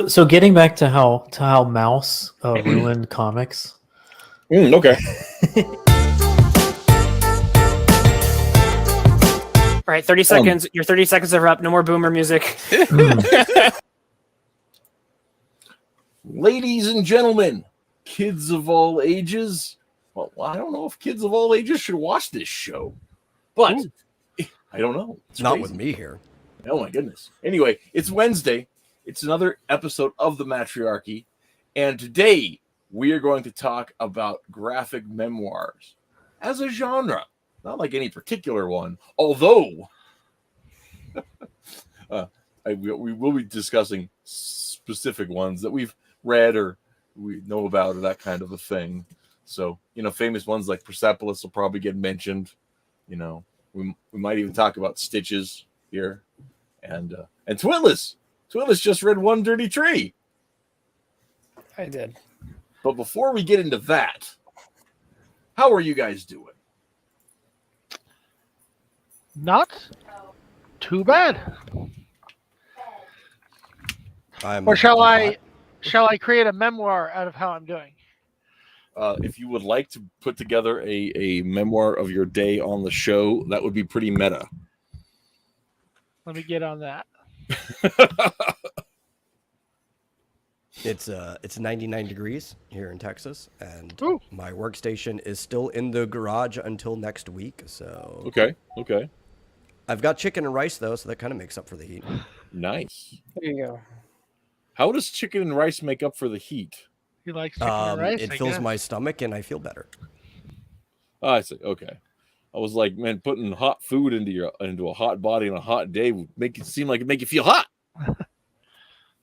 So getting back to how Mouse ruined comics. Okay. All right, 30 seconds. Your 30 seconds are up. No more boomer music. Ladies and gentlemen, kids of all ages. Well, I don't know if kids of all ages should watch this show, but I don't know. It's not crazy. with me here. Oh my goodness. Anyway, it's Wednesday. It's another episode of the Mattriarchy, and today we are going to talk about graphic memoirs as a genre. Not like any particular one, although we will be discussing specific ones that we've read or we know about or that kind of a thing. So, famous ones like Persepolis will probably get mentioned. We might even talk about Stitches here. And Twitless. Twitless just read One Dirty Tree. I did. But before we get into that, how are you guys doing? Not too bad. Or shall I create a memoir out of how I'm doing? If you would like to put together a memoir of your day on the show, that would be pretty meta. Let me get on that. It's 99 degrees here in Texas, and Ooh. my workstation is still in the garage until next week. So Okay. I've got chicken and rice though, so that kind of makes up for the heat. Nice. There you go. How does chicken and rice make up for the heat? You like chicken and rice? It I fills guess. my stomach, and I feel better. Oh, I see. Okay. I was like, man, putting hot food into a hot body on a hot day would make it seem like it make you feel hot.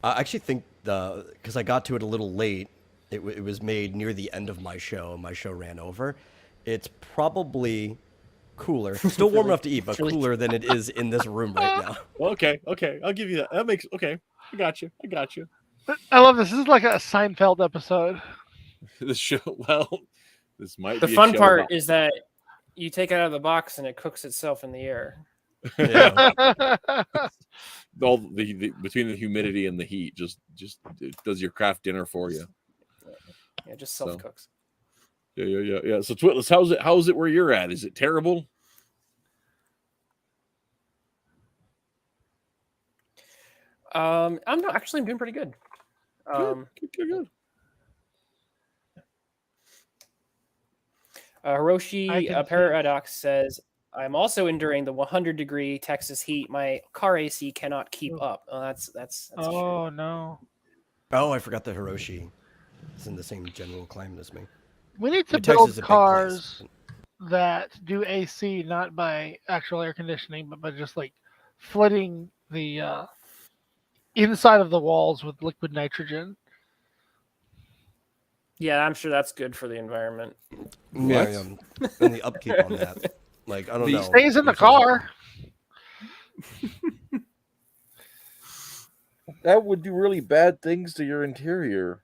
I actually think because I got to it a little late, it was made near the end of my show, and my show ran over. It's probably cooler, still warm enough to eat, but cooler than it is in this room right now. Okay. I'll give you that. That makes okay. I got you. I love this. This is like a Seinfeld episode. The show. Well, this might. The be a fun show part about- is that you take it out of the box and it cooks itself in the air. Yeah. all the between the humidity and the heat just it does your craft dinner for you. Yeah, just self cooks. Yeah. So Twitless, how's it where you're at? Is it terrible? I'm doing pretty good. Good. Hiroshi Paradox says, I'm also enduring the 100-degree Texas heat. My car AC cannot keep up. Oh, that's Oh, no. Oh, I forgot that Hiroshi is in the same general climate as me. We need to Texas build is a big cars place. that do AC not by actual air conditioning, but by just like flooding the inside of the walls with liquid nitrogen. Yeah, I'm sure that's good for the environment. Yeah, and the upkeep on that. Like, I don't know. Stays in the car. That would do really bad things to your interior.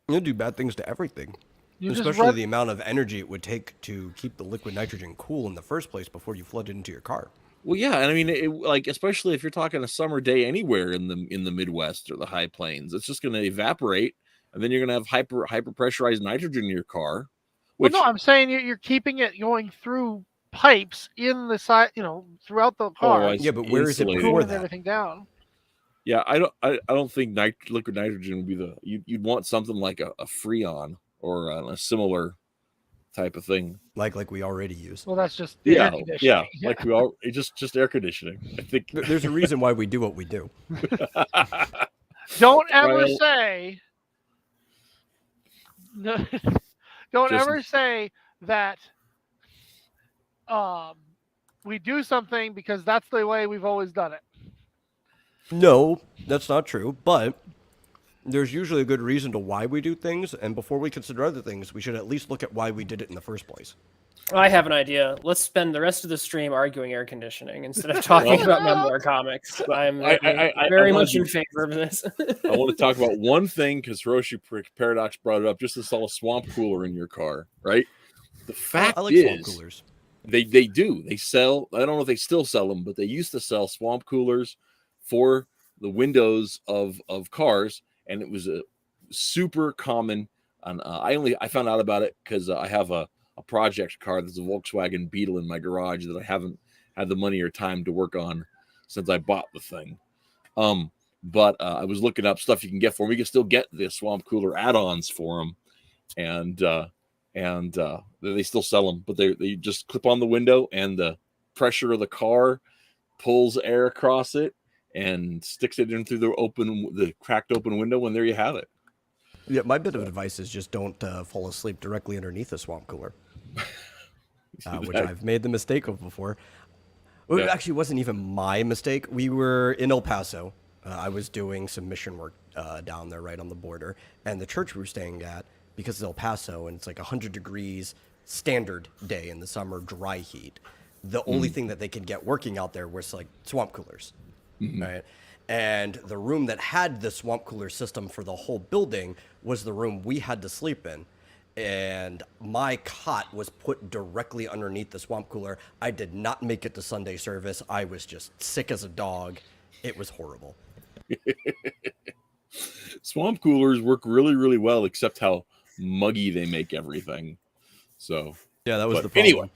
It'll do bad things to everything. You just Especially run- the amount of energy it would take to keep the liquid nitrogen cool in the first place before you flood it into your car. Well, yeah, and I mean, like especially if you're talking a summer day anywhere in the Midwest or the high plains, it's just going to evaporate, and then you're going to have hyper pressurized nitrogen in your car. Which, Well, no, I'm saying you're keeping it going through pipes in the side, throughout the car. I see. Yeah, but where is it Insulated. before cooling that? everything down. Yeah, I don't think liquid nitrogen would be you'd want something like a Freon or a similar type of thing. Like we already use. Well, that's just air Yeah, conditioning. like we all just air conditioning. I think There's a reason why we do what we do. Don't ever Well- say. No, don't Just- ever say that. We do something because that's the way we've always done it. No, that's not true. But there's usually a good reason to why we do things, and before we consider other things, we should at least look at why we did it in the first place. I have an idea. Let's spend the rest of the stream arguing air conditioning instead of talking about memoir comics. I'm very much in favor of this. I want to talk about one thing because Hiroshi Paradox brought it up. Just to sell a swamp cooler in your car, right? The fact I like swamp is, coolers. they do. They sell. I don't know if they still sell them, but they used to sell swamp coolers for the windows of cars, and it was a super common. And I found out about it because I have a project car that's a Volkswagen Beetle in my garage that I haven't had the money or time to work on since I bought the thing. But I was looking up stuff you can get for them. You can still get the Swamp Cooler add-ons for them, and they still sell them. But they just clip on the window, and the pressure of the car pulls air across it and sticks it in through the cracked open window, and there you have it. Yeah, my bit of advice is just don't fall asleep directly underneath a swamp cooler, which I've made the mistake of before. Well, it actually wasn't even my mistake. We were in El Paso. I was doing some mission work down there right on the border. And the church we were staying at, because it's El Paso and it's like 100 degrees standard day in the summer, dry heat, the only thing that they could get working out there was like swamp coolers, right? And the room that had the swamp cooler system for the whole building was the room we had to sleep in. And my cot was put directly underneath the swamp cooler. I did not make it to Sunday service. I was just sick as a dog. It was horrible. Swamp coolers work really, really well, except how muggy they make everything. So yeah, that was the problem.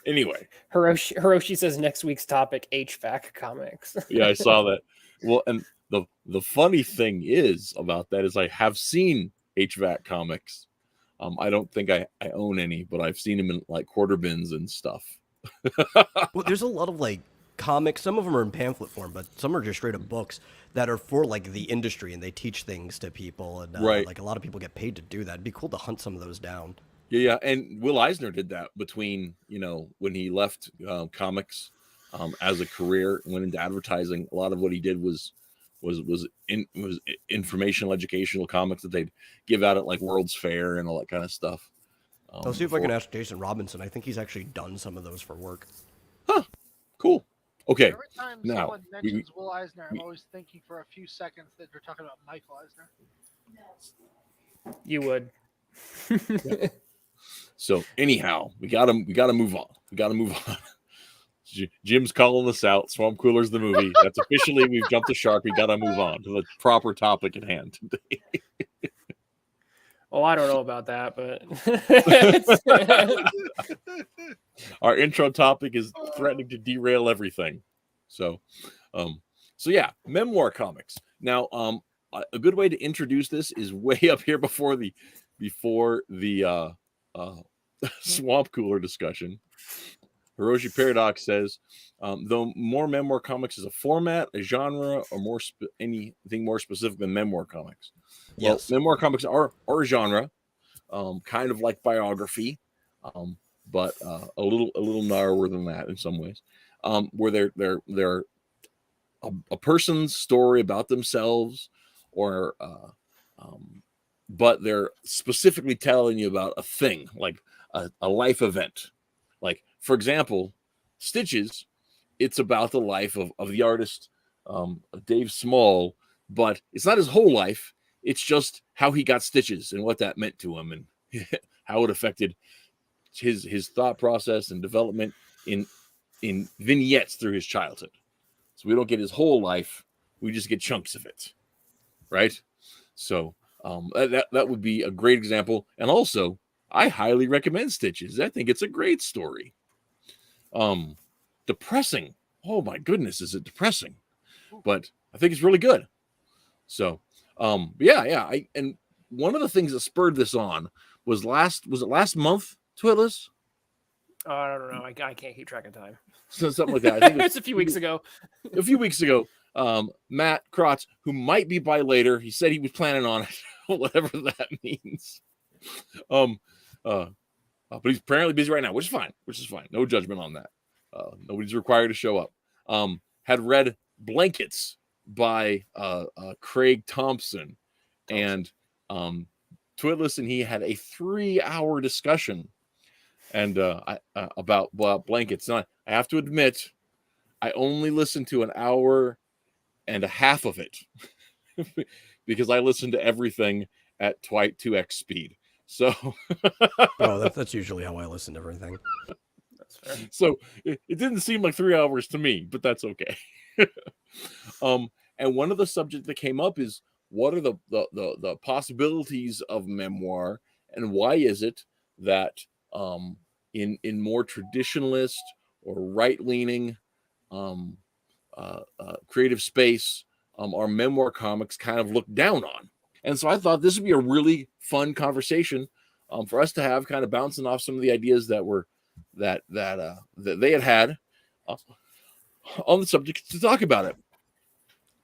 Anyway, Hiroshi says next week's topic HVAC comics. Yeah, I saw that. Well, and the funny thing is about that is I have seen HVAC comics. I don't think I own any, but I've seen them in like quarter bins and stuff. Well, there's a lot of like comics. Some of them are in pamphlet form, but some are just straight up books that are for like the industry, and they teach things to people. And right. Like a lot of people get paid to do that. It'd be cool to hunt some of those down. Yeah, and Will Eisner did that between, when he left comics as a career and went into advertising. A lot of what he did was informational, educational comics that they'd give out at like World's Fair and all that kind of stuff. I'll see if I can ask Jason Robinson. I think he's actually done some of those for work. Huh. Cool. Okay. Every time someone mentions Will Eisner, I'm always thinking for a few seconds that they're talking about Michael Eisner. You would. So anyhow, we gotta move on. Jim's calling us out. Swamp Cooler's the movie. That's officially, we've jumped the shark. We gotta move on to the proper topic at hand today. Oh, I don't know about that, but our intro topic is threatening to derail everything. So yeah, memoir comics. Now, a good way to introduce this is way up here before the Swamp Cooler discussion. Hiroshi Paradox says, though more memoir comics is a format, a genre, or anything more specific than memoir comics. Yes. Well, memoir comics are a genre, kind of like biography, but a little narrower than that in some ways, where they're a person's story about themselves, or but they're specifically telling you about a thing, like a life event. Like, for example, Stitches, it's about the life of the artist Dave Small, but it's not his whole life. It's just how he got stitches and what that meant to him, and how it affected his thought process and development in vignettes through his childhood. So we don't get his whole life; we just get chunks of it, right? So that would be a great example. And also, I highly recommend Stitches. I think it's a great story. Depressing. Oh my goodness, is it depressing? But I think it's really good. So, yeah. And one of the things that spurred this on was it last month, Twitless? Oh, I don't know. I can't keep track of time. So something like that. I think it's a few weeks ago. A few weeks ago, Matt Krotz, who might be by later, he said he was planning on it, whatever that means. But he's apparently busy right now, which is fine. No judgment on that. Nobody's required to show up. Had read Blankets by Craig Thompson, and Twitless and he had a 3-hour discussion and about Blankets. Now, I have to admit, I only listened to an hour and a half of it because I listened to everything at 2x speed. So, that's usually how I listen to everything. That's fair. So it didn't seem like 3 hours to me, but that's okay. And one of the subjects that came up is what are the possibilities of memoir, and why is it that in more traditionalist or right-leaning creative space, our memoir comics kind of looked down on. And so I thought this would be a really fun conversation for us to have, kind of bouncing off some of the ideas that were that they had on the subject to talk about it.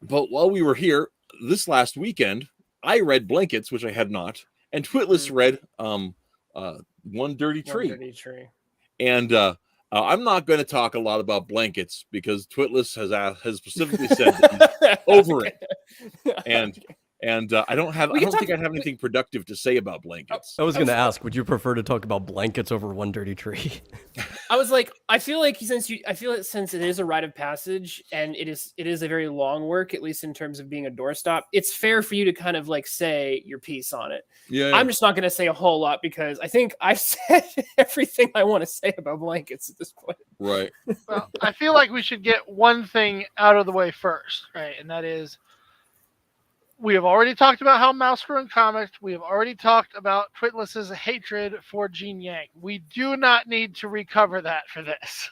But while we were here this last weekend, I read Blankets, which I had not, and Twitless read One Dirty Tree. One Dirty Tree. And I'm not going to talk a lot about Blankets because Twitless has specifically said over it, and I don't think I'd have anything productive to say about Blankets. I was going to ask, would you prefer to talk about Blankets over One Dirty Tree? I was like, I feel like since it is a rite of passage and it is a very long work, at least in terms of being a doorstop, it's fair for you to kind of like say your piece on it. Yeah. I'm just not going to say a whole lot because I think I've said everything I want to say about Blankets at this point. Right. Well, I feel like we should get one thing out of the way first, right? And that is, we have already talked about how Mouse ruined comics. We have already talked about Twitless's hatred for Gene Yang. We do not need to recover that for this,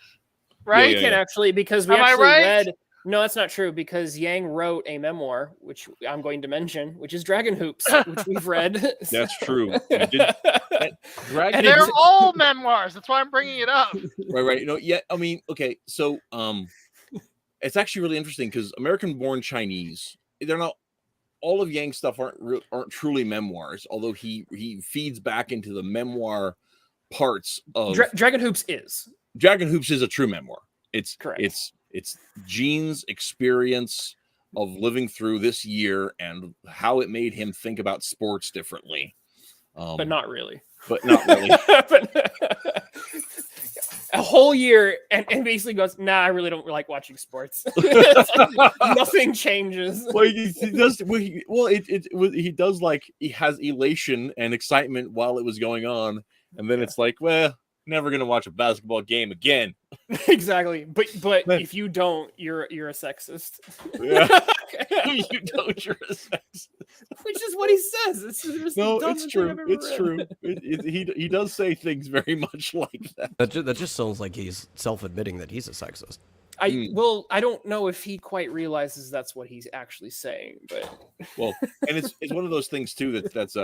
right? We can actually, because we read. No, that's not true, because Yang wrote a memoir, which I'm going to mention, which is Dragon Hoops, which we've read. That's true. And they're all memoirs. That's why I'm bringing it up. Right. I mean, okay. So, it's actually really interesting because American-born Chinese, they're not. All of Yang's stuff aren't truly memoirs, although he feeds back into the memoir parts of Dragon Hoops is. Dragon Hoops is a true memoir. It's correct. It's Gene's experience of living through this year and how it made him think about sports differently. But not really. But not really. A whole year and basically goes, nah, I really don't like watching sports. Nothing changes. Well, he does. He does, like, he has elation and excitement while it was going on, and then it's like, well, never gonna watch a basketball game again. Exactly. But if you don't, you're a sexist. Yeah. You don't, you're a sexist. Which is what he says. It's true. It's true. He does say things very much like that. That just sounds like he's self-admitting that he's a sexist. Well, I don't know if he quite realizes that's what he's actually saying, but well, and it's one of those things too that's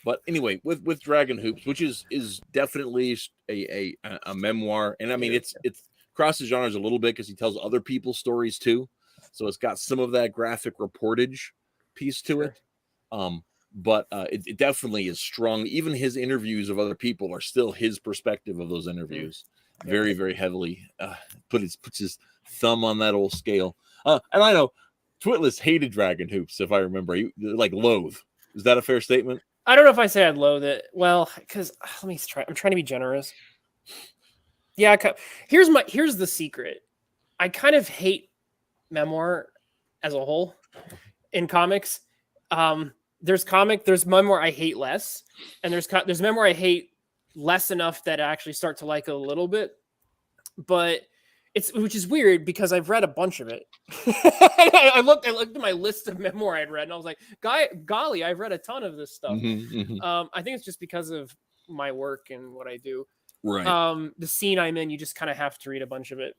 but anyway, with Dragon Hoops, which is definitely a memoir, and I mean it's crosses genres a little bit because he tells other people's stories too, so it's got some of that graphic reportage piece to it. But it definitely is strong. Even his interviews of other people are still his perspective of those interviews. Very, very heavily puts his thumb on that old scale. And I know Twitless hated Dragon Hoops, if I remember. He, like, loathe. Is that a fair statement? I don't know if I say I'd loathe it. Well, because let me try. I'm trying to be generous. Yeah, here's the secret. I kind of hate memoir as a whole in comics. There's memoir I hate less, and there's memoir I hate less enough that I actually start to like it a little bit, but which is weird because I've read a bunch of it. I looked at my list of memoir I'd read and I was like, golly, I've read a ton of this stuff. I think it's just because of my work and what I do. Right. The scene I'm in, you just kind of have to read a bunch of it.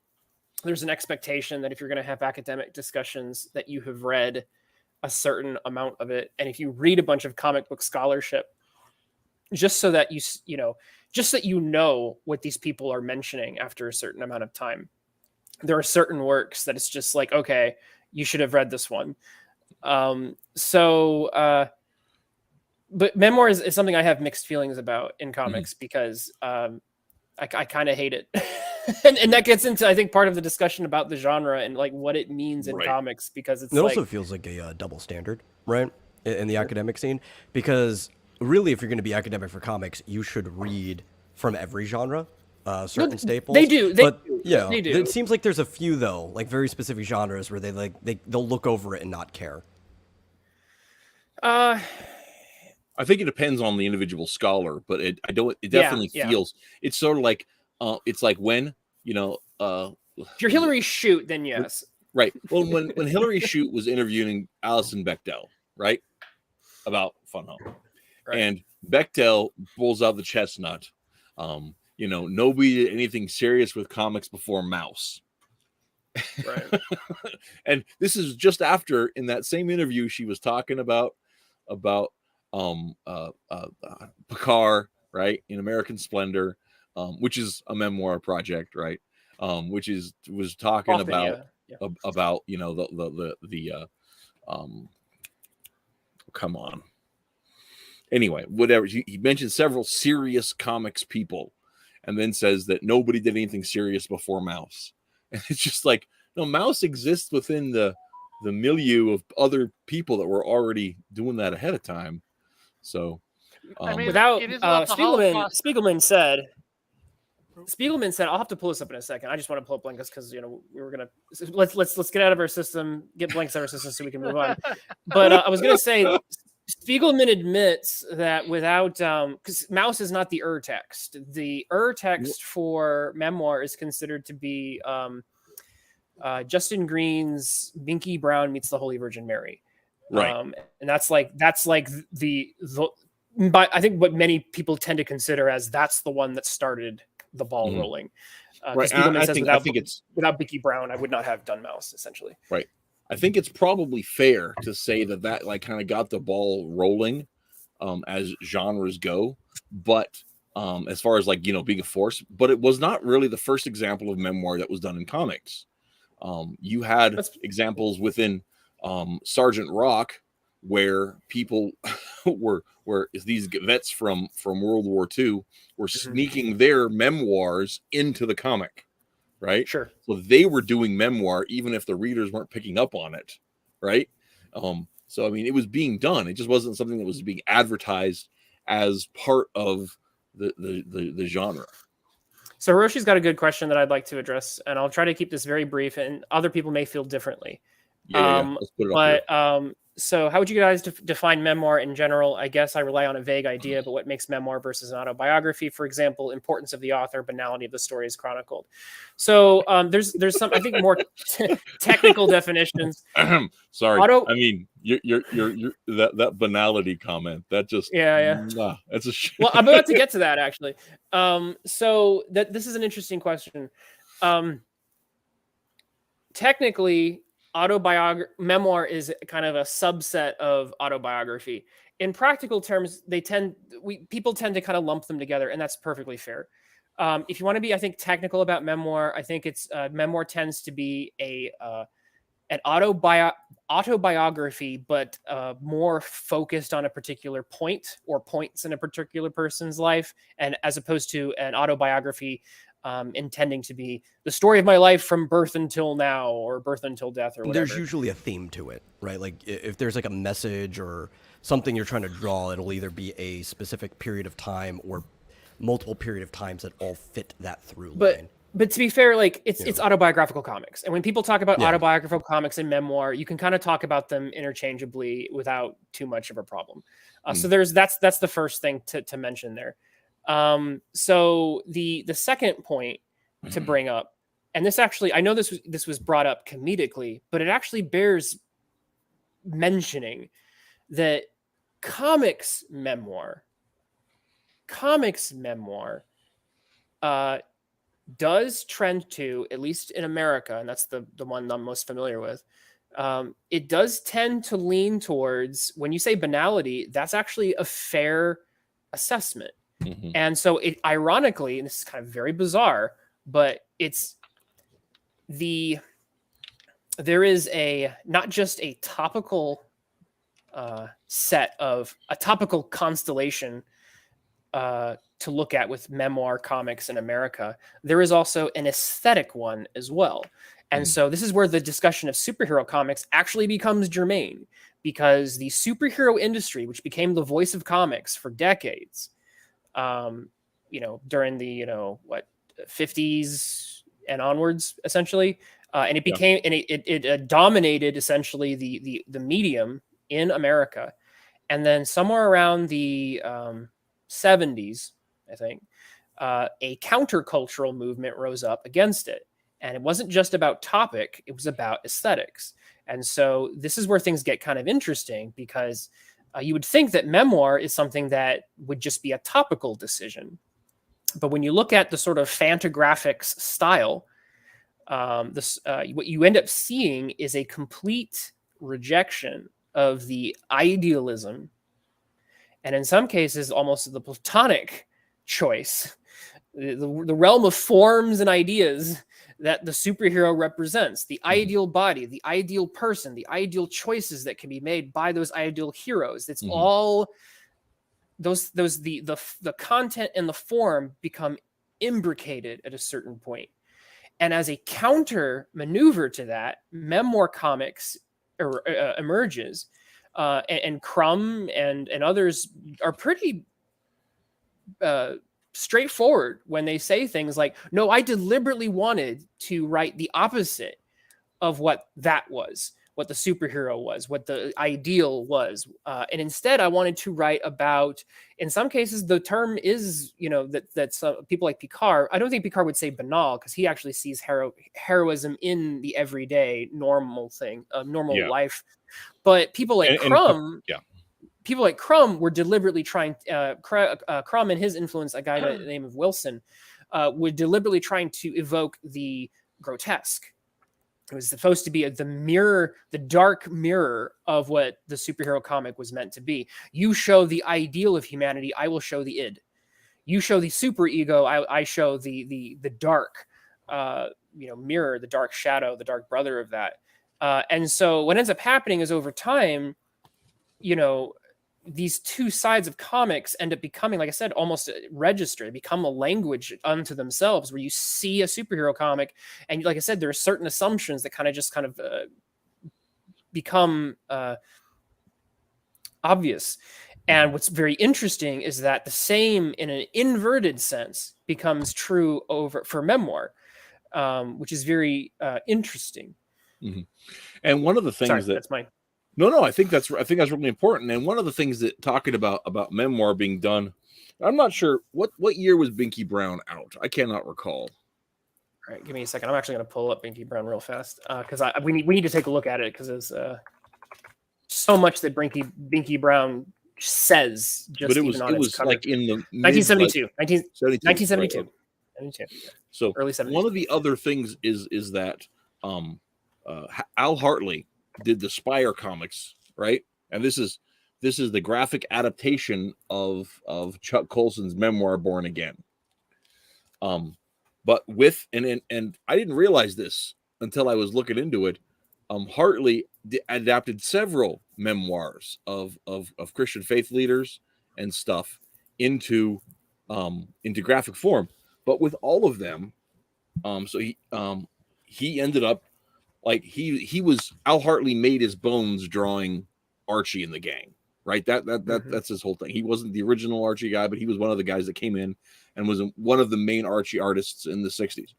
There's an expectation that if you're going to have academic discussions that you have read a certain amount of it. And if you read a bunch of comic book scholarship, just so that you know what these people are mentioning after a certain amount of time. There are certain works that it's just like, okay, you should have read this one. But memoir is something I have mixed feelings about in comics because I kind of hate it. and that gets into, I think, part of the discussion about the genre and like what it means in comics, because it also feels like a double standard, right? In the academic scene, because really, if you're going to be academic for comics, you should read from every genre, certain staples. They do. They do. It seems like there's a few though, like very specific genres where they'll look over it and not care. I think it depends on the individual scholar, but it definitely feels it's sort of like it's like when if you're Hillary Shute, then yes. Right. Well, when Hillary Shute was interviewing Alison Bechdel, right? About Fun Home. Right. And Bechdel pulls out the chestnut. Nobody did anything serious with comics before Mouse. Right. And this is just after, in that same interview, she was talking about Picard, right, in American Splendor, which is a memoir project, right, was talking Often, about yeah. about the come on. Anyway, whatever. He mentioned several serious comics people, and then says that nobody did anything serious before Mouse. And it's just like, no, Mouse exists within the milieu of other people that were already doing that ahead of time. So, I mean, Without it is about the Holocaust. Spiegelman said, I'll have to pull this up in a second. I just want to pull up Blinkus because we were gonna let's get out of our system, get Blinkus out of our system so we can move on. But I was gonna say, Spiegelman admits that without because Mouse is not the text. The text for Memoir is considered to be Justin Green's Binky Brown meets the Holy Virgin Mary, right. And that's like the but I think what many people tend to consider as that's the one that started the ball rolling. Right. Spiegelman says I think it's without Binky Brown, I would not have done Mouse, essentially. Right. I think it's probably fair to say that like kind of got the ball rolling as genres go, but as far as like, being a force, but it was not really the first example of memoir that was done in comics. You had examples within Sergeant Rock where people were these vets from World War II were sneaking their memoirs into the comic. Right. Sure. So they were doing memoir, even if the readers weren't picking up on it. Right. So, I mean, it was being done. It just wasn't something that was being advertised as part of the genre. So Hiroshi's got a good question that I'd like to address, and I'll try to keep this very brief, and other people may feel differently. Yeah. Let's put it up here. So how would you guys define memoir in general? I guess I rely on a vague idea, but what makes memoir versus an autobiography? For example, importance of the author, banality of the story is chronicled. So there's some, I think, more technical definitions. Sorry, I mean you're that banality comment that just that's a shit. Well, I'm about to get to that actually. So this is an interesting question. Technically, memoir is kind of a subset of autobiography. In practical terms, people tend to kind of lump them together, and that's perfectly fair. If you want to be, I think, technical about memoir, I think it's memoir tends to be an autobiography, but more focused on a particular point or points in a particular person's life, and as opposed to an autobiography intending to be the story of my life from birth until now or birth until death or whatever. There's usually a theme to it, right? Like if there's like a message or something you're trying to draw, it'll either be a specific period of time or multiple period of times that all fit that through line. But to be fair, like it's autobiographical comics. And when people talk about autobiographical comics and memoir, you can kind of talk about them interchangeably without too much of a problem. So that's the first thing to mention there. So the second point to bring up, and this actually, I know this was brought up comedically, but it actually bears mentioning that comics memoir does trend to, at least in America, and that's the one I'm most familiar with, it does tend to lean towards, when you say banality, that's actually a fair assessment. Mm-hmm. And so it ironically, and this is kind of very bizarre, but there is not just a topical topical constellation to look at with memoir comics in America. There is also an aesthetic one as well. And so this is where the discussion of superhero comics actually becomes germane, because the superhero industry, which became the voice of comics for decades, during the 50s and onwards, essentially, and it became and it dominated essentially the medium in America, and then somewhere around the 70s, I think, a countercultural movement rose up against it, And it wasn't just about topic, it was about aesthetics. And so this is where things get kind of interesting, because you would think that memoir is something that would just be a topical decision. But when you look at the sort of Fantagraphics style, what you end up seeing is a complete rejection of the idealism, and in some cases, almost the Platonic choice, the realm of forms and ideas that the superhero represents, the ideal body, the ideal person, the ideal choices that can be made by those ideal heroes. It's all the content and the form become imbricated at a certain point. And as a counter maneuver to that, memoir comics emerges, and Crumb and others are pretty straightforward when they say things like, no, I deliberately wanted to write the opposite of what that was, what the superhero was, what the ideal was. And instead I wanted to write about, in some cases, the term is, that people like Picard, I don't think Picard would say banal, because he actually sees heroism in the everyday normal thing, normal life. But people like Crumb, people like Crumb were deliberately trying, Crumb and his influence, a guy by the name of Wilson, were deliberately trying to evoke the grotesque. It was supposed to be the mirror, the dark mirror of what the superhero comic was meant to be. You show the ideal of humanity, I will show the id. You show the superego, I show the dark, mirror, the dark shadow, the dark brother of that. And so what ends up happening is, over time, these two sides of comics end up becoming, like I said, almost registered, become a language unto themselves, where you see a superhero comic, and like I said, there are certain assumptions that kind of become obvious. And what's very interesting is that the same, in an inverted sense, becomes true for memoir, which is very interesting. Mm-hmm. And one of the things that's mine. No, I think that's really important. And one of the things that, talking about memoir being done, I'm not sure what year was Binky Brown out. I cannot recall. All right, give me a second. I'm actually going to pull up Binky Brown real fast, because we need to take a look at it, because there's so much that Binky Brown says. Just, but it was like in the 1972, 1972. Right. 72. So early 70s. One of the other things is that Al Hartley did the Spire comics, right? And this is the graphic adaptation of Chuck Colson's memoir, Born Again. But with and I didn't realize this until I was looking into it. Hartley adapted several memoirs of Christian faith leaders and stuff into graphic form. But with all of them, so he ended up, like, he was, Al Hartley made his bones drawing Archie and the gang, right? That's his whole thing. He wasn't the original Archie guy, but he was one of the guys that came in and was one of the main Archie artists in the 60s.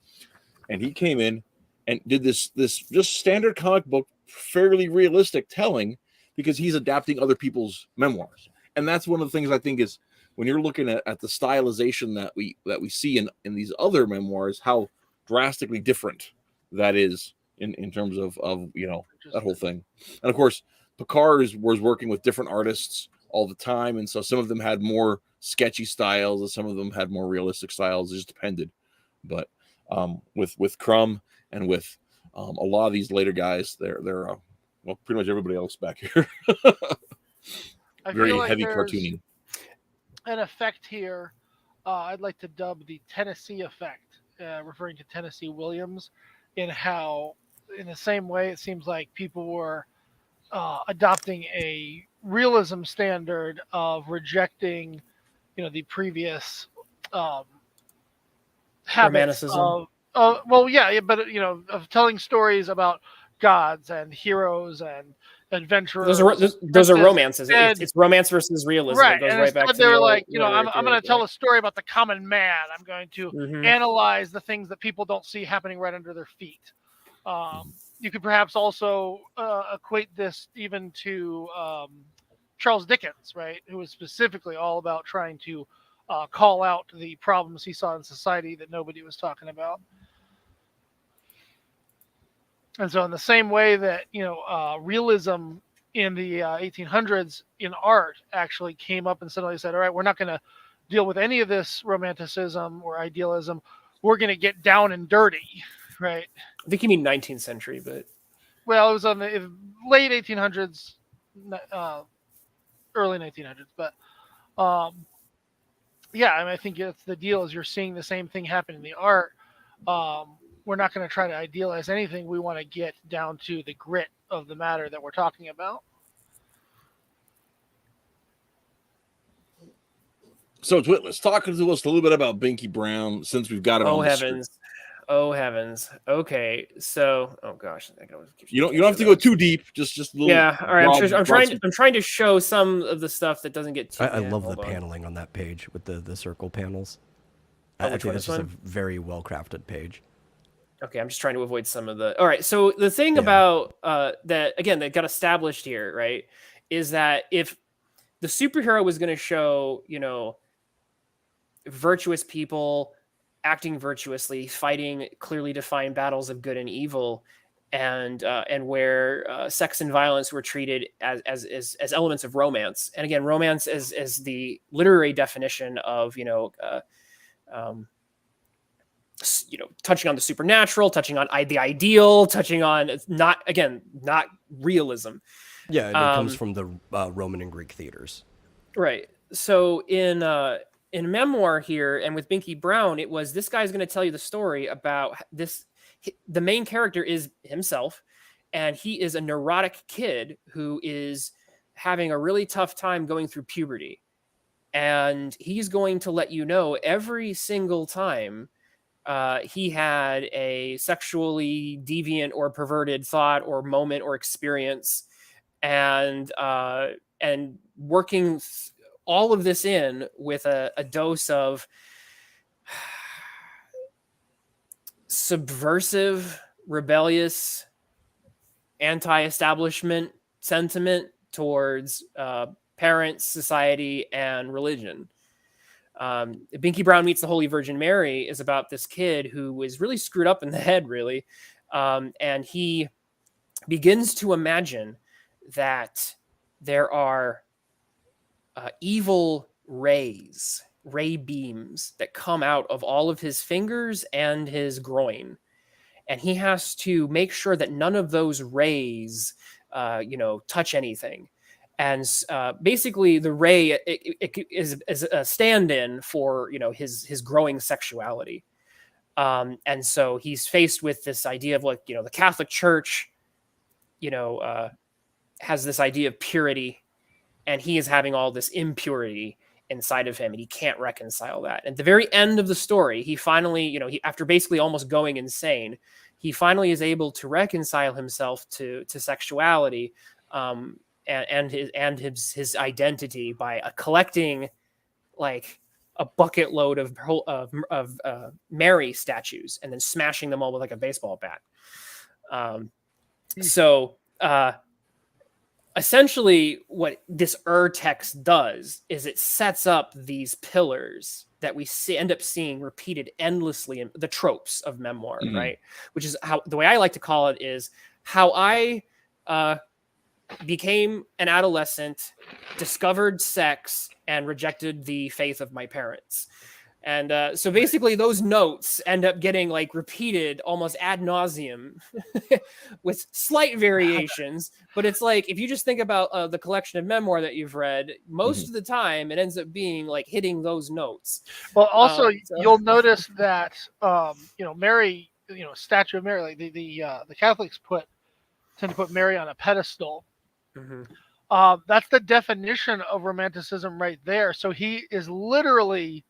And he came in and did this just standard comic book, fairly realistic telling, because he's adapting other people's memoirs. And that's one of the things I think is, when you're looking at the stylization that we see in these other memoirs, how drastically different that is in terms of that whole thing. And of course, Picard was working with different artists all the time, and so some of them had more sketchy styles and some of them had more realistic styles. It just depended. But with Crumb and with a lot of these later guys, they're pretty much everybody else back here. Very heavy cartooning. An effect here I'd like to dub the Tennessee effect, referring to Tennessee Williams, in how, in the same way, it seems like people were adopting a realism standard of rejecting, the previous habits romanticism. Of telling stories about gods and heroes and adventurers. Those are romances. It's romance versus realism. Right. It goes and right back to they were like, I'm going to tell a story about the common man. I'm going to analyze the things that people don't see happening right under their feet. You could perhaps also equate this even to Charles Dickens, right? Who was specifically all about trying to call out the problems he saw in society that nobody was talking about. And so in the same way that, realism in the 1800s in art actually came up and suddenly said, all right, we're not going to deal with any of this romanticism or idealism. We're going to get down and dirty, right? I think you mean 19th century, but Well, it was on the late 1800s, early 1900s. But yeah, I mean, I think it's the deal is you're seeing the same thing happen in the art. We're not going to try to idealize anything. We want to get down to the grit of the matter that we're talking about. So, Twitless, talk to us a little bit about Binky Brown since we've got him oh on the screen. heavens, oh heavens. Okay, so oh gosh, I gotta keep You don't have to go too deep. Just a little. Yeah, all right. broad- I'm trying to show some of the stuff that doesn't get too. I love the hold on. paneling on that page with the circle panels. Oh, I which think one, that's this just a one? very well crafted page. Okay, I'm just trying to avoid some of the. All right, so the thing Yeah. about that again that got established here, right, is that if the superhero was going to show, virtuous people acting virtuously, fighting clearly defined battles of good and evil, and where sex and violence were treated as elements of romance, and again, romance as the literary definition of touching on the supernatural, touching on the ideal, touching on not realism. Yeah, and it comes from the Roman and Greek theaters. Right. So in Memoir here and with Binky Brown, it was this guy's going to tell you the story about this. The main character is himself, and he is a neurotic kid who is having a really tough time going through puberty. And he's going to let you know every single time he had a sexually deviant or perverted thought or moment or experience, and working all of this in with a dose of subversive, rebellious, anti-establishment sentiment towards parents, society, and religion. Binky Brown Meets the Holy Virgin Mary is about this kid who is really screwed up in the head, really. And he begins to imagine that there are evil ray beams that come out of all of his fingers and his groin. And he has to make sure that none of those rays, touch anything. And basically, the ray is a stand-in for his growing sexuality, and so he's faced with this idea of the Catholic Church, has this idea of purity, and he is having all this impurity inside of him, and he can't reconcile that. At the very end of the story, he finally, after basically almost going insane, he finally is able to reconcile himself to sexuality. And his identity by collecting like a bucket load of Mary statues and then smashing them all with like a baseball bat. So essentially what this text does is it sets up these pillars that we end up seeing repeated endlessly in the tropes of memoir, right? Which is how the way I like to call it is how I became an adolescent, discovered sex, and rejected the faith of my parents. And so basically those notes end up getting like repeated almost ad nauseum with slight variations. But it's like, if you just think about the collection of memoir that you've read, most of the time it ends up being like hitting those notes. Well, also you'll notice that, Mary, statue of Mary, like the Catholics tend to put Mary on a pedestal. That's the definition of romanticism right there. So he is literally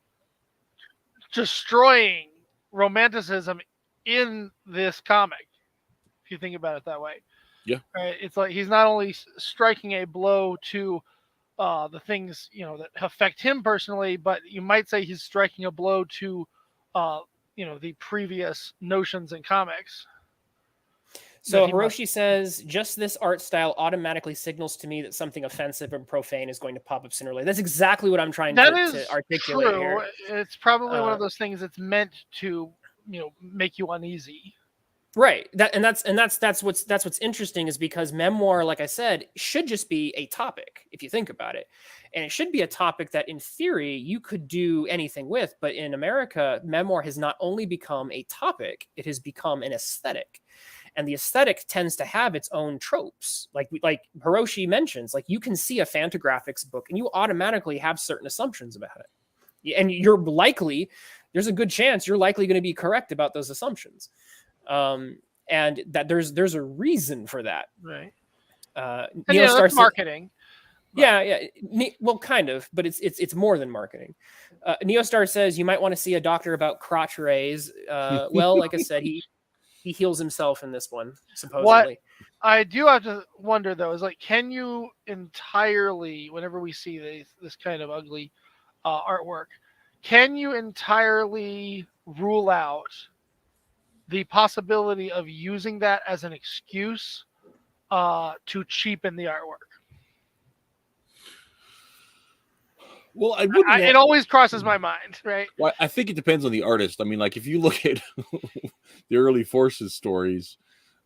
destroying romanticism in this comic, if you think about it that way. Yeah. Right? It's like he's not only striking a blow to the things that affect him personally, but you might say he's striking a blow to the previous notions in comics. So Hiroshi says, just this art style automatically signals to me that something offensive and profane is going to pop up sooner or later. That's exactly what I'm trying to articulate true. here. It's probably one of those things that's meant to, make you uneasy. Right. That's what's interesting, is because memoir, like I said, should just be a topic if you think about it. And it should be a topic that in theory you could do anything with, but in America, memoir has not only become a topic, it has become an aesthetic. And the aesthetic tends to have its own tropes. Like Hiroshi mentions, like you can see a Fantagraphics book and you automatically have certain assumptions about it. And there's a good chance you're likely going to be correct about those assumptions. And that there's a reason for that. Right. Neostar That's marketing. Yeah. Well, kind of, but it's more than marketing. Neostar says you might want to see a doctor about crotch rays. Well, like I said, he heals himself in this one, supposedly. What I do have to wonder though is, like, can you entirely, whenever we see this kind of ugly artwork, can you entirely rule out the possibility of using that as an excuse to cheapen the artwork? Well, I wouldn't. It always crosses my mind, right? Well, I think it depends on the artist. I mean, like if you look at the early Forces stories,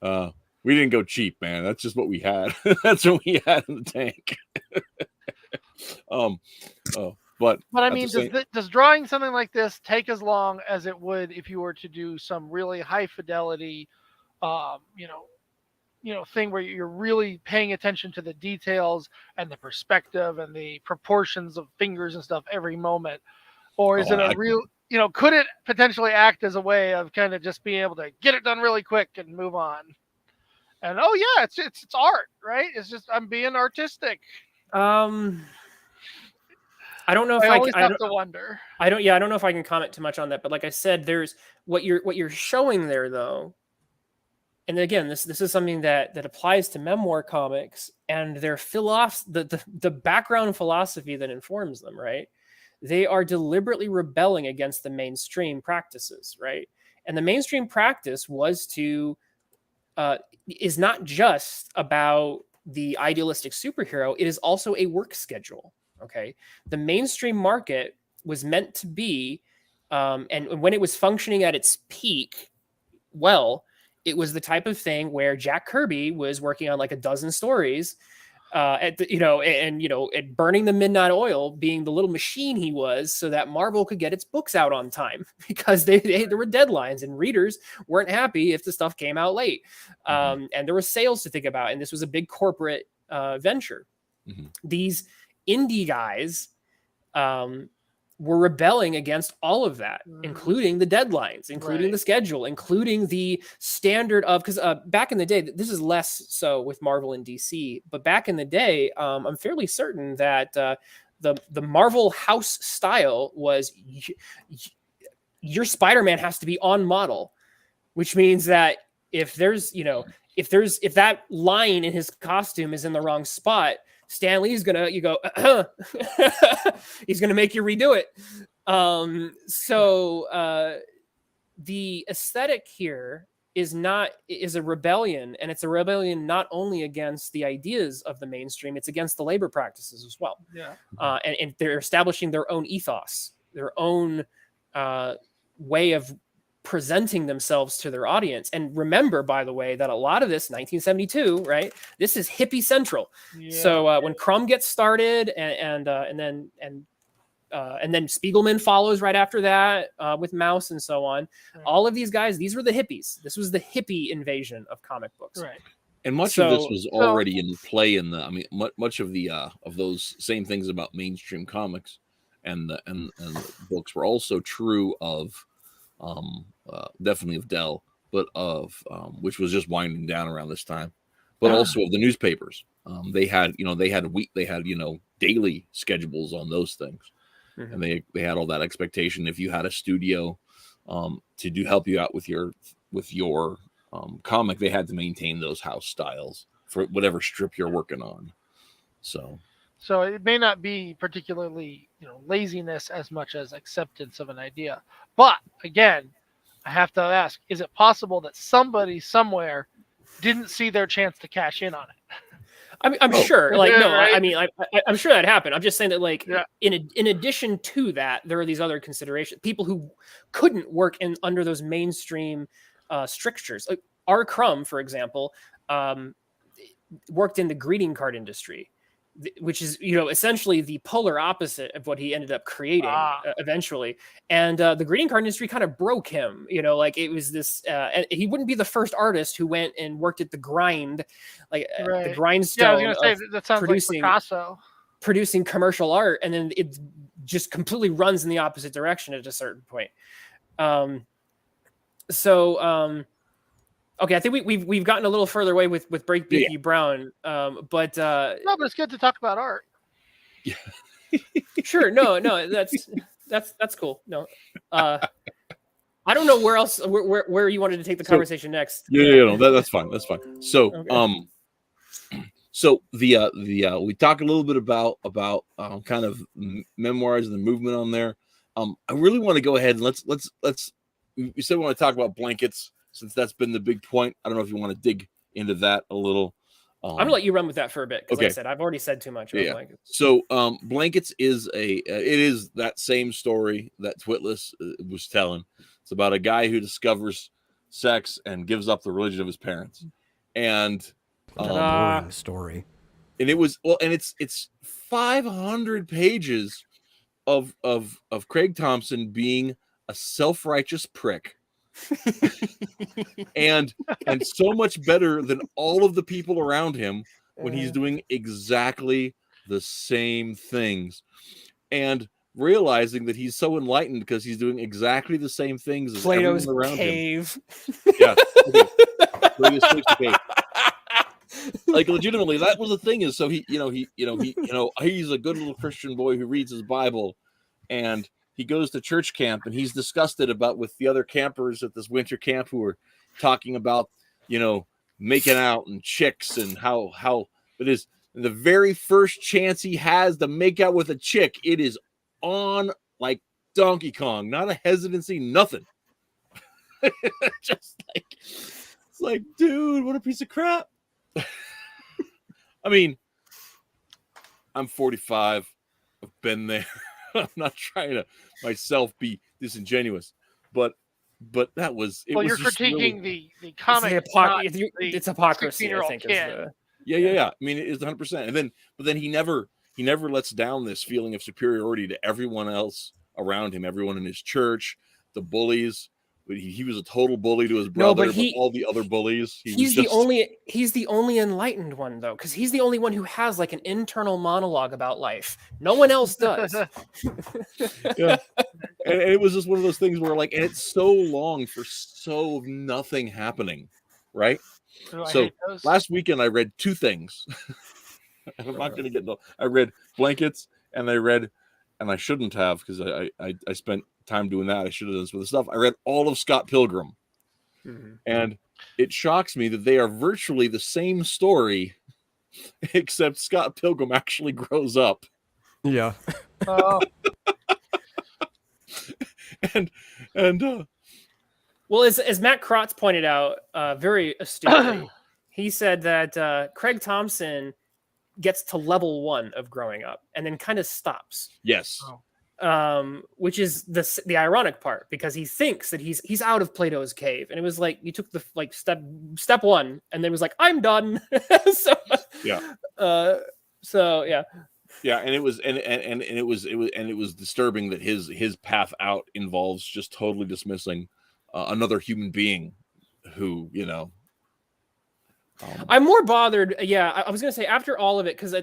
we didn't go cheap, man. That's just what we had. That's what we had in the tank. But I mean, does drawing something like this take as long as it would if you were to do some really high fidelity, thing where you're really paying attention to the details and the perspective and the proportions of fingers and stuff every moment? Or is could it potentially act as a way of kind of just being able to get it done really quick and move on? And it's art, right? It's just, I'm being artistic. I don't know if I have to wonder. I don't know if I can comment too much on that, but like I said, there's what you're showing there though. And again, this is something that applies to memoir comics and their the background philosophy that informs them, right? They are deliberately rebelling against the mainstream practices, right? And the mainstream practice is not just about the idealistic superhero, it is also a work schedule. Okay. The mainstream market was meant to be, and when it was functioning at its peak, it was the type of thing where Jack Kirby was working on like a dozen stories, and burning the midnight oil, being the little machine he was, so that Marvel could get its books out on time because there were deadlines and readers weren't happy if the stuff came out late. And there were sales to think about, and this was a big corporate venture. Mm-hmm. These indie guys were rebelling against all of that, including the deadlines, including the schedule, including the standard of, because back in the day, this is less so with Marvel and DC, but back in the day, I'm fairly certain that the Marvel house style was your Spider-Man has to be on model, which means that if that line in his costume is in the wrong spot, Stan Lee's he's gonna make you redo it. So the aesthetic here is a rebellion, and it's a rebellion not only against the ideas of the mainstream, it's against the labor practices as well. Yeah. And they're establishing their own ethos, their own way of presenting themselves to their audience. And remember, by the way, that a lot of this 1972, right? This is hippie central. Yeah. So when Crumb gets started, and then Spiegelman follows right after that with Mouse and so on. Right. All of these guys, these were the hippies. This was the hippie invasion of comic books. Right. And much of this was already in play in much of the of those same things about mainstream comics and the books were also true of definitely of Dell, but of which was just winding down around this time, but also of the newspapers. They had daily schedules on those things, and they had all that expectation. If you had a studio to help you out with your comic, they had to maintain those house styles for whatever strip you're working on. So it may not be particularly laziness as much as acceptance of an idea. But again, I have to ask, is it possible that somebody somewhere didn't see their chance to cash in on it? I'm sure. Right? I mean, I'm sure that happened. I'm just saying that, in addition to that, there are these other considerations. People who couldn't work under those mainstream strictures. R. Crumb, for example, worked in the greeting card industry, which is, essentially the polar opposite of what he ended up creating eventually. And the greeting card industry kind of broke him, like it was this, he wouldn't be the first artist who went and worked at the grind, like the grindstone. Yeah, I was going to say, that sounds like Picasso. Producing commercial art, and then it just completely runs in the opposite direction at a certain point. Okay, I think we've gotten a little further away with Break Binky Brown, but no, but it's good to talk about art. Yeah. Sure. No, that's cool. No, I don't know where else where you wanted to take the conversation next. No, that's fine. That's fine. So, okay. So the we talk a little bit about kind of memoirs and the movement on there. I really want to go ahead and let's. You said we want to talk about blankets, since that's been the big point. I don't know if you want to dig into that a little. I'm gonna let you run with that for a bit, because like I said, I've already said too much about blankets. So blankets is it is that same story that Twitless was telling. It's about a guy who discovers sex and gives up the religion of his parents, and boring story. And it was and it's 500 pages of Craig Thompson being a self-righteous prick. and so much better than all of the people around him when he's doing exactly the same things, and realizing that he's so enlightened because he's doing exactly the same things as Plato's around cave. Him. Yeah, Plato's cave. Like, legitimately, that was the thing. Is so he's a good little Christian boy who reads his Bible, and he goes to church camp, and he's disgusted with the other campers at this winter camp who are talking about, making out and chicks and how it is. And the very first chance he has to make out with a chick, it is on like Donkey Kong, not a hesitancy, nothing. Just like, it's like, dude, what a piece of crap. I mean, I'm 45. I've been there. I'm not trying to myself be disingenuous, but that was. You're critiquing really, the comic. It's hypocrisy. I think. Yeah. I mean, it is 100%. But then he never lets down this feeling of superiority to everyone else around him, everyone in his church, the bullies. He was a total bully to his brother, but all the other bullies. He's the only enlightened one, though, because he's the only one who has like an internal monologue about life. No one else does. Yeah, and it was just one of those things where, like, and it's so long for so nothing happening, right? So last weekend I read two things. I'm not going to get. I read blankets, and I shouldn't have, because I spent time doing that. I should have done this with the stuff. I read all of Scott Pilgrim, and it shocks me that they are virtually the same story, except Scott Pilgrim actually grows up. Yeah. and well, as Matt Krotz pointed out, very astutely, he said that Craig Thompson gets to level 1 of growing up and then kind of stops. Yes. Which is the ironic part, because he thinks that he's out of Plato's cave, and it was like you took the step 1, and then it was like, I'm done. And it was disturbing that his path out involves just totally dismissing another human being who, I'm more bothered. Yeah, I was gonna say, after all of it, because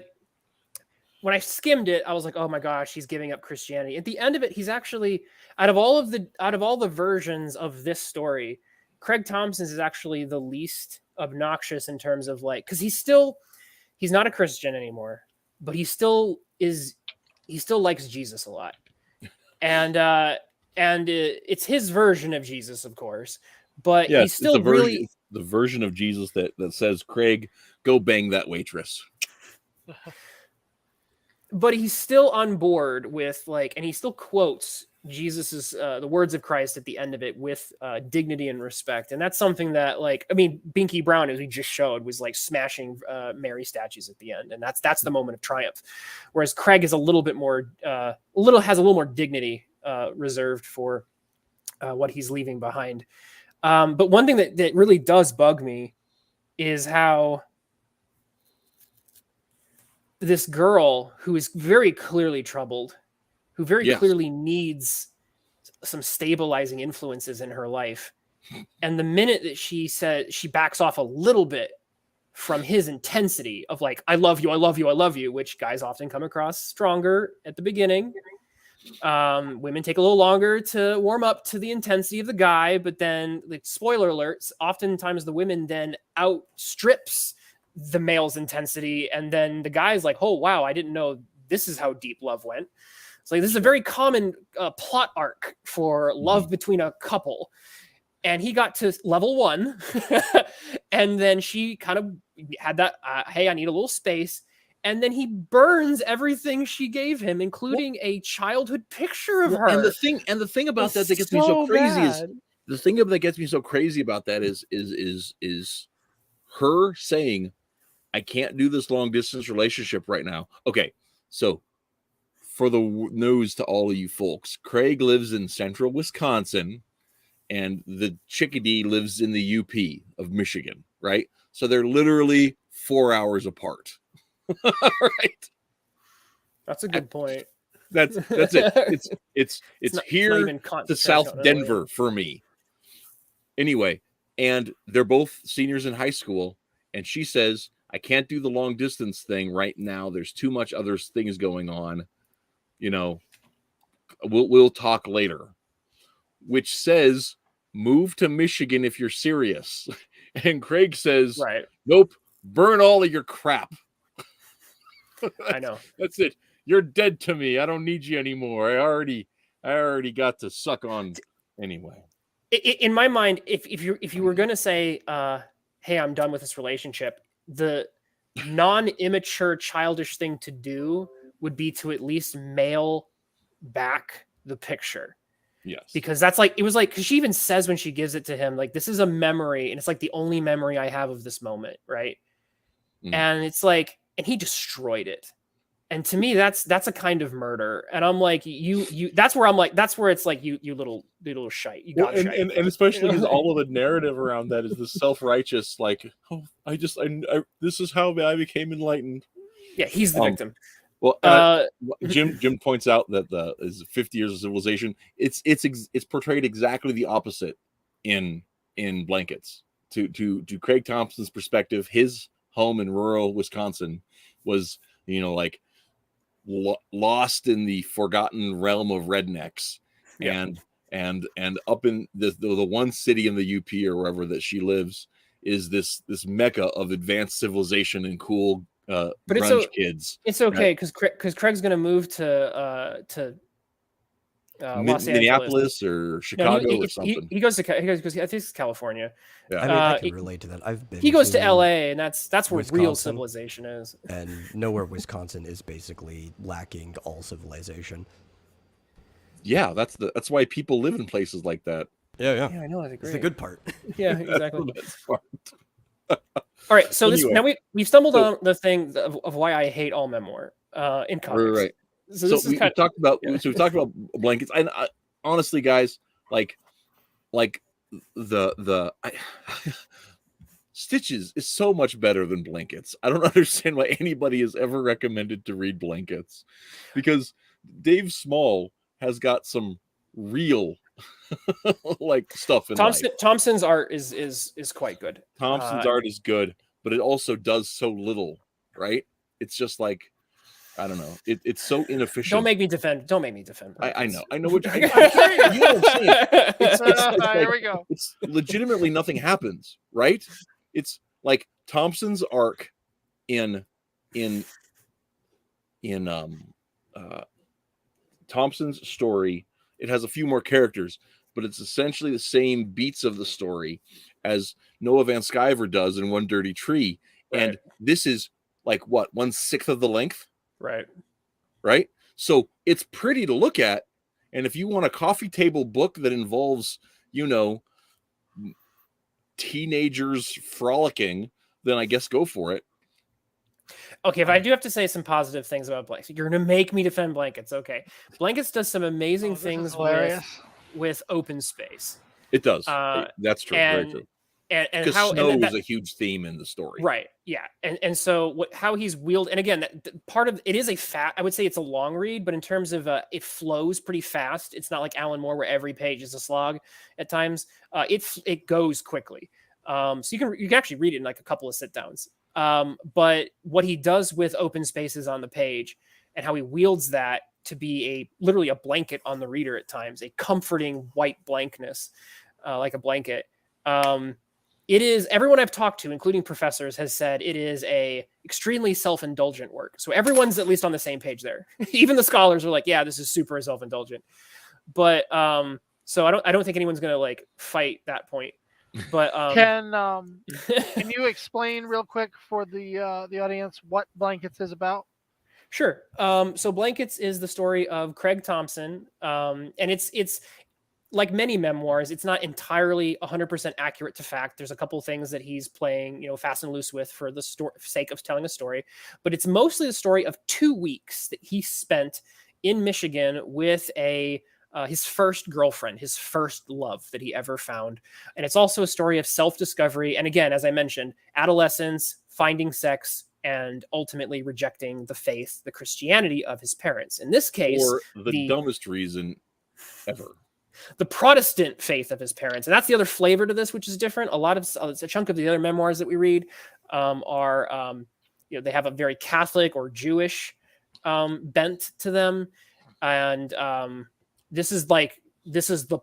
when I skimmed it, I was like, oh my gosh, he's giving up Christianity. At the end of it, he's actually, out of all the versions of this story, Craig Thompson's is actually the least obnoxious in terms of, like, because he's not a Christian anymore, but he still likes Jesus a lot. And it's his version of Jesus, of course, but he's still the version of Jesus that says, Craig, go bang that waitress. But he's still on board with, like, and he still quotes Jesus's the words of Christ at the end of it with dignity and respect. And that's something that, like, I mean, Binky Brown, as we just showed, was like smashing Mary statues at the end, and that's the moment of triumph. Whereas Craig is a little bit more has a little more dignity reserved for what he's leaving behind. But one thing that really does bug me is how this girl who is very clearly troubled, who very Yes. clearly needs some stabilizing influences in her life. And the minute that she said she backs off a little bit from his intensity of like, I love you, I love you, I love you, which guys often come across stronger at the beginning. Women take a little longer to warm up to the intensity of the guy, but then, like, spoiler alerts, oftentimes the women then outstrips the male's intensity, and then the guy's like, oh wow, I didn't know this is how deep love went. It's like, this is a very common plot arc for love between a couple. And he got to level 1 and then she kind of had that, hey, I need a little space. And then he burns everything she gave him, including a childhood picture of her. And the thing about that gets me so crazy is the thing that gets me so crazy about that is her saying, I can't do this long distance relationship right now. Okay, so for the news to all of you folks, Craig lives in central Wisconsin, and the chickadee lives in the UP of Michigan, right? So they're literally 4 hours apart. Right. That's a good point. That's it. It's not here even to South Denver for me. Anyway, and they're both seniors in high school, and she says, I can't do the long distance thing right now. There's too much other things going on. You know, we'll talk later. Which says, move to Michigan if you're serious. And Craig says, right, nope, burn all of your crap. I know. That's it. You're dead to me. I don't need you anymore. I already got to suck on anyway. In my mind, if you were going to say, hey, I'm done with this relationship, the non-immature, childish thing to do would be to at least mail back the picture. Yes. Because that's like, it was like, because she even says when she gives it to him, like, this is a memory, and it's like the only memory I have of this moment, right? And it's like, and he destroyed it. And to me, that's a kind of murder. And I'm like, that's where I'm like, that's where it's like, you little shite. You got shite. And especially because all of the narrative around that is the self-righteous, like, oh, I this is how I became enlightened. Yeah, he's the victim. Well, Jim points out that is 50 years of civilization. It's portrayed exactly the opposite in Blankets. To Craig Thompson's perspective, his home in rural Wisconsin was, like, lost in the forgotten realm of rednecks. Yeah. And up in the one city in the UP or wherever that she lives is this mecca of advanced civilization and cool but grunge kids. It's okay because Craig's going to move to Los Minneapolis or Chicago or something. He goes to I think it's California. Yeah. I mean, I can relate to that. I've been. He goes to LA, and that's where Wisconsin, real civilization is. And nowhere Wisconsin is basically lacking all civilization. Yeah, that's why people live in places like that. Yeah, I know, that's great. It's the good part. Yeah, exactly. That's the best part. All right, so Anyway, we've stumbled on the thing of why I hate all memoir in comics. Right. So this is we've talked about Blankets. And honestly, guys, like Stitches is so much better than Blankets. I don't understand why anybody has ever recommended to read Blankets, because Dave Small has got some real like stuff in life. Thompson's art is quite good. Thompson's art is good, but it also does so little, right? It's just like, I don't know. It's so inefficient. Don't make me defend. I know what you know what I'm saying. It's Here we go. It's legitimately nothing happens, right? It's like Thompson's arc in Thompson's story. It has a few more characters, but it's essentially the same beats of the story as Noah Van Sciver does in One Dirty Tree. Right. And this is like what, 1/6 of the length? Right. So it's pretty to look at. And if you want a coffee table book that involves, teenagers frolicking, then I guess go for it. Okay, if I do have to say some positive things about Blankets, you're going to make me defend Blankets. Okay. Blankets does some amazing things with open space. It does. Uh, That's true. Very and true. and Because how snow and is a huge theme in the story. right, yeah, and so how he's wheeled, and again, part of it is I would say it's a long read, but in terms of it flows pretty fast. It's not like Alan Moore where every page is a slog at times. It goes quickly, so you can actually read it in like a couple of sit downs. But what he does with open spaces on the page and how he wields that to be literally a blanket on the reader at times, a comforting white blankness, like a blanket. It is, everyone I've talked to, including professors, has said it is a extremely self-indulgent work. So everyone's at least on the same page there. Even the scholars are like, yeah, this is super self-indulgent. But so I don't think anyone's gonna like fight that point. But Can you explain real quick for the audience what Blankets is about? Sure. So Blankets is the story of Craig Thompson, and it's like many memoirs, it's not entirely 100% accurate to fact. There's a couple of things that he's playing, fast and loose with for the sake of telling a story, but it's mostly the story of 2 weeks that he spent in Michigan with his first girlfriend, his first love that he ever found. And it's also a story of self-discovery. And again, as I mentioned, adolescence, finding sex, and ultimately rejecting the faith, the Christianity of his parents. In this case, For the dumbest reason ever. The Protestant faith of his parents. And that's the other flavor to this, which is different. A chunk of the other memoirs that we read are, they have a very Catholic or Jewish bent to them. And this is the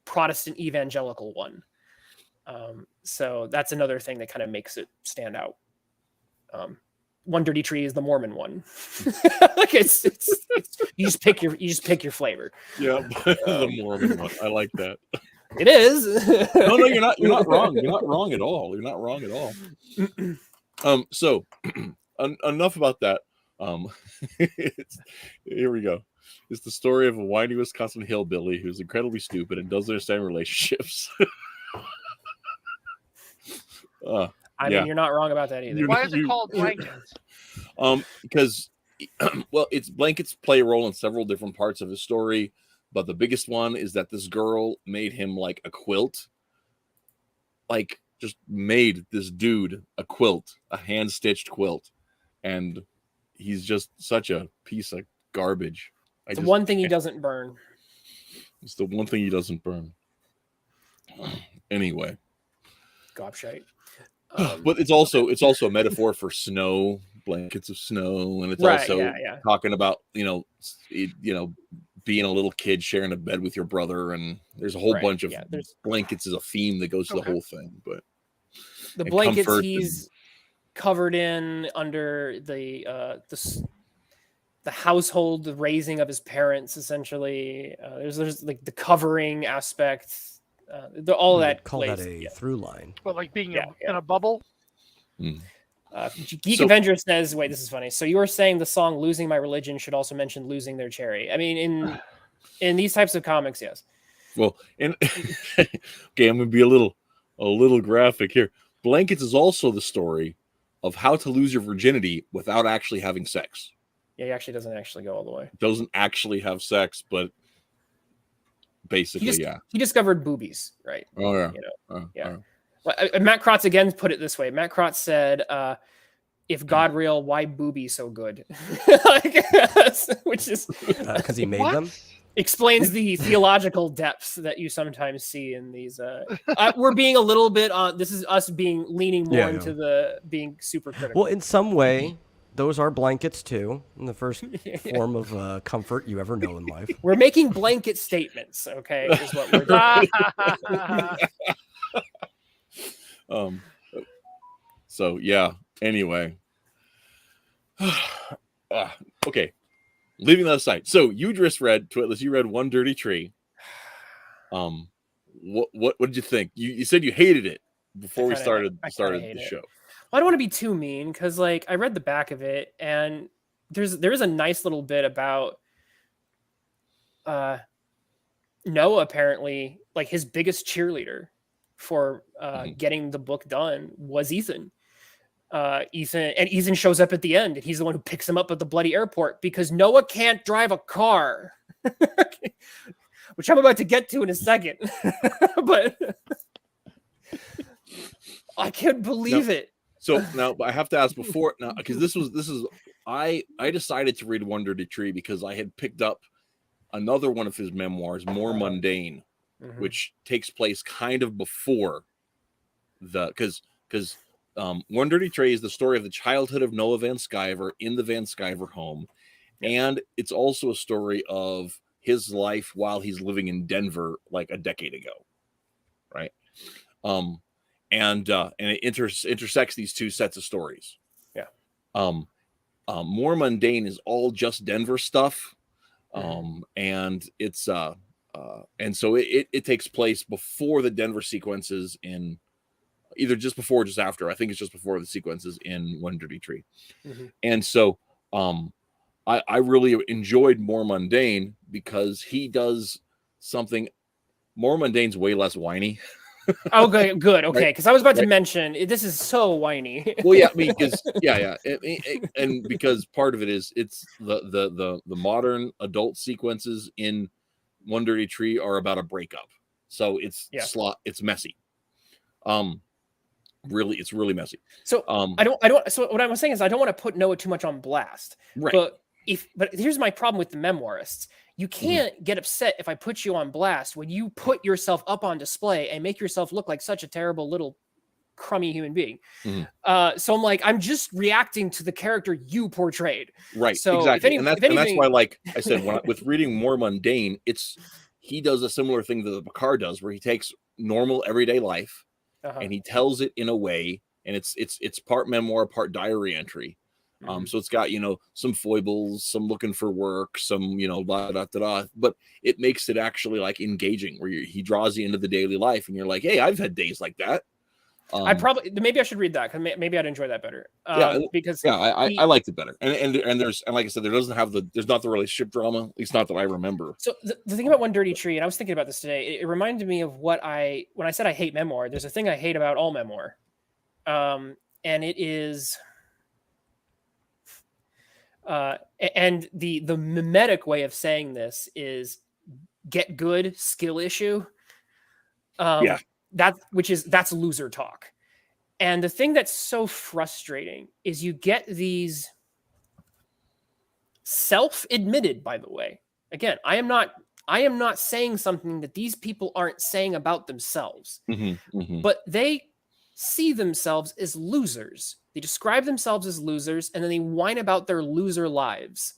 Protestant evangelical one. So that's another thing that kind of makes it stand out. One Dirty Tree is the Mormon one. Like it's you just pick your flavor. Yeah, the Mormon one. I like that. It is. No, you're not wrong. You're not wrong at all. You're not wrong at all. So enough about that. Here we go. It's the story of a whiny Wisconsin hillbilly who's incredibly stupid and doesn't understand relationships. I mean, you're not wrong about that either. Why is it called Blankets? Because, well, blankets play a role in several different parts of his story, but the biggest one is that this girl made him like a quilt. Like, just made this dude a quilt, a hand-stitched quilt. And he's just such a piece of garbage. It's the one thing he doesn't burn. It's the one thing he doesn't burn. Anyway. Gobshite. But it's also a metaphor for snow, blankets of snow, and it's also talking about being a little kid sharing a bed with your brother, and there's a whole bunch of blankets as a theme that goes to the whole thing. But the blankets he's covered in under the household, the raising of his parents, essentially. There's like the covering aspect. All that call that a through line. But like being in a bubble. Geek Avenger says, "Wait, this is funny. So you were saying the song 'Losing My Religion' should also mention losing their cherry?" I mean, in these types of comics, yes. Well, and okay, I'm gonna be a little graphic here. Blankets is also the story of how to lose your virginity without actually having sex. Yeah, he actually doesn't actually go all the way. Doesn't actually have sex, but basically, he discovered boobies, right? Oh yeah, Well, Matt Krotz again put it this way. Matt Krotz said, "If God real, why booby so good?" Which is because he made them. Explains the theological depths that you sometimes see in these. We're being a little bit on. This is us leaning more into the being super critical. Well, in some way, those are blankets too, in the first form of comfort you ever know in life. We're making blanket statements, okay? Is what we're doing. So yeah. Anyway. Okay. Leaving that aside. So you just read Twitless. You read One Dirty Tree. What did you think? You said you hated it before we started the show. I don't want to be too mean because, like, I read the back of it, and there is a nice little bit about Noah. Apparently, like his biggest cheerleader for getting the book done was Ethan. Ethan shows up at the end, and he's the one who picks him up at the bloody airport because Noah can't drive a car. which I'm about to get to in a second. But I can't believe it. So now I have to ask before now, because this is I decided to read One Dirty Tree because I had picked up another one of his memoirs, More Mundane, which takes place kind of before the because One Dirty Tree is the story of the childhood of Noah Van Sciver in the Van Sciver home, and it's also a story of his life while he's living in Denver like a decade ago, right? And it intersects these two sets of stories. Yeah. More Mundane is all just Denver stuff. And it's and so it takes place before the Denver sequences in either just before or just after. I think it's just before the sequences in One Dirty Tree. And so I really enjoyed More Mundane because he does something. More Mundane's way less whiny. Okay, good. Okay, Right. because I was about to mention this is so whiny. Well, yeah, because and because part of it is it's the modern adult sequences in One Dirty Tree are about a breakup, so it's it's messy. Really, it's really messy. So I don't. So what I was saying is I don't want to put Noah too much on blast. Right. But here's my problem with the memoirists. You can't get upset if I put you on blast when you put yourself up on display and make yourself look like such a terrible little crummy human being. So I'm like, I'm just reacting to the character you portrayed. Right. So exactly. And that's why, like I said, with reading More Mundane, he does a similar thing that Picard does, where he takes normal everyday life and he tells it in a way, and it's part memoir, part diary entry. So it's got, some foibles, some looking for work, some, blah, blah, blah, blah, but it makes it actually like engaging where he draws you into the daily life and you're like, hey, I've had days like that. Maybe I should read that because maybe I'd enjoy that better. I liked it better. And like I said, there's not the relationship drama, at least not that I remember. So the thing about One Dirty Tree, and I was thinking about this today, it reminded me of when I said I hate memoir, there's a thing I hate about all memoir. And it is, and the mimetic way of saying this is get good skill issue. That's loser talk. And the thing that's so frustrating is you get these self-admitted, by the way. Again, I am not saying something that these people aren't saying about themselves, but they see themselves as losers. They describe themselves as losers, and then they whine about their loser lives.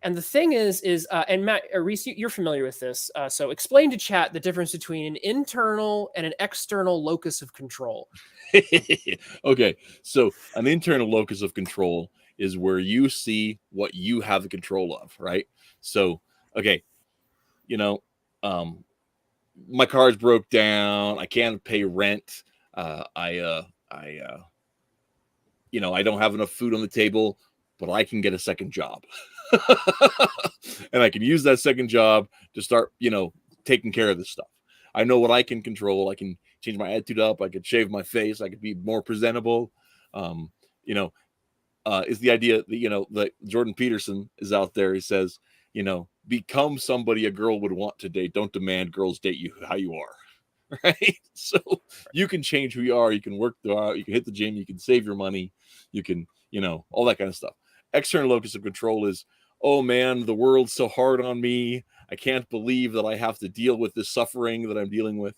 And the thing is, and Matt, Reese, you're familiar with this. So explain to chat the difference between an internal and an external locus of control. Okay. So an internal locus of control is where you see what you have the control of, right? So, okay, my car's broke down. I can't pay rent. I don't have enough food on the table, but I can get a second job. And I can use that second job to start, taking care of this stuff. I know what I can control. I can change my attitude up. I could shave my face. I could be more presentable. Is the idea that, that Jordan Peterson is out there. He says, become somebody a girl would want to date. Don't demand girls date you how you are. Right. So you can change who you are. You can work you can hit the gym. You can save your money. You can, all that kind of stuff. External locus of control is, oh man, the world's so hard on me. I can't believe that I have to deal with this suffering that I'm dealing with.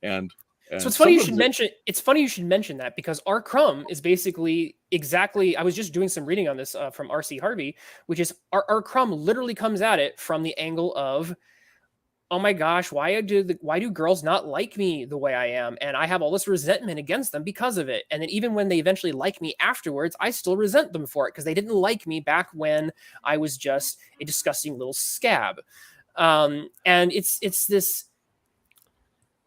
And so it's funny you should mention. It's funny you should mention that because R. Crumb is basically exactly. I was just doing some reading on this from R.C. Harvey, which is R. Crumb literally comes at it from the angle of, oh my gosh, why do girls not like me the way I am? And I have all this resentment against them because of it. And then even when they eventually like me afterwards, I still resent them for it because they didn't like me back when I was just a disgusting little scab. And it's this,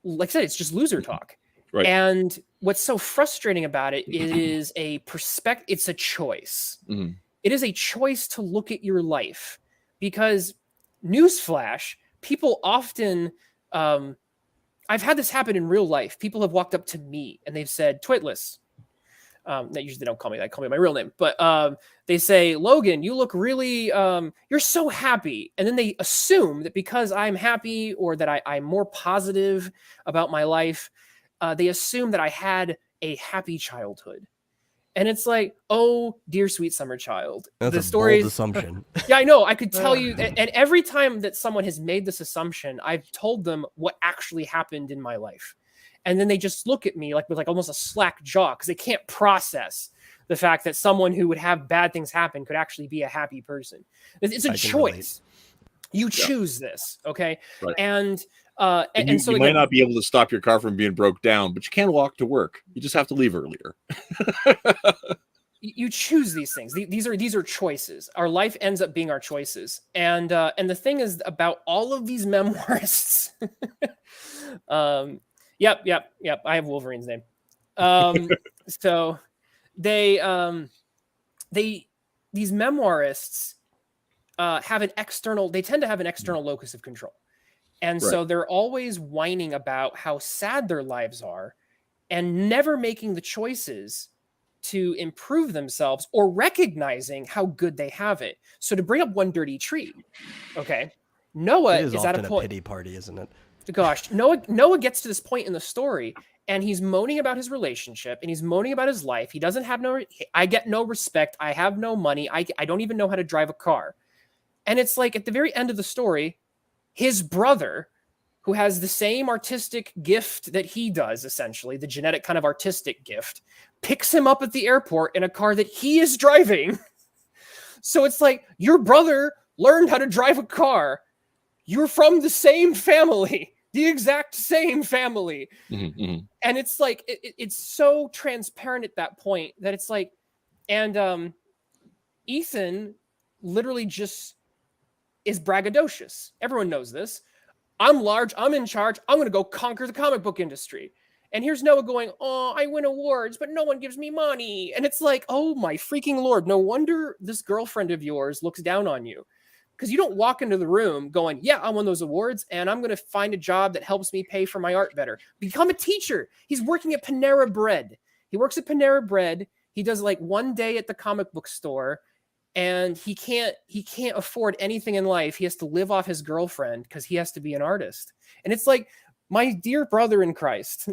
like I said, it's just loser talk. Right. And what's so frustrating about it is it's a choice. It is a choice to look at your life because newsflash, people often, I've had this happen in real life. People have walked up to me and they've said, Twitless, That usually they don't call me that, call me my real name, but they say, Logan, you look really, you're so happy. And then they assume that because I'm happy or that I'm more positive about my life, they assume that I had a happy childhood. And it's like, oh, dear sweet summer child. That's the a stories, bold assumption. Yeah, I know. I could tell you, and every time that someone has made this assumption, I've told them what actually happened in my life. And then they just look at me like with like almost a slack jaw because they can't process the fact that someone who would have bad things happen could actually be a happy person. It's a choice. You choose this, okay? Right. And so you again, might not be able to stop your car from being broke down, but you can walk to work. You just have to leave earlier. You choose these things. These are choices. Our life ends up being our choices. And the thing is about all of these memoirists. Yep. I have Wolverine's name. So these memoirists have an external. They tend to have an external locus of control. And so they're always whining about how sad their lives are and never making the choices to improve themselves or recognizing how good they have it. So to bring up One Dirty Tree, okay, Noah is at a often point. Pity party, isn't it? Gosh, Noah gets to this point in the story and he's moaning about his relationship and he's moaning about his life. He doesn't have I get no respect. I have no money. I don't even know how to drive a car. And it's like at the very end of the story, his brother, who has the same artistic gift that he does, essentially, the genetic kind of artistic gift, picks him up at the airport in a car that he is driving. So it's like, your brother learned how to drive a car. You're from the same family, the exact same family. Mm-hmm. And it's like, it's so transparent at that point that it's like, and Ethan literally just is braggadocious. Everyone knows this. I'm large. I'm in charge. I'm going to go conquer the comic book industry. And here's Noah going, oh, I win awards, but no one gives me money. And it's like, oh my freaking Lord. No wonder this girlfriend of yours looks down on you. Because you don't walk into the room going, yeah, I won those awards and I'm going to find a job that helps me pay for my art better. Become a teacher. He's working at Panera Bread. He works at Panera Bread. He does like one day at the comic book store. And he can't afford anything in life. He has to live off his girlfriend because he has to be an artist. And it's like, my dear brother in Christ,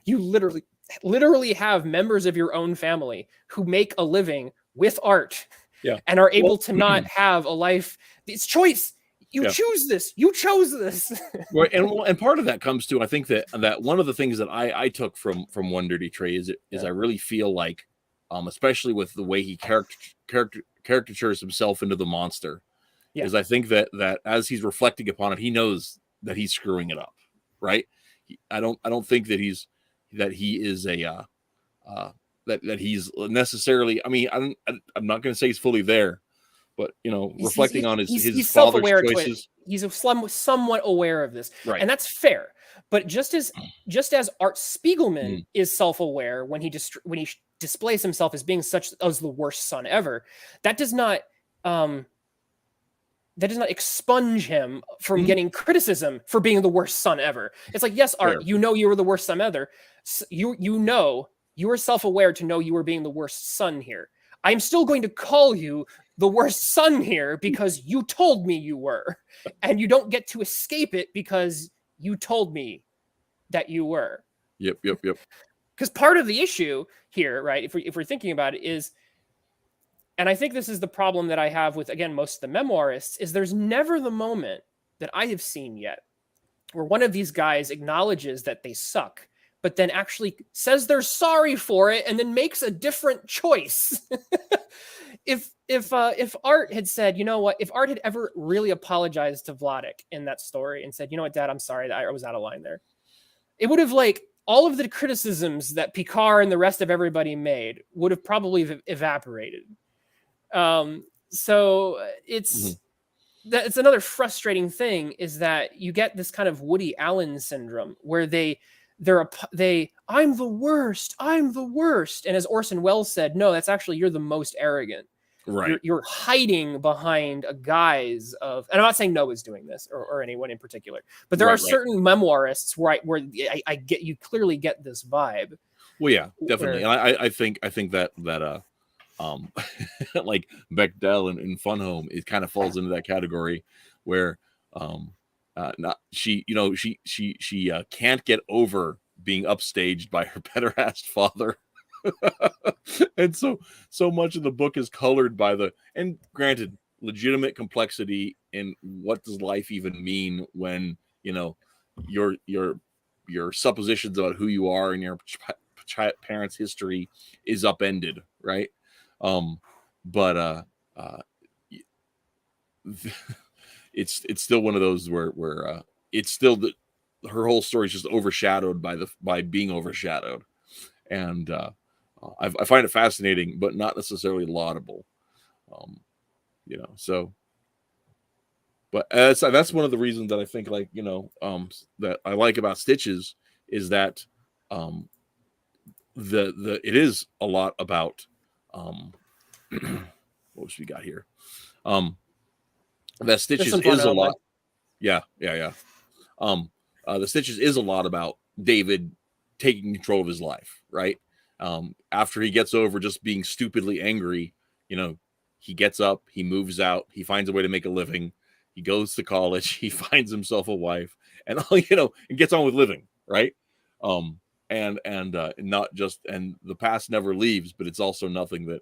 you literally have members of your own family who make a living with art and are able to not have a life. It's choice. You choose this. You chose this. Right, and part of that comes to, I think that one of the things that I took from One Dirty Tree is I really feel like, especially with the way he caricatures himself into the monster, is I think that as he's reflecting upon it, he knows that he's screwing it up, right? I don't think that he is a that he's necessarily. I mean, I'm not going to say he's fully there, but reflecting on his father's choices, he's somewhat aware of this, right? And that's fair. But just as Art Spiegelman is self-aware when he displays himself as being as the worst son ever, that does not expunge him from getting criticism for being the worst son ever. It's like, yes, Art, you were the worst son ever. You were self-aware to know you were being the worst son here. I'm still going to call you the worst son here because you told me you were, and you don't get to escape it because you told me that you were. Yep. Because part of the issue here, right, if we're thinking about it, is, and I think this is the problem that I have with, again, most of the memoirists, is there's never the moment that I have seen yet where one of these guys acknowledges that they suck, but then actually says they're sorry for it and then makes a different choice. If Art had said, you know what, if Art had ever really apologized to Vladik in that story and said, you know what, Dad, I'm sorry that I was out of line there, it would have, like, all of the criticisms that Picard and the rest of everybody made would have probably evaporated. So it's that's another frustrating thing, is that you get this kind of Woody Allen syndrome where I'm the worst, and as Orson Welles said, no, that's actually, you're the most arrogant. Right. You're hiding behind a guise of, and I'm not saying Noah's doing this or anyone in particular, but there are certain memoirists where I get, you clearly get this vibe. Well, yeah, definitely. Or- And I think that like Bechdel in Fun Home, it kind of falls into that category where not she can't get over being upstaged by her better-assed father. And so much of the book is colored by and granted, legitimate complexity in what does life even mean when your suppositions about who you are and your parents' history is upended, right? But it's still one of those where it's still her whole story is just overshadowed by being overshadowed, and I find it fascinating, but not necessarily laudable. So. But that's one of the reasons that I think, like, that I like about Stitches is that it is a lot about what else we got here? That Stitches is a lot. Yeah. The Stitches is a lot about David taking control of his life, right? After he gets over just being stupidly angry, he gets up, he moves out, he finds a way to make a living. He goes to college. He finds himself a wife, and and gets on with living, right? And not just, and the past never leaves, but it's also nothing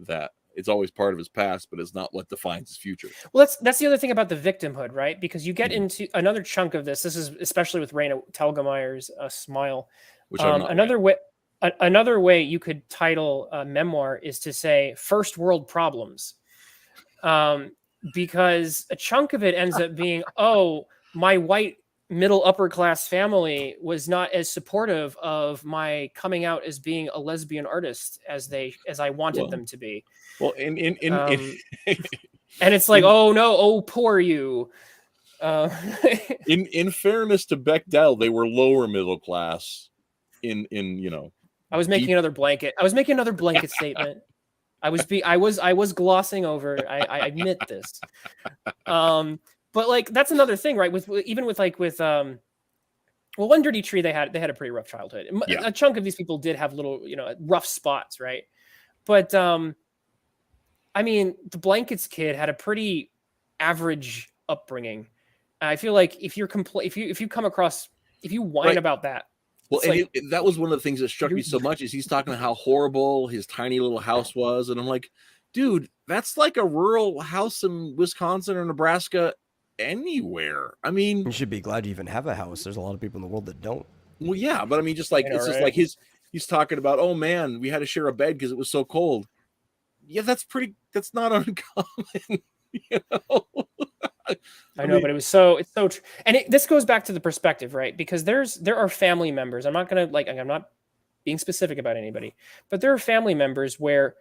that it's always part of his past, but it's not what defines his future. Well, that's the other thing about the victimhood, right? Because you get into another chunk of this. This is especially with Raina Telgemeier's Smile. Which I'm not another way you could title a memoir is to say first world problems. Because a chunk of it ends up being, oh, my white middle upper class family was not as supportive of my coming out as being a lesbian artist as I wanted them to be. Well, and it's like, oh no, oh poor you. In fairness to Bechdel, they were lower middle class. I was making another blanket. I was making another blanket statement. I was glossing over. I admit this. But like that's another thing, right? With One Dirty Tree, they had a pretty rough childhood. Yeah. A chunk of these people did have little, rough spots, right? But I mean, the Blankets kid had a pretty average upbringing. I feel like if you whine about that. Well, and that was one of the things that struck me so much is he's talking about how horrible his tiny little house was. And I'm like, dude, that's like a rural house in Wisconsin or Nebraska anywhere. I mean, you should be glad you even have a house. There's a lot of people in the world that don't. Well, yeah, but I mean, just like he's talking about, oh man, we had to share a bed because it was so cold. Yeah, that's not uncommon, I know, but it's so and this goes back to the perspective, right? Because there are family members. I'm not being specific about anybody, but there are family members where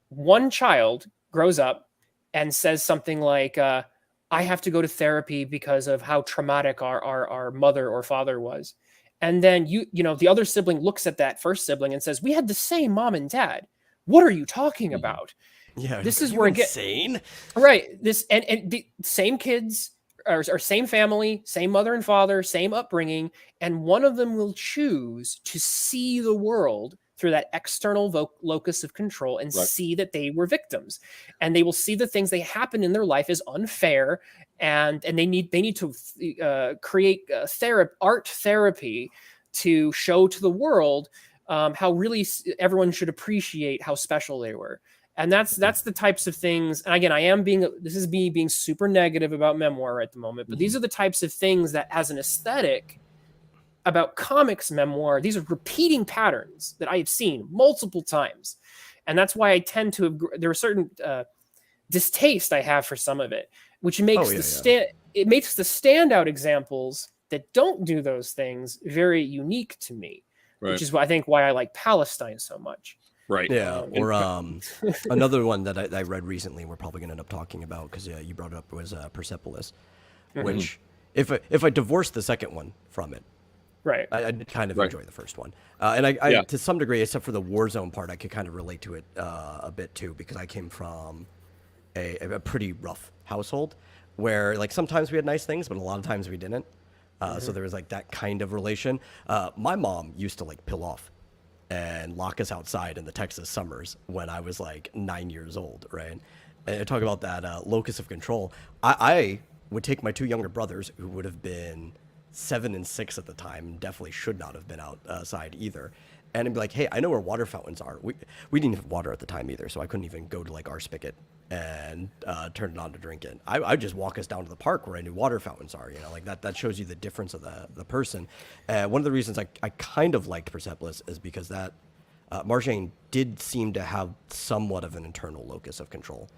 one child grows up and says something like, I have to go to therapy because of how traumatic our mother or father was. And then the other sibling looks at that first sibling and says, we had the same mom and dad. What are you talking about? Yeah, this is where it gets insane. Right. This and the same kids or same family, same mother and father, same upbringing, and one of them will choose to see the world through that external locus of control and see that they were victims, and they will see the things that happen in their life as unfair, and they need to create art therapy to show to the world how really everyone should appreciate how special they were. And that's the types of things. And again, this is me being super negative about memoir at the moment, but these are the types of things that, as an aesthetic about comics memoir, these are repeating patterns that I have seen multiple times. And that's why I tend to, there are certain distaste I have for some of it, which makes it makes the standout examples that don't do those things very unique to me, which is I think why I like Palestine so much. Right. Yeah. Or another one that I read recently, we're probably going to end up talking about because you brought it up, was Persepolis, which if I divorce the second one from it, right, I did kind of enjoy the first one, and I to some degree, except for the Warzone part, I could kind of relate to it a bit too, because I came from a pretty rough household where like sometimes we had nice things, but a lot of times we didn't. So there was like that kind of relation. My mom used to like pill off and lock us outside in the Texas summers when I was like 9 years old, right? And talk about that locus of control. I would take my two younger brothers, who would have been 7 and 6 at the time, definitely should not have been outside either, and I'd be like, hey, I know where water fountains are. We didn't have water at the time either, so I couldn't even go to like our spigot and turn it on to drink it. I'd just walk us down to the park where I knew water fountains are, like that shows you the difference of the person. One of the reasons I kind of liked Persepolis is because that Marjane did seem to have somewhat of an internal locus of control.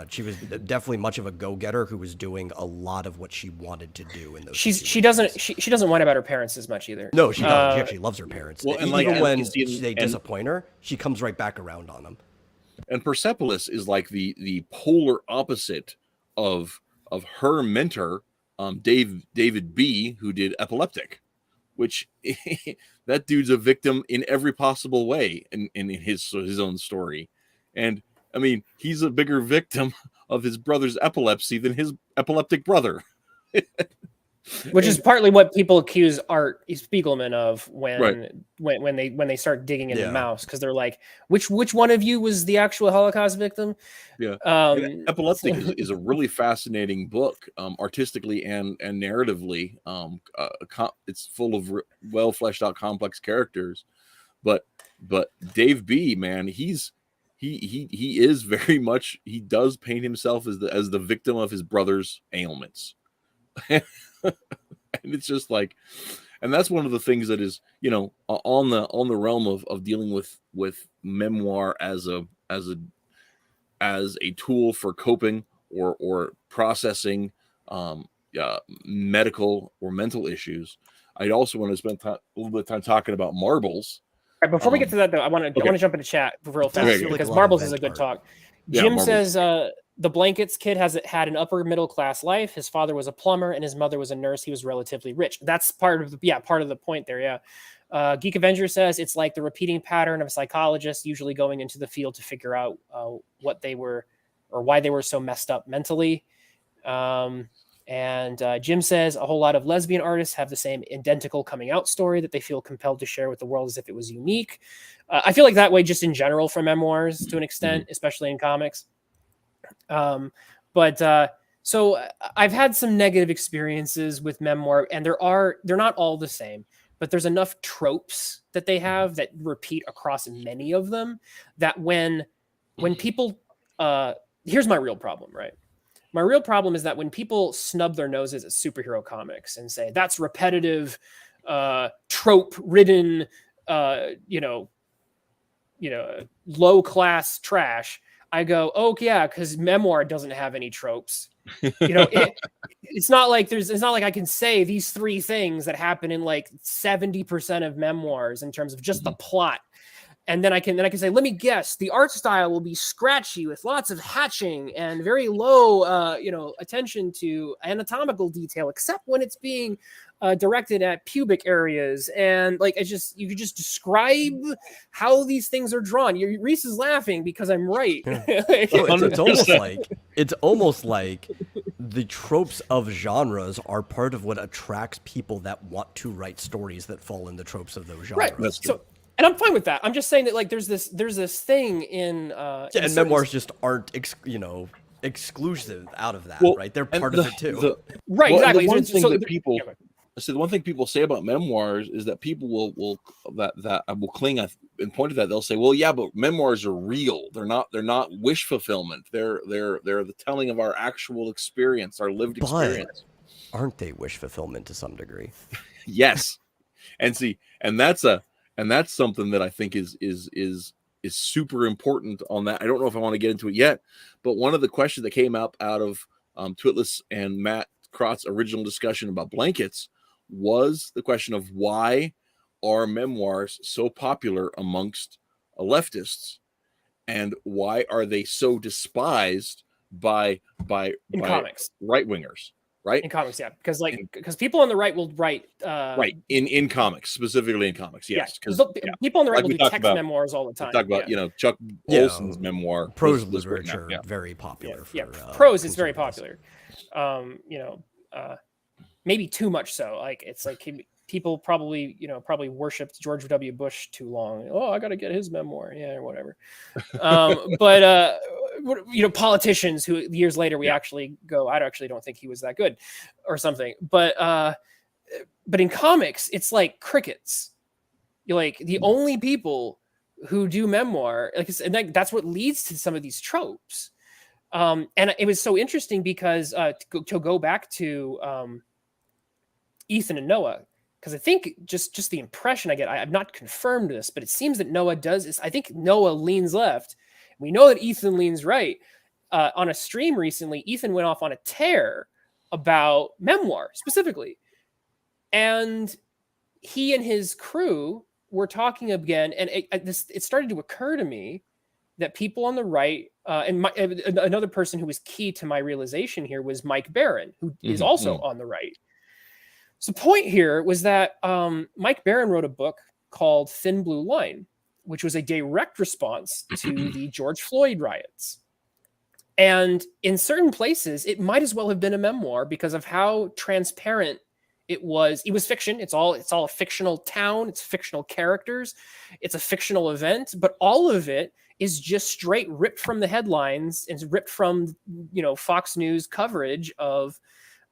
She was definitely much of a go-getter who was doing a lot of what she wanted to do in those. She doesn't whine about her parents as much either. No, she doesn't. She actually loves her parents. Well, and even when they disappoint her, she comes right back around on them. And Persepolis is like the polar opposite of her mentor, David B, who did Epileptic, which that dude's a victim in every possible way in his own story. And I mean, he's a bigger victim of his brother's epilepsy than his epileptic brother. Which is partly what people accuse Art Spiegelman of when they start digging into Mouse, because they're like, which one of you was the actual Holocaust victim? Yeah, Epileptic is a really fascinating book, artistically and narratively. It's full of well fleshed out, complex characters. But Dave B, man, he is very much, he does paint himself as the victim of his brother's ailments. And it's just like, and that's one of the things that is, on the realm of dealing with memoir as a tool for coping or processing medical or mental issues. I'd also want to spend a little bit of time talking about marbles. Right, before we get to that, though, I want to jump into chat real fast because marbles is a good talk. Jim says the Blankets kid had an upper middle class life. His father was a plumber and his mother was a nurse. He was relatively rich. That's part of the point there. Yeah. Geek Avenger says it's like the repeating pattern of a psychologist usually going into the field to figure out what they were or why they were so messed up mentally. And Jim says a whole lot of lesbian artists have the same identical coming out story that they feel compelled to share with the world as if it was unique. I feel like that way just in general for memoirs to an extent, especially in comics. So I've had some negative experiences with memoir, and they're not all the same, but there's enough tropes that they have that repeat across many of them that when people, here's my real problem, right? My real problem is that when people snub their noses at superhero comics and say that's repetitive, trope-ridden, low-class trash, I go, oh yeah, because memoir doesn't have any tropes. It's not like I can say these three things that happen in like 70% of memoirs in terms of just the plot. And then I can say, let me guess, the art style will be scratchy with lots of hatching and very low, attention to anatomical detail, except when it's being directed at pubic areas. And like, you could just describe how these things are drawn. Reese is laughing because I'm right. It's almost like the tropes of genres are part of what attracts people that want to write stories that fall in the tropes of those genres. Right. So, and I'm fine with that. I'm just saying that like there's this thing in and memoirs just aren't exclusive out of that, right? They're part of it too. Exactly. The one thing that people the one thing people say about memoirs is that people will cling and point to that. They'll say, well, yeah, but memoirs are real. They're not wish fulfillment. They're the telling of our actual experience, our lived experience. Aren't they wish fulfillment to some degree? Yes. And that's something that I think is super important on that. I don't know if I want to get into it yet, but one of the questions that came out of Twitless and Matt Krotz's original discussion about blankets was the question of why are memoirs so popular amongst leftists, and why are they so despised by comics, right wingers? Right? In comics, yeah. Because people on the right will write in comics, specifically in comics, yes. Because people on the right will do text memoirs all the time. Talk about Chuck Olson's memoir. Prose literature, very popular. Prose is very popular. Maybe too much so. Like it's like people probably worshipped George W. Bush too long. Oh, I got to get his memoir, yeah, or whatever. But politicians who years later we actually go, I actually don't think he was that good, or something. But in comics, it's like crickets. You're like the only people who do memoir, like, and that's what leads to some of these tropes. And it was so interesting because to go back to Ethan and Noah, because I think just the impression I get, I've not confirmed this, but it seems that Noah does this. I think Noah leans left. We know that Ethan leans right. On a stream recently, Ethan went off on a tear about memoir specifically. And he and his crew were talking again, and it started to occur to me that people on the right, another person who was key to my realization here was Mike Barron, who is also on the right. So the point here was that Mike Barron wrote a book called Thin Blue Line, which was a direct response to the George Floyd riots. And in certain places, it might as well have been a memoir because of how transparent it was. It was fiction. It's all a fictional town. It's fictional characters. It's a fictional event, but all of it is just straight ripped from the headlines and ripped from, Fox News coverage of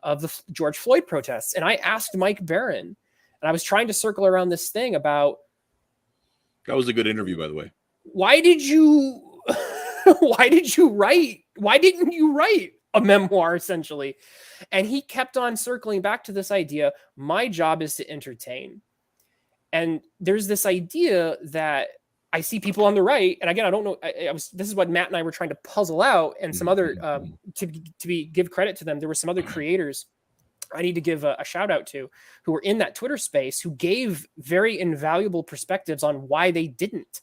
the George Floyd protests. And I asked Mike Barron, and I was trying to circle around this thing about. That was a good interview, by the way. Why didn't you write a memoir, essentially? And he kept on circling back to this idea. My job is to entertain. And there's this idea that I see people on the right, and again, I don't know. This is what Matt and I were trying to puzzle out, and some other give credit to them. There were some other creators I need to give a shout out to who were in that Twitter space who gave very invaluable perspectives on why they didn't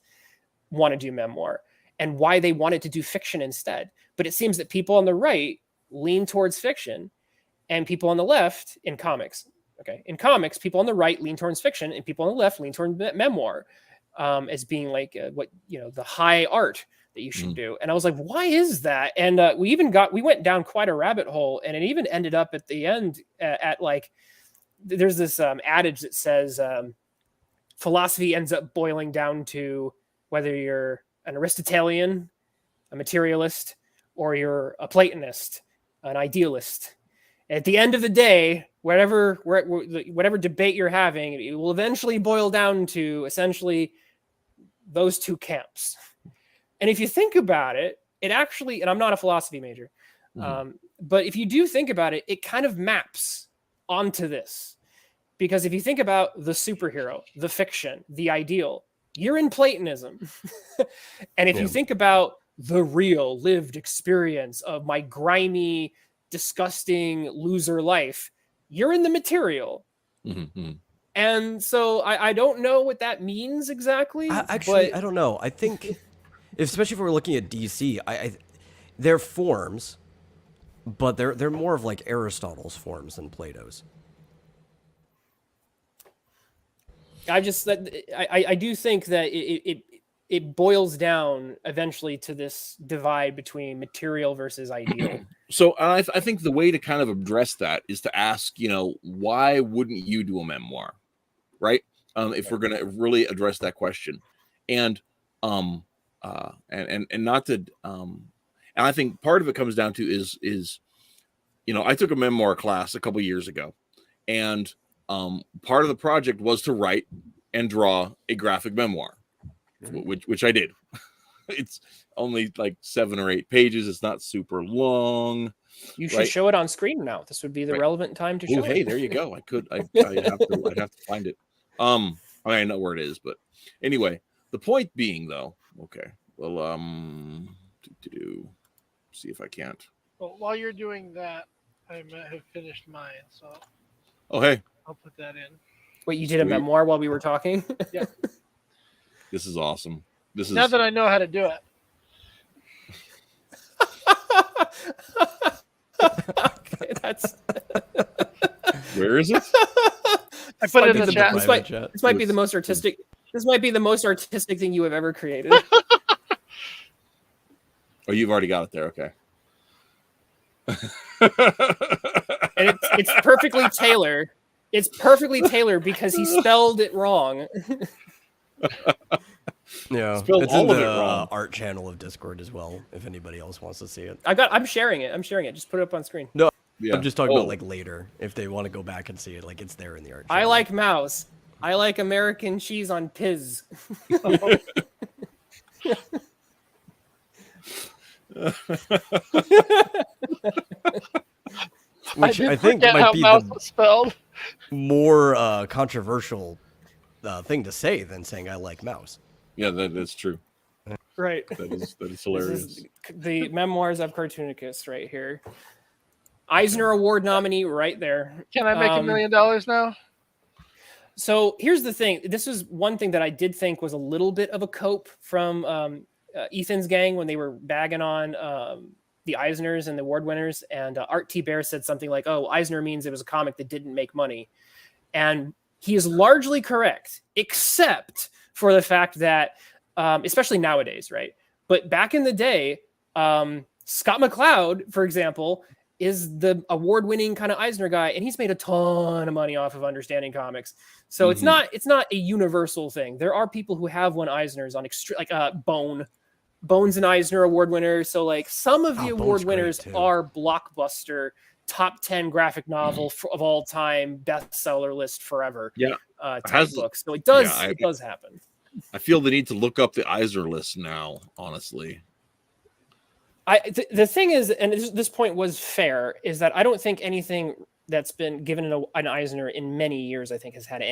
want to do memoir and why they wanted to do fiction instead. But it seems that people on the right lean towards fiction, and people on the left in comics. People on the right lean towards fiction, and people on the left lean towards memoir. As being like the high art that you should do. And I was like, why is that? And we went down quite a rabbit hole, and it even ended up at the end at like, there's this adage that says philosophy ends up boiling down to whether you're an Aristotelian, a materialist, or you're a Platonist, an idealist. At the end of the day, whatever debate you're having, it will eventually boil down to essentially those two camps. And if you think about it, it actually, and I'm not a philosophy major, but if you do think about it, it kind of maps onto this. Because if you think about the superhero, the fiction, the ideal, you're in Platonism. And if you think about the real lived experience of my grimy, disgusting loser life, you're in the material. And so I don't know what that means exactly. I don't know. I think, especially if we're looking at DC, they're forms, but they're more of like Aristotle's forms than Plato's. I do think that it boils down eventually to this divide between material versus ideal. So I think the way to kind of address that is to ask, why wouldn't you do a memoir, right? If we're going to really address that question, and not to, and I think part of it comes down to is I took a memoir class a couple years ago, and part of the project was to write and draw a graphic memoir, which I did. It's only like 7 or 8 pages. It's not super long. You should show it on screen now. This would be the relevant time to show it. Hey, there you go. I'd have to find it. I know where it is, but anyway, the point being though, okay. Well, see if I can't. Well, while you're doing that, I have finished mine, so. Oh, hey. I'll put that in. Wait, you did a memoir while we were talking? Yeah. This is awesome. This is now that I know how to do it. Okay, that's. Where is it? I put it in the chat. This might be the most artistic. This might be the most artistic thing you have ever created. Oh, you've already got it there. Okay. And it's perfectly tailored. It's perfectly tailored because he spelled it wrong. Yeah, Spelled it's all in of it the wrong. art channel of Discord as well. If anybody else wants to see it. I'm sharing it. Just put it up on screen. No, Yeah. I'm just talking Oh. about like later if they want to go back and see it. Like it's there in the art. I channel. like mouse. I like American cheese on Piz. which did I think forget might how be mouse the was spelled. more controversial thing to say than saying I like mouse. Yeah, that is true. Right. That is This hilarious. is the memoirs of Cartoonicus right here. Eisner Award nominee right there. Can I make $1 million now? So here's the thing. This is one thing that I did think was a little bit of a cope from Ethan's gang when they were bagging on the Eisners and the award winners. And Art T. Bear said something like, oh, Eisner means it was a comic that didn't make money. And he is largely correct, except for the fact that, especially nowadays, right? But back in the day, Scott McCloud, for example, is the award-winning kind of Eisner guy, and he's made a ton of money off of understanding comics. So it's not a universal thing. There are people who have won Eisners on Bone's an Eisner award winner. So like some of the award winners are blockbuster top 10 graphic novel of all time bestseller list forever. Yeah, type books. So it does it does happen. I feel the need to look up the Eisner list now. Honestly. The thing is, and this point was fair, is that I don't think anything that's been given an Eisner in many years, I think, has had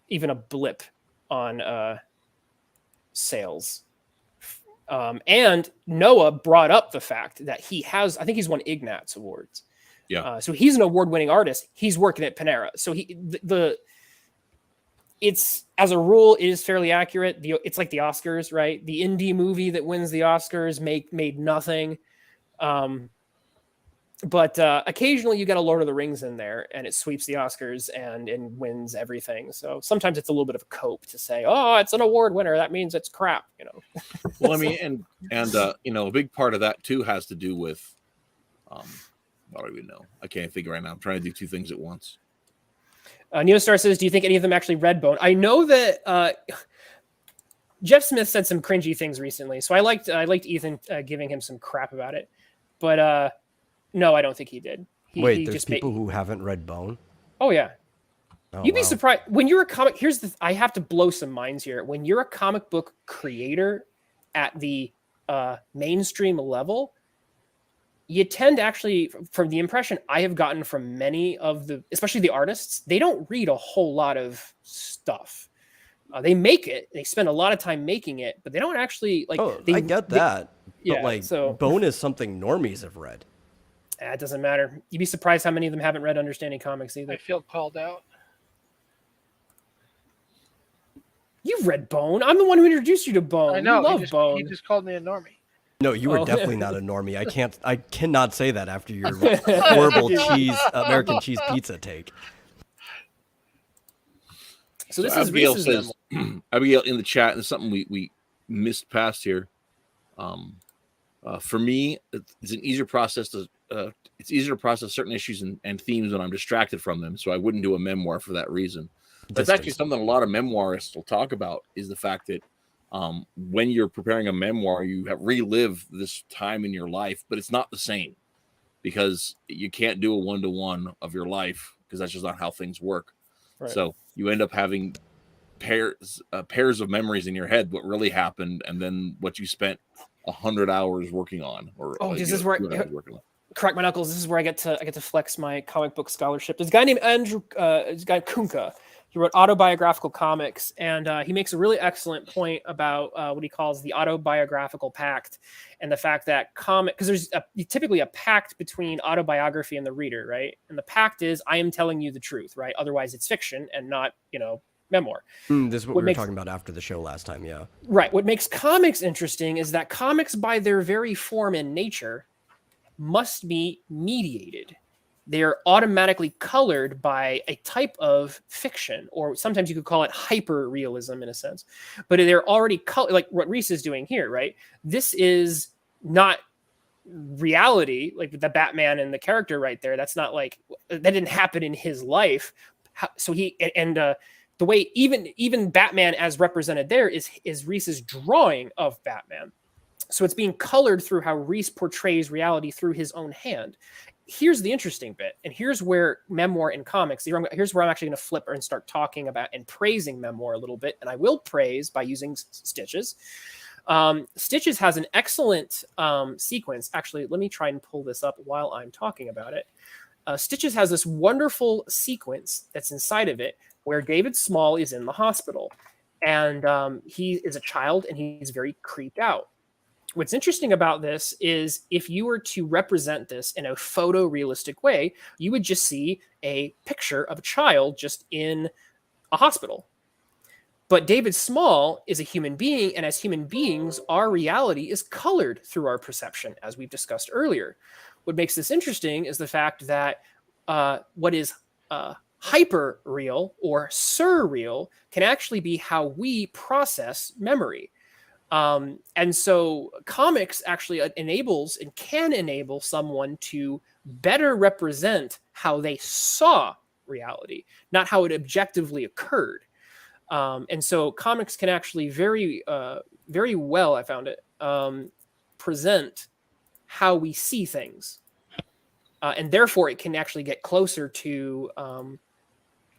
even a blip on sales. And Noah brought up the fact that I think he's won Ignatz Awards. Yeah. So he's an award-winning artist. He's working at Panera. So it's, as a rule, it is fairly accurate. It's like the Oscars, right? The indie movie that wins the Oscars made nothing. But occasionally you get a Lord of the Rings in there and it sweeps the Oscars and wins everything. So sometimes it's a little bit of a cope to say, oh, it's an award winner. That means it's crap, Well, I mean, and a big part of that too has to do with, what do we know? I can't think right now. I'm trying to do two things at once. Neostar says, do you think any of them actually read Bone? I know that Jeff Smith said some cringy things recently, so I liked Ethan giving him some crap about it. But no, I don't think he did. Wait, there's people who haven't read Bone? Oh, yeah. Oh, You'd be surprised. When you're a comic, I have to blow some minds here. When you're a comic book creator at the mainstream level, you tend to actually, from the impression I have gotten from many of especially the artists, they don't read a whole lot of stuff. They make it. They spend a lot of time making it, but they don't actually like. Oh, I get that. Yeah, but so Bone is something normies have read. It doesn't matter. You'd be surprised how many of them haven't read Understanding Comics either. I feel called out. You've read Bone. I'm the one who introduced you to Bone. I know. You love Bone. He just called me a normie. No, you were definitely not a normie. I cannot say that after your horrible American cheese pizza take. So this Abigail is says, Abigail in the chat, and something we missed past here. For me, it's an easier process it's easier to process certain issues and themes when I'm distracted from them. So I wouldn't do a memoir for that reason. That's actually something a lot of memoirists will talk about, is the fact that when you're preparing a memoir, you have relive this time in your life, but it's not the same because you can't do a one-to-one of your life because that's just not how things work. Right. So you end up having pairs of memories in your head, what really happened, and then what you spent 100 hours working on. This is where crack my knuckles. This is where I get to flex my comic book scholarship. There's a guy named Andrew, this guy Kunka. He wrote autobiographical comics, and he makes a really excellent point about what he calls the autobiographical pact, and the fact that because there's typically a pact between autobiography and the reader, right? And the pact is, I am telling you the truth, right? Otherwise, it's fiction and not, memoir. This is what we were talking about after the show last time, yeah. Right. What makes comics interesting is that comics, by their very form and nature, must be mediated. They are automatically colored by a type of fiction, or sometimes you could call it hyper realism in a sense, but they're already like what Reese is doing here, right? This is not reality, like the Batman and the character right there, that's not like, that didn't happen in his life. So the way even Batman as represented there is Reese's drawing of Batman. So it's being colored through how Reese portrays reality through his own hand. Here's the interesting bit, and here's where Memoir and comics, here's where I'm actually going to flip and start talking about and praising Memoir a little bit, and I will praise by using Stitches. Stitches has an excellent sequence. Actually, let me try and pull this up while I'm talking about it. Stitches has this wonderful sequence that's inside of it where David Small is in the hospital, and he is a child, and he's very creeped out. What's interesting about this is if you were to represent this in a photorealistic way, you would just see a picture of a child just in a hospital. But David Small is a human being, and as human beings, our reality is colored through our perception, as we've discussed earlier. What makes this interesting is the fact that what is hyper real or surreal can actually be how we process memory. And so comics actually enables and can enable someone to better represent how they saw reality, not how it objectively occurred. And so comics can actually very well, I found it, present how we see things. And therefore it can actually get closer to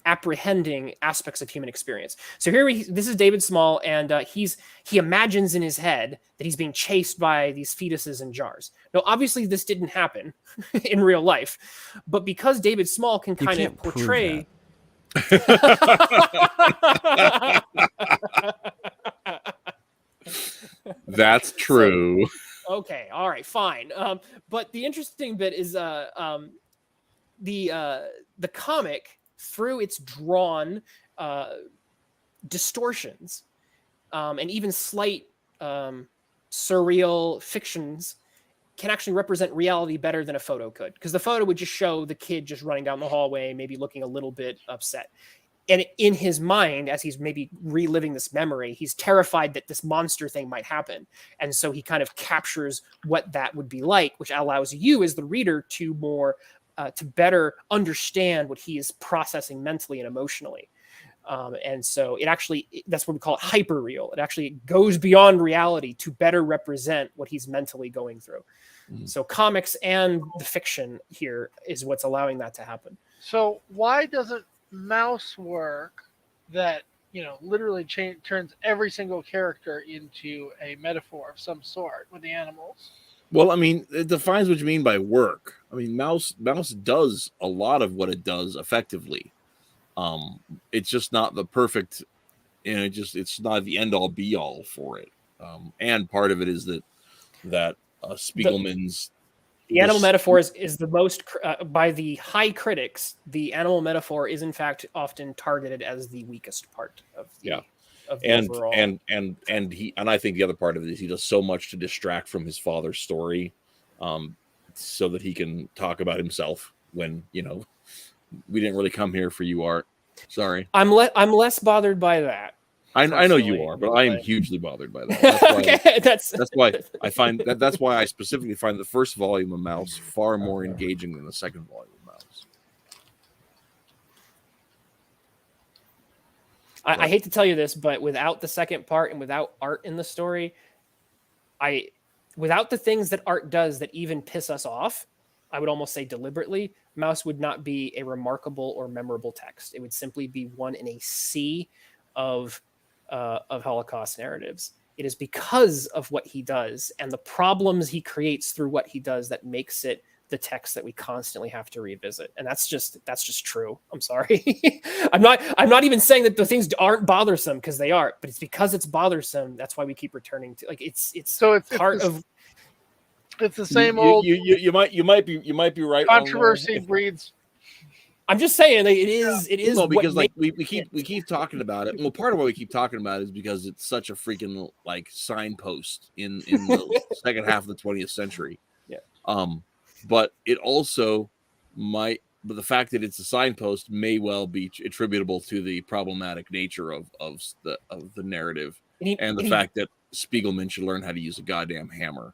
apprehending aspects of human experience. So here this is David Small, and he imagines in his head that he's being chased by these fetuses in jars. Now, obviously, this didn't happen in real life, but because David Small can kind of portray. That's true. So, okay, all right, fine. But the interesting bit is the comic, through its drawn distortions and even slight surreal fictions, can actually represent reality better than a photo could. Because the photo would just show the kid just running down the hallway, maybe looking a little bit upset. And in his mind, as he's maybe reliving this memory, he's terrified that this monster thing might happen. And so he kind of captures what that would be like, which allows you as the reader to better understand what he is processing mentally and emotionally. And so that's what we call it, hyperreal. It actually goes beyond reality to better represent what he's mentally going through. Mm. So comics and the fiction here is what's allowing that to happen. So why doesn't Mouse work that, literally turns every single character into a metaphor of some sort with the animals? Well, I mean, it defines what you mean by work. I mean, Mouse does a lot of what it does effectively. It's just not the perfect, it's not the end all be all for it. And part of it is that Spiegelman's the animal metaphor is the most by the high critics. The animal metaphor is in fact often targeted as the weakest part of the. And I think the other part of it is he does so much to distract from his father's story, so that he can talk about himself when we didn't really come here for you, Art. Sorry, I'm less bothered by that. I know you are, but I am hugely bothered by that. That's why I find that's why I specifically find the first volume of Mouse far more engaging than the second volume of Mouse. I hate to tell you this, but without the second part and without Art in the story, without the things that Art does that even piss us off, I would almost say deliberately, Mouse would not be a remarkable or memorable text. It would simply be one in a sea of Holocaust narratives. It is because of what he does and the problems he creates through what he does that makes it the text that we constantly have to revisit. And that's just true. I'm sorry. I'm not even saying that the things aren't bothersome, because they are, but it's because it's bothersome. That's why we keep returning to, like, it's part of. It's the same old. You might be right. Controversy breeds. I'm just saying, like, it is. No, because we keep talking about it. Well, part of why we keep talking about it is because it's such a freaking signpost in the second half of the 20th century. Yeah. But it also might. But the fact that it's a signpost may well be attributable to the problematic nature of the narrative, and the fact that Spiegelman should learn how to use a goddamn hammer.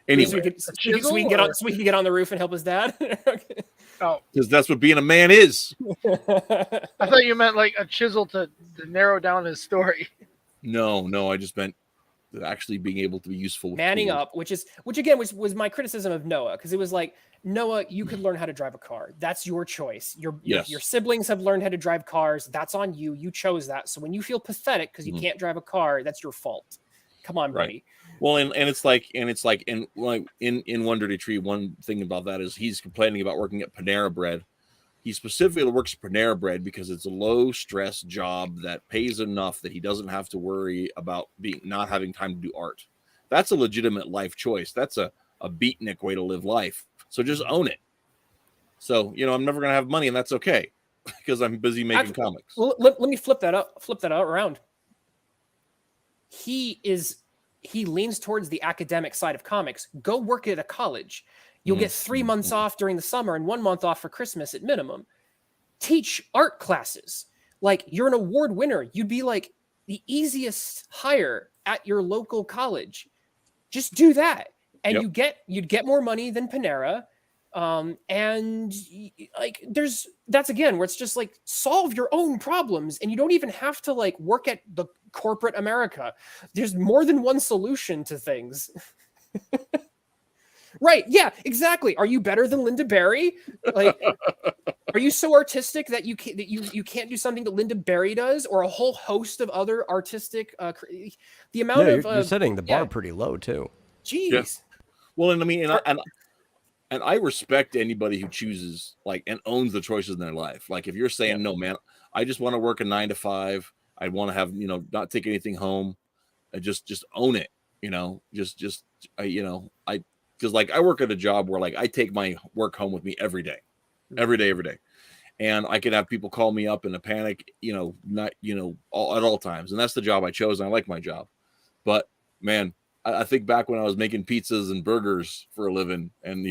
Anyway, so we can get on the roof and help his dad. Okay. Oh, because that's what being a man is. I thought you meant like a chisel to narrow down his story. No, I just meant actually being able to be useful. With Manning tools. up, which again was my criticism of Noah, because it was like, Noah, you could learn how to drive a car. That's your choice. Your siblings have learned how to drive cars. That's on you. You chose that. So when you feel pathetic because you can't drive a car, that's your fault. Come on, buddy. Right. Well, and it's like in One Dirty Tree, one thing about that is he's complaining about working at Panera Bread. He specifically works at Panera Bread because it's a low stress job that pays enough that he doesn't have to worry about not having time to do art. That's a legitimate life choice. That's a beatnik way to live life. So just own it. So, I'm never going to have money, and that's okay because I'm busy making comics. Well, let me flip that out around. He leans towards the academic side of comics. Go work at a college. You'll get 3 months off during the summer and 1 month off for Christmas at minimum. Teach art classes. Like, you're an award winner. You'd be like the easiest hire at your local college. Just do that. And you'd get more money than Panera. And like, that's again where it's just like, solve your own problems, and you don't even have to like work at the corporate America. There's more than one solution to things. Right. Yeah, exactly. Are you better than Linda Berry? Like, are you so artistic that you can't do something that Linda Berry does, or a whole host of other artistic, the amount of you're setting the bar pretty low too. Jeez. Yeah. Well, and I mean, and I respect anybody who chooses and owns the choices in their life. Like, if you're saying, no, man, I just want to work a 9 to 5. I want to have, not take anything home. I just own it. Because I work at a job where I take my work home with me every day. And I could have people call me up in a panic, not, at all times. And that's the job I chose. And I like my job. But man, I think back when I was making pizzas and burgers for a living, and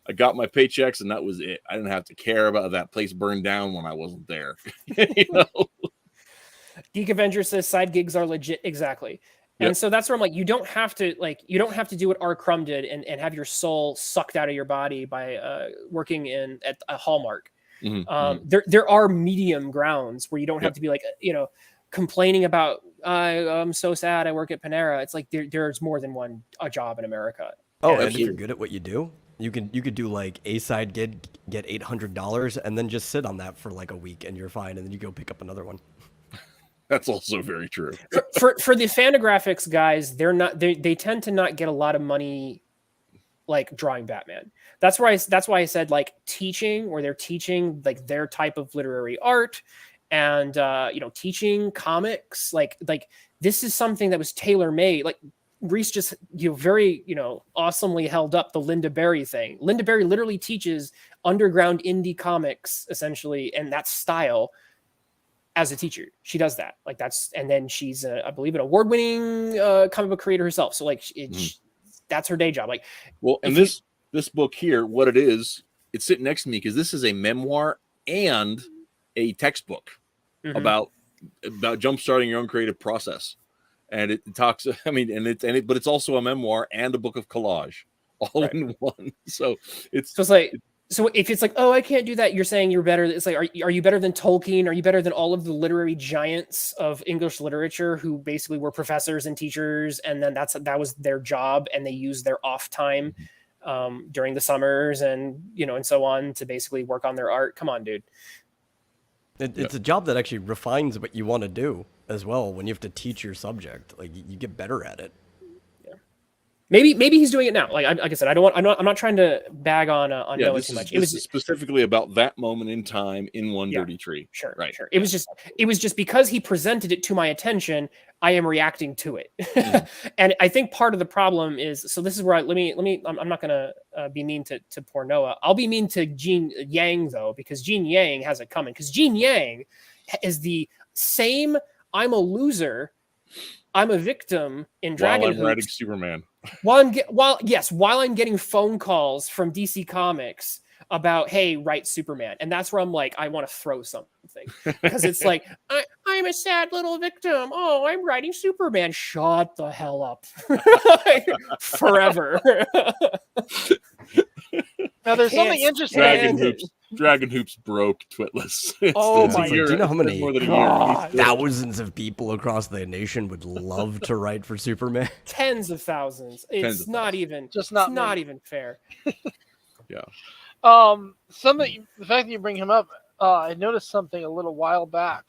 I got my paychecks and that was it. I didn't have to care about that place burned down when I wasn't there. Geek Avenger says side gigs are legit. Exactly. And so that's where I'm like, you don't have to do what R. Crumb did and have your soul sucked out of your body by working at a Hallmark. There are medium grounds where you don't have to be complaining about, I'm so sad I work at Panera. It's like there's more than a job in America. Oh, and if you're good at what you do, you could do a side gig, get $800, and then just sit on that for a week, and you're fine, and then you go pick up another one. That's also very true. For the Fantagraphics guys, they tend to not get a lot of money drawing Batman. That's why I said teaching, where they're teaching their type of literary art, and teaching comics. This is something that was tailor made. Reese just very awesomely held up the Linda Berry thing. Linda Berry literally teaches underground indie comics essentially, and that style. As a teacher, she does that. And then she's I believe an award-winning comic book creator herself. So that's her day job. And this book here, what it is, it's sitting next to me because this is a memoir and a textbook about jumpstarting your own creative process. And it talks, but it's also a memoir and a book of collage all in one. So So if it's oh, I can't do that, you're saying you're better. It's are you better than Tolkien? Are you better than all of the literary giants of English literature who basically were professors and teachers, and then that was their job, and they used their off time during the summers and and so on to basically work on their art? Come on, dude. It's a job that actually refines what you want to do as well. When you have to teach your subject, you get better at it. Maybe he's doing it now. Like I said, I'm not trying to bag on Noah too much. It was specifically about that moment in time in One Dirty Tree. Sure. It was just because he presented it to my attention, I am reacting to it. And I think part of the problem is, so this is where I'm not going to be mean to poor Noah. I'll be mean to Gene Yang though, because Gene Yang has it coming. Because Gene Yang is the same I'm a loser, I'm a victim in Dragon Hoops. While I'm writing Superman. While I'm getting phone calls from DC Comics about, hey, write Superman. And that's where I'm like, I want to throw something because it's like, I'm a sad little victim. Oh, I'm writing Superman. Shut the hell up. Forever. Now, there's something Can't interesting. stand Dragon Hoops broke Twitless. Oh It's a my year- Do you know it's how been many more than a year? God. thousands of people across the nation would love to write for Superman? Tens of thousands. It's of not thousands. even Just it's not not me. even fair. The fact that you bring him up, I noticed something a little while back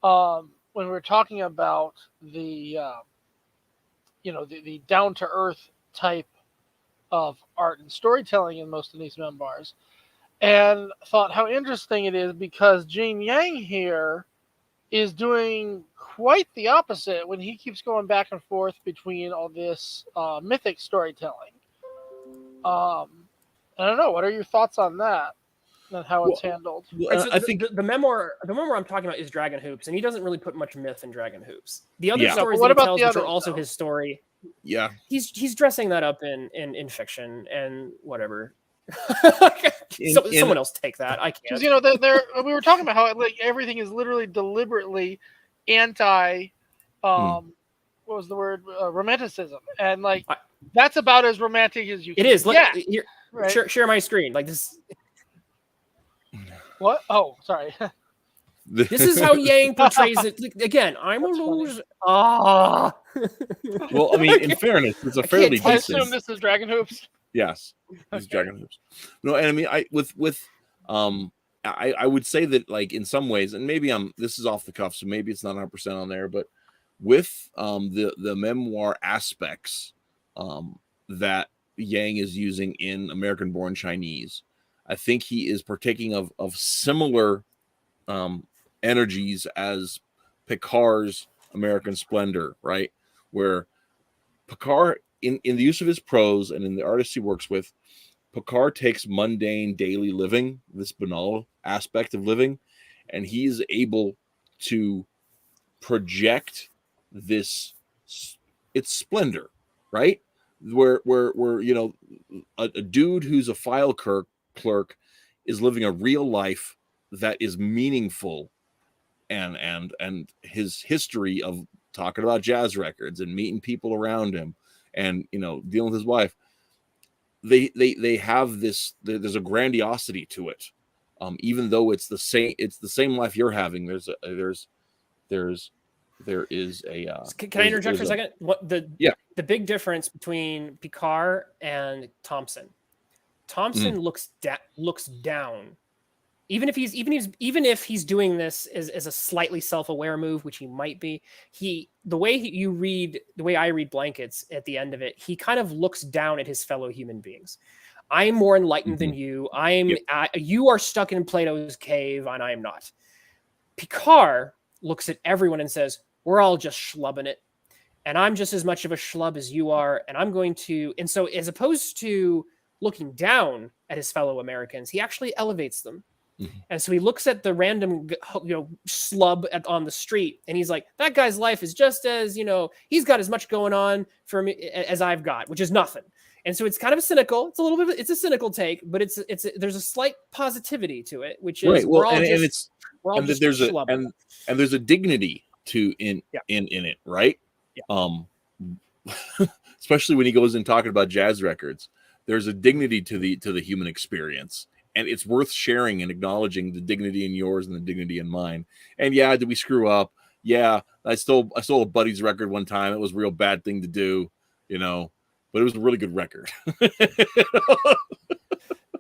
when we were talking about the the down to earth type of art and storytelling in most of these memoirs, and thought how interesting it is because Gene Yang here is doing quite the opposite when he keeps going back and forth between all this mythic storytelling. I don't know. What are your thoughts on that and how it's handled? Right, so I think the memoir I'm talking about is Dragon Hoops, and he doesn't really put much myth in Dragon Hoops. The other Yeah. No, stories but what that he about tells, the which are others, also though? his story, yeah. he's dressing that up in fiction and whatever. In- Someone else take that. I Because can't. we were talking about how like everything is literally deliberately anti, what was the word, romanticism, and like that's about as romantic as you It can is. get. Here, Right? share my screen. Like this. What? Oh, sorry. This is how Yang portrays it. Like, again, I'm That's a funny. rose. Ah. Well, I mean, in fairness, it's a I fairly can't I decent. assume this is Dragon Hoops. Yes, it's Okay. Dragon Hoops. No, and I mean, I would say that like in some ways, and maybe this is off the cuff, so maybe it's not 100% on there, but with the memoir aspects that Yang is using in American Born Chinese, I think he is partaking of similar energies as Picard's American Splendor, right? Where Picard, in the use of his prose and in the artists he works with, Picard takes mundane daily living, this banal aspect of living, and he is able to project its splendor, right? Where a dude who's a file clerk is living a real life that is meaningful, and his history of talking about jazz records and meeting people around him and dealing with his wife, they have this, there's a grandiosity to it, even though it's the same life you're having. There is a Can I interject for a second? What the big difference between Picard and Thompson? Thompson looks down, even if he's doing this as a slightly self-aware move, which he might be. The way I read Blankets at the end of it, he kind of looks down at his fellow human beings. I'm more enlightened than you. You are stuck in Plato's cave, and I am not. Picard looks at everyone and says, we're all just schlubbing it. And I'm just as much of a schlub as you are. And I'm going to, and so as opposed to looking down at his fellow Americans, he actually elevates them. Mm-hmm. And so he looks at the random, slub on the street, and he's like, that guy's life is just as, he's got as much going on for me as I've got, which is nothing. And so it's kind of cynical. It's a little bit, it's a cynical take, but there's a slight positivity to it, which is right. Well, there's a dignity in it, right? Yeah. Especially when he goes in talking about jazz records, there's a dignity to the human experience, and it's worth sharing and acknowledging the dignity in yours and the dignity in mine. And yeah, did we screw up? Yeah, I stole a buddy's record one time. It was a real bad thing to do, but it was a really good record.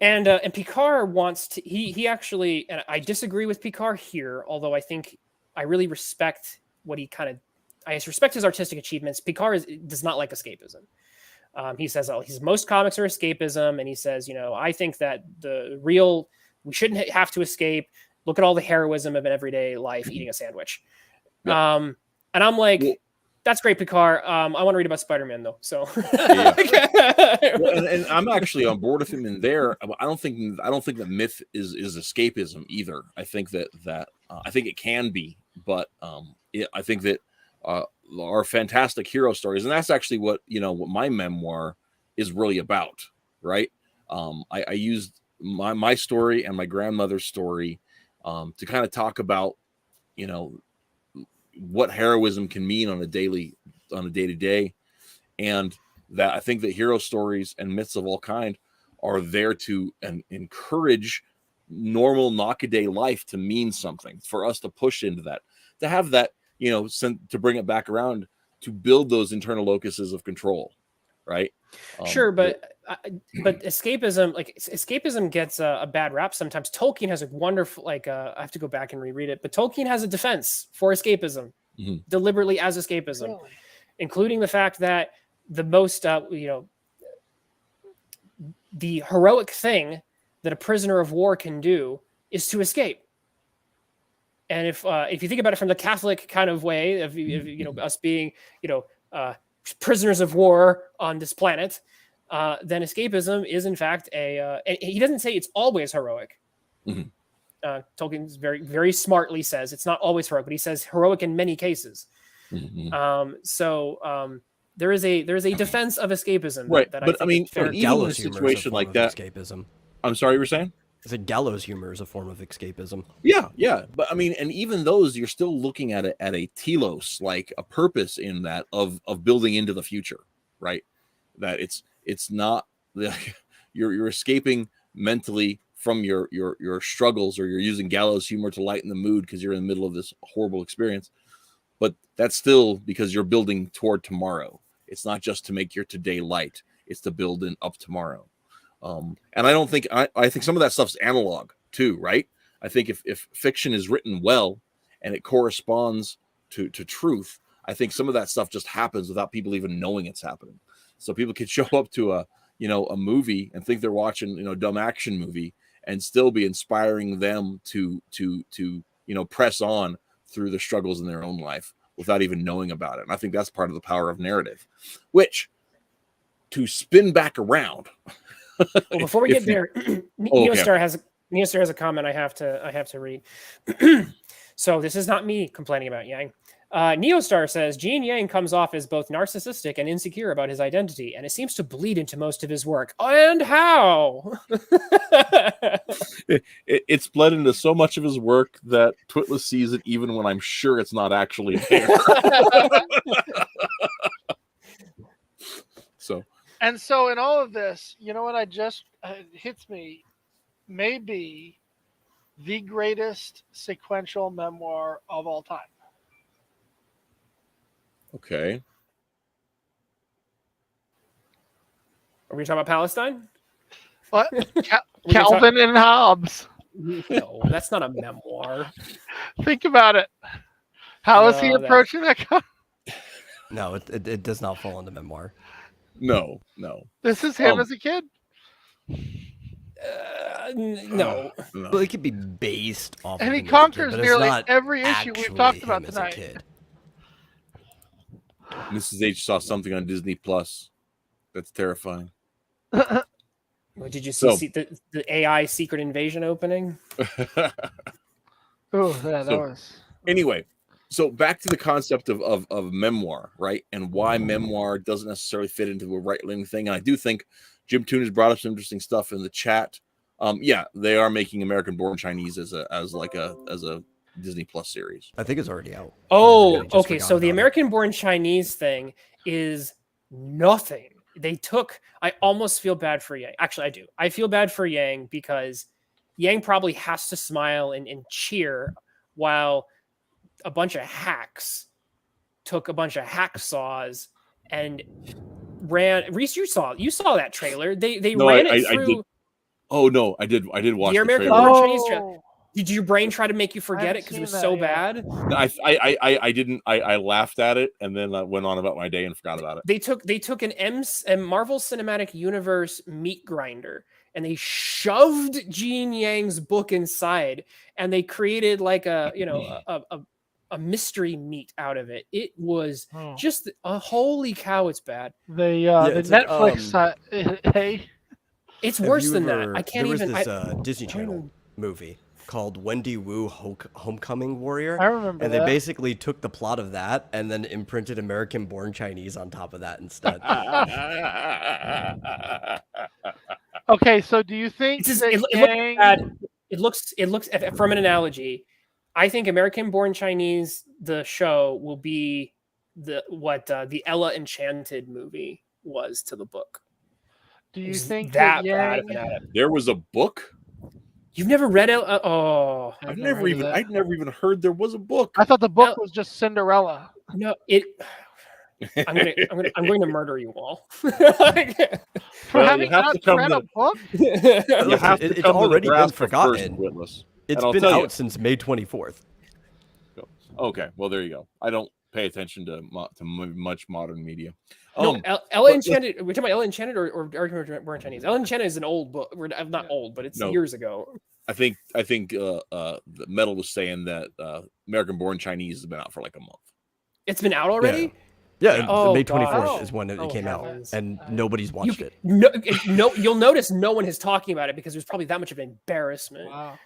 And Picard wants to. He actually, and I disagree with Picard here, although I really respect what he kind of. I respect his artistic achievements. Picard does not like escapism. He says most comics are escapism, and he says, I think that we shouldn't have to escape. Look at all the heroism of an everyday life, eating a sandwich. Yeah. And I'm like, that's great, Picard. I want to read about Spider-Man though. So, and I'm actually on board with him in there. I don't think that myth is escapism either. I think that I think it can be, but I think that our fantastic hero stories, and that's actually what my memoir is really about, right? I used my story and my grandmother's story, to kind of talk about, you know, what heroism can mean on a day-to-day, and that I think that hero stories and myths of all kind are there to encourage normal knock-a-day life to mean something, for us to push into that, to have that, you know, to bring it back around, to build those internal locuses of control, right? Sure, but escapism gets a bad rap sometimes. Tolkien has a wonderful, like, I have to go back and reread it, but Tolkien has a defense for escapism, deliberately as escapism, Really? including the fact that the most, the heroic thing that a prisoner of war can do is to escape. And if you think about it from the Catholic kind of way of you know, us being, you know, prisoners of war on this planet, then escapism is in fact and he doesn't say it's always heroic. Tolkien very, very smartly says it's not always heroic, but he says heroic in many cases. There is a defense of escapism, right? That But I mean, Even in a situation like that, escapism. I'm sorry, you were saying? I said gallows humor is a form of escapism. Yeah. But I mean, and even those, you're still looking at it at a telos, like a purpose in that of building into the future, right? That it's not you're escaping mentally from your struggles, or you're using gallows humor to lighten the mood because you're in the middle of this horrible experience. But that's still because you're building toward tomorrow. It's not just to make your today light; it's to build up tomorrow. And I don't think I think some of that stuff's analog too, right? I think if fiction is written well and it corresponds to truth, I think some of that stuff just happens without people even knowing it's happening. So people could show up to a movie and think they're watching, you know, a dumb action movie, and still be inspiring them to press on through the struggles in their own life without even knowing about it. And I think that's part of the power of narrative, which, to spin back around. Well, before we get there, Neostar has a comment I have to read. So this is not me complaining about Yang. Neostar says Gene Yang comes off as both narcissistic and insecure about his identity, and it seems to bleed into most of his work. And how? It's bled into so much of his work that Twitless sees it even when I'm sure it's not actually there. And so in all of this, you know what hits me, maybe the greatest sequential memoir of all time. Okay. Are we talking about Palestine? What? Calvin and Hobbes. No, that's not a memoir. Think about it. How is he approaching that? No, it does not fall into memoir. No. This is him as a kid. No. Well, it could be based off. And of he him as a kid, conquers but it's nearly not every issue we've actually talked about him as a tonight. kid. Mrs. H saw something on Disney Plus. That's terrifying. Did you see the AI Secret Invasion opening? Oh, yeah, that was. Anyway, so back to the concept of memoir, right? And why memoir doesn't necessarily fit into a right-wing thing. And I do think Jim Toon has brought up some interesting stuff in the chat. Yeah, they are making American Born Chinese as a Disney Plus series. I think it's already out. Oh, okay. So the American Born Chinese thing is nothing. I almost feel bad for Yang. Actually, I do. I feel bad for Yang because Yang probably has to smile and cheer while a bunch of hacks took a bunch of hacksaws and ran. Reese, you saw that trailer. They ran it through. I did. Oh no, I did watch the American trailer. Born Chinese trailer. Did your brain try to make you forget it because it was so bad? I didn't. I laughed at it and then I went on about my day and forgot about it. They took a Marvel Cinematic Universe meat grinder and they shoved Gene Yang's book inside and they created like a mystery meat out of it. It was just a holy cow. It's bad. The Netflix hey, it's worse than that. I can't even. There was this Disney Channel movie called Wendy Wu Homecoming Warrior. I remember and that. they basically took the plot of that and then imprinted American Born Chinese on top of that instead. Okay, so do you think It's just, that it looks Yang? bad. It looks from an analogy. I think American Born Chinese, the show, will be the Ella Enchanted movie was to the book. Do you It's think that that bad of Yang? an adaptation? There was a book. You've never read Ella? Oh I've never heard of that. I'd never even heard there was a book. I thought the book El- was just Cinderella. no! I'm going to murder you all. For Well, having you have not to come read to- a book? You have to it's come to already been Nebraska forgotten. first, Witless. It's And I'll been tell out you. since May 24th. Okay, well there you go. I don't pay attention to much modern media. No, Ella Enchanted. We're talking about Ella Enchanted or American Born Chinese. Ella Enchanted is an old book. Not old, but it's No. years ago. I think the Metal was saying that American Born Chinese has been out for like a month. It's been out already. Yeah, Oh, May God. 24th is when it Oh, came out, heavens. and nobody's watched it. No, you'll notice no one is talking about it because there's probably that much of embarrassment. Wow.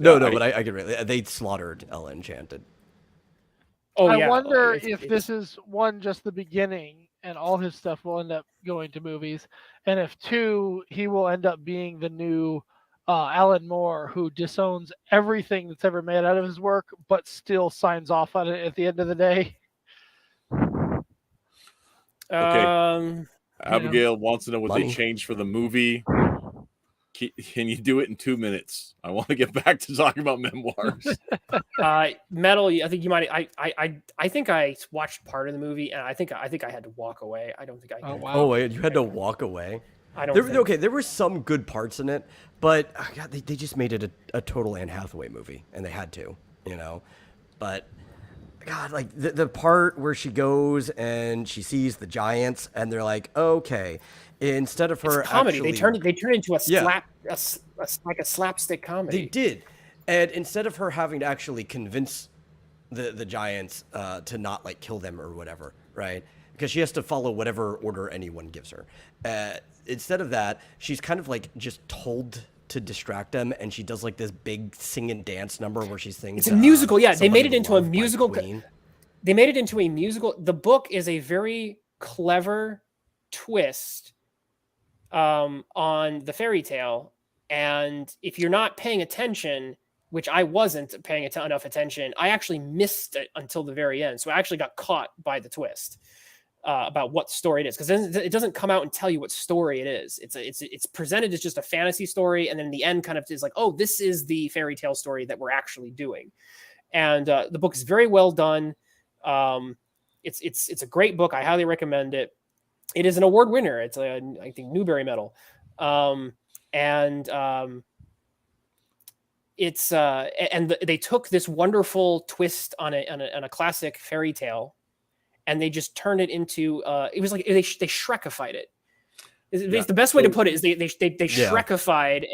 No, Yeah, but I get it. They slaughtered Ella Enchanted. Oh, I yeah. wonder It's- if this is one, just the beginning, and all his stuff will end up going to movies, and if two, he will end up being the new Alan Moore, who disowns everything that's ever made out of his work, but still signs off on it at the end of the day. Abigail wants to know what Money. they changed for the movie. Can you do it in 2 minutes? I want to get back to talking about memoirs. Metal. I think you might. I think I watched part of the movie, and I think I had to walk away. I don't think I. Oh, Could. wow. Oh wait, you had to walk away. I don't. think. Okay, there were some good parts in it, but God, they just made it a total Anne Hathaway movie, and they had to, But God, like the part where she goes and she sees the giants, and they're like, okay, instead of her It's comedy. actually, They turned into a Yeah. like a slapstick comedy. They did, and instead of her having to actually convince the giants to not like kill them or whatever, right? Because she has to follow whatever order anyone gives her. Instead of that, she's kind of like just told to distract them, and she does like this big sing and dance number where she sings. It's a musical, yeah. They made it Somebody into a Loved by musical. Queen. They made it into a musical. The book is a very clever twist on the fairy tale, and if you're not paying attention, which I wasn't paying enough attention, I actually missed it until the very end. So I actually got caught by the twist about what story it is, because it doesn't come out and tell you what story it is. It's presented as just a fantasy story, and then the end kind of is like, oh, this is the fairy tale story that we're actually doing. And the book is very well done. It's a great book. I highly recommend it. It is an award winner. It's I think Newbery Medal. They took this wonderful twist on a classic fairy tale, and they just turned it into it was like they Shrekified it. It's the best way to put it is they Shrekified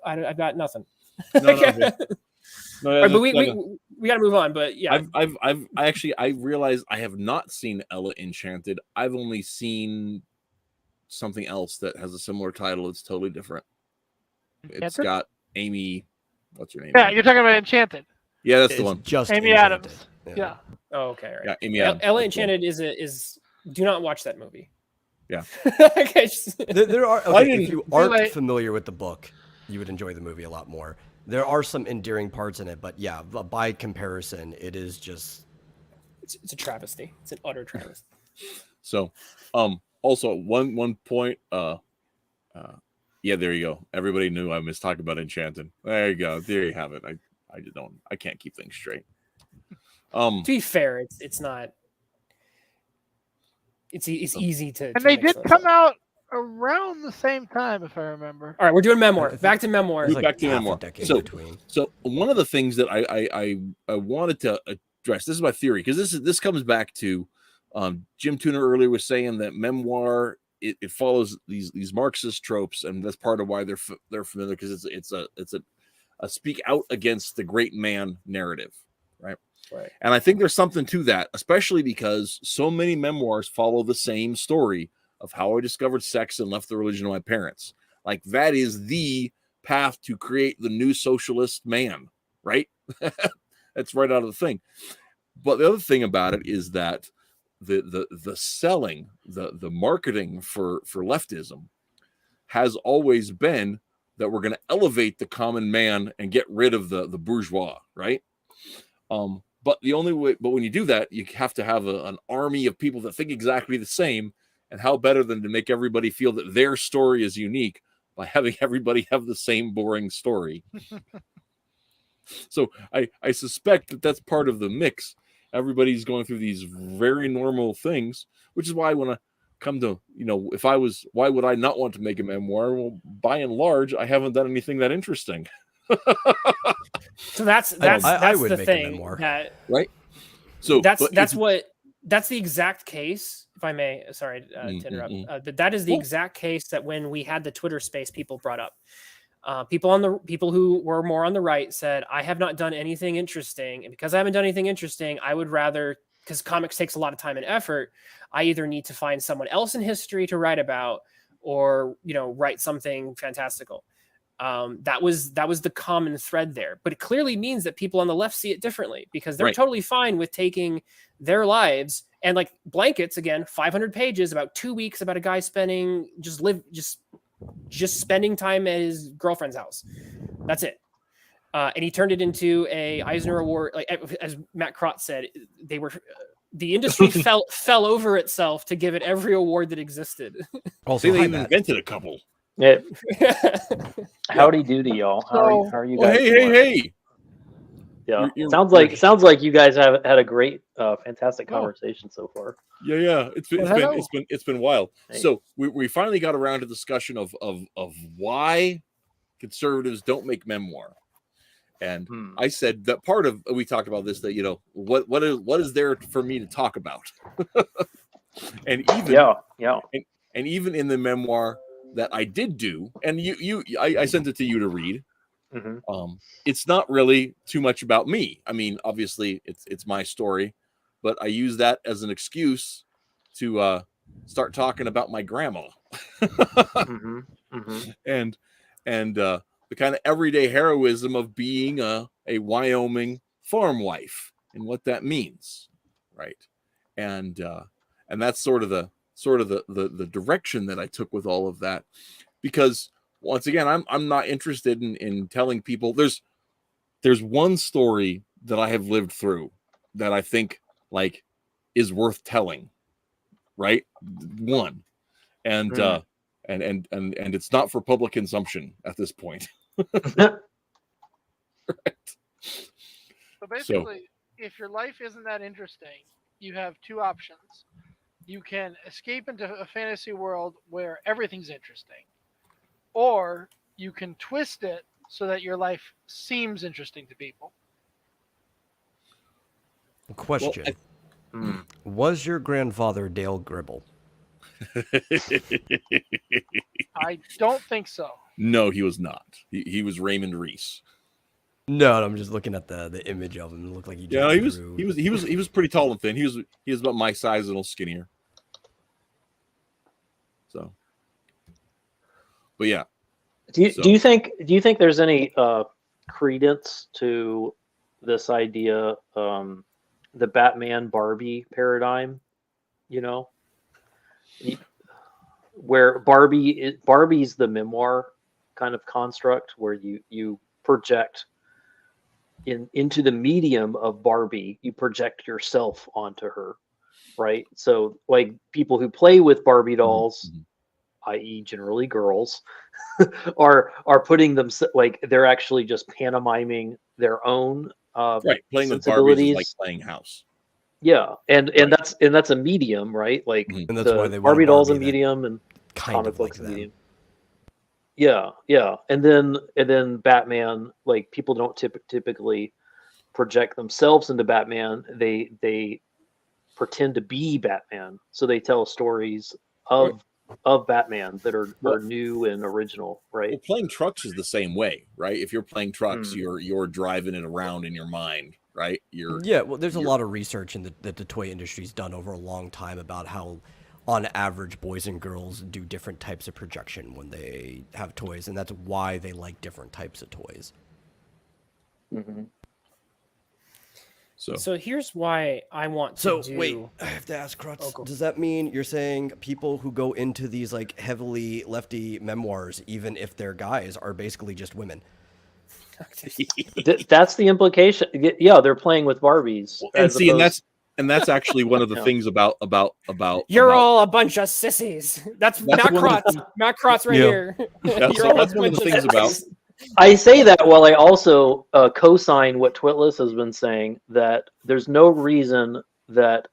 I've got nothing. No, All right, but we got to move on. But yeah, I realized I have not seen Ella Enchanted. I've only seen something else that has a similar title. It's totally different. It's Enchanted? got Amy. What's her name? Yeah, you're talking about Enchanted. Yeah, that's It's the one. just Amy Enchanted. Adams. Yeah. oh, okay, right. Yeah, Amy Adams. Ella That's the one. Enchanted is do not watch that movie. Yeah. Okay, There are Why okay, didn't if you you aren't like- familiar with the book, you would enjoy the movie a lot more. There are some endearing parts in it, but yeah, by comparison, it is just it's a travesty. It's an utter travesty. So, also one point, yeah, there you go. Everybody knew I was talking about Enchanted. There you go. There you have it. I can't keep things straight. To be fair, it's not. It's easy to. And to they mix did those come up. out around the same time, if I remember. All right, we're doing memoir. I think- Back to memoir. it's like Back to half Memoir. a decade So- between. So one of the things that I wanted to address, this is my theory, because this comes back to Jim Tooner earlier was saying that memoir it follows these Marxist tropes, and that's part of why they're familiar, because it's a speak out against the great man narrative, right? Right. And I think there's something to that, especially because so many memoirs follow the same story of how I discovered sex and left the religion of my parents. Like that is the path to create the new socialist man, right? That's right out of the thing. But the other thing about it is that the selling, the marketing for leftism has always been that we're going to elevate the common man and get rid of the bourgeois, right? But the only way, but when you do that, you have to have an army of people that think exactly the same. And how better than to make everybody feel that their story is unique by having everybody have the same boring story. So I suspect that that's part of the mix. Everybody's going through these very normal things, which is why when I come to, why would I not want to make a memoir? Well, by and large, I haven't done anything that interesting. So that's I would the make a thing memoir. Right. So that's the exact case, if I may. Sorry to interrupt. But that is the exact case that when we had the Twitter space, people brought up. People who were more on the right said, I have not done anything interesting, and because I haven't done anything interesting, I would rather, because comics takes a lot of time and effort, I either need to find someone else in history to write about, or write something fantastical. That was the common thread there, but it clearly means that people on the left see it differently, because they're totally fine with taking their lives and, like, Blankets, again, 500 pages, about 2 weeks, about a guy spending just spending time at his girlfriend's house. That's it. And he turned it into a Eisner Award. Like, as Matt Krotz said, the industry fell over itself to give it every award that existed. Also, they even invented a couple. Yeah. Howdy doody, y'all. How are you guys? Hey. Yeah. Sounds like you guys have had a great, fantastic conversation so far. Yeah. It's been wild. Hey. So we finally got around to discussion of why conservatives don't make memoir. And I said that we talked about this, that, what is there for me to talk about? And even and even in the memoir that I did do, and I sent it to you to read. It's not really too much about me. I mean, obviously it's my story, but I use that as an excuse to start talking about my grandma. And the kind of everyday heroism of being a Wyoming farm wife and what that means, right? And that's sort of the direction that I took with all of that, because once again, I'm not interested in telling people. There's one story that I have lived through that I think, like, is worth telling, right? One, and it's not for public consumption at this point. Right. So basically, if your life isn't that interesting, you have two options. You can escape into a fantasy world where everything's interesting, or you can twist it so that your life seems interesting to people. Question. Was your grandfather Dale Gribble? I don't think so. No, he was not. He was Raymond Reese. No, I'm just looking at the image of him. It looked like he was pretty tall and thin. He was about my size, a little skinnier. So, but yeah. Do you think there's any credence to this idea, the Batman Barbie paradigm? Where Barbie's the memoir kind of construct, where you project into the medium of Barbie, you project yourself onto her, right? So, like, people who play with Barbie dolls, i.e. generally girls, are putting them, like, they're actually just pantomiming their own playing with Barbies is like playing house. Yeah, and that's a medium, right? Like, and that's why they Barbie doll's a medium and comic books a medium. Yeah, and then Batman, like, people don't typically project themselves into Batman. They pretend to be Batman, so they tell stories of Batman that are new and original, right? Well, playing trucks is the same way, right? If you're playing trucks, you're driving it around in your mind, right? There's a lot of research that the toy industry's done over a long time about how, on average, boys and girls do different types of projection when they have toys, and that's why they like different types of toys. So here's why I want to So do. wait, I have to ask, Krutz, Oh, go. does that mean you're saying people who go into these like heavily lefty memoirs, even if they're guys, are basically just women? That's the implication. Yeah, they're playing with Barbies. And as see, opposed- and that's actually one of the Yeah. things about You're about- all a bunch of sissies. That's Matt one of the Krotz. Matt Krotz right Yeah. here. That's, You're all that's a one of the bunch things about sissies. I say that while I also co-sign what Twitless has been saying, that there's no reason that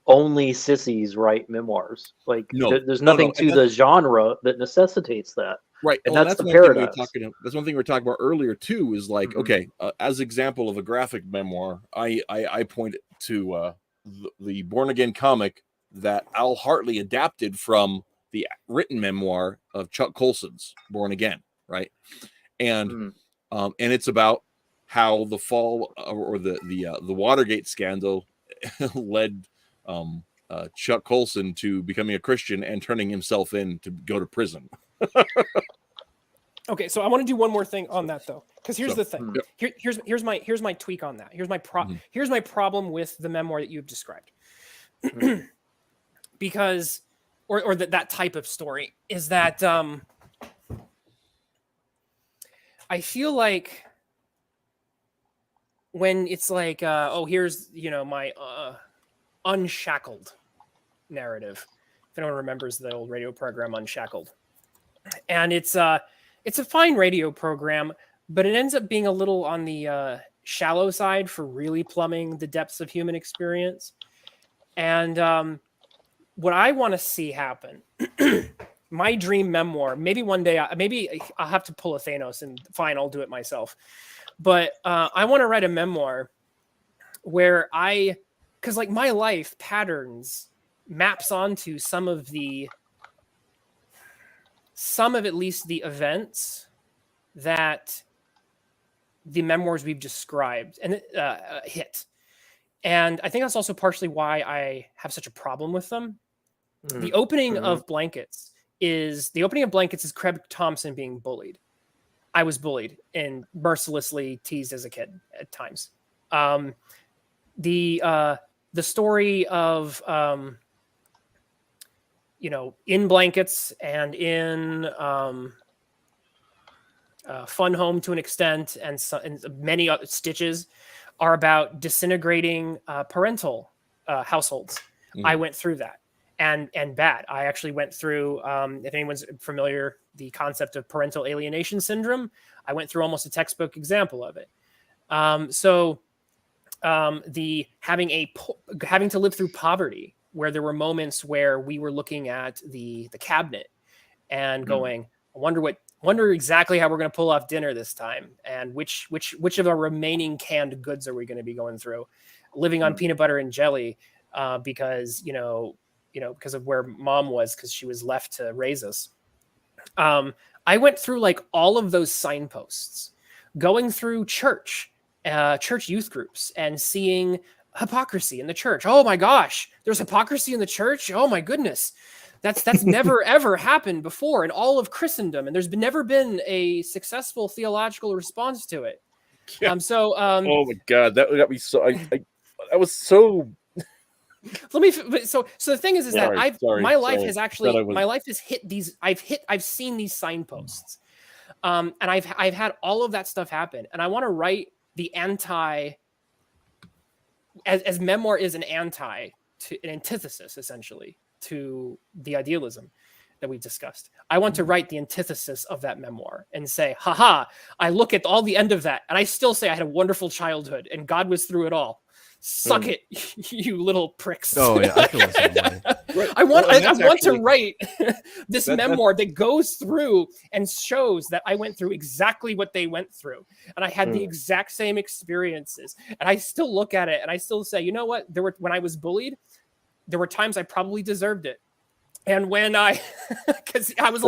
only sissies write memoirs. Like No, there's no, nothing no, to and the genre that necessitates that. right. And Well, that's the one thing we were paradox. that's one thing we were talking about earlier too. Is like, Mhm. okay, as example of a graphic memoir, I point to the Born Again comic that Al Hartley adapted from the written memoir of Chuck Colson's Born Again, right? And Mm. and it's about how the fall or the Watergate scandal led Chuck Colson to becoming a Christian and turning himself in to go to prison. Okay, so I want to do one more thing on that though, because here's So, the thing. yep. Here's my tweak on that. Here's my Mhm. here's my problem with the memoir that you've described. Because or that type of story is that I feel like when it's like oh, here's my Unshackled narrative, if anyone remembers the old radio program Unshackled, and it's a fine radio program, but it ends up being a little on the shallow side for really plumbing the depths of human experience. And what I want to see happen, my dream memoir, maybe one day, maybe I'll have to pull a Thanos and fine, I'll do it myself. But I want to write a memoir where because like my life patterns maps onto some of at least the events that the memoirs we've described and hit. And I think that's also partially why I have such a problem with them. The opening of Blankets is Craig Thompson being bullied. I was bullied and mercilessly teased as a kid at times. The story of In Blankets and in Fun Home to an extent, and many other Stitches are about disintegrating parental households. I went through that, and bad. I actually went through. If anyone's familiar, the concept of parental alienation syndrome. I went through almost a textbook example of it. The having to live through poverty, where there were moments where we were looking at the cabinet and going, I wonder exactly how we're going to pull off dinner this time, and which of our remaining canned goods are we going to be going through, living on peanut butter and jelly, because because of where mom was, because she was left to raise us. I went through like all of those signposts, going through church youth groups and seeing hypocrisy in the church. Oh my gosh, there's hypocrisy in the church. Oh my goodness. That's never ever happened before in all of Christendom, and there's never been a successful theological response to it. Yeah. Oh my god, that got me so. I was so. So the thing is that my life has hit these. I've seen these signposts, and I've had all of that stuff happen, and I want to write the anti. As memoir is an antithesis essentially to the idealism that we discussed. I want to write the antithesis of that memoir and say, haha, I look at all the end of that and I still say I had a wonderful childhood and God was through it all. Suck it, you little pricks. Oh yeah, I feel the same way. I want to write this memoir that goes through and shows that I went through exactly what they went through. And I had the exact same experiences. And I still look at it and I still say, you know what? When I was bullied, there were times I probably deserved it. And when because I was a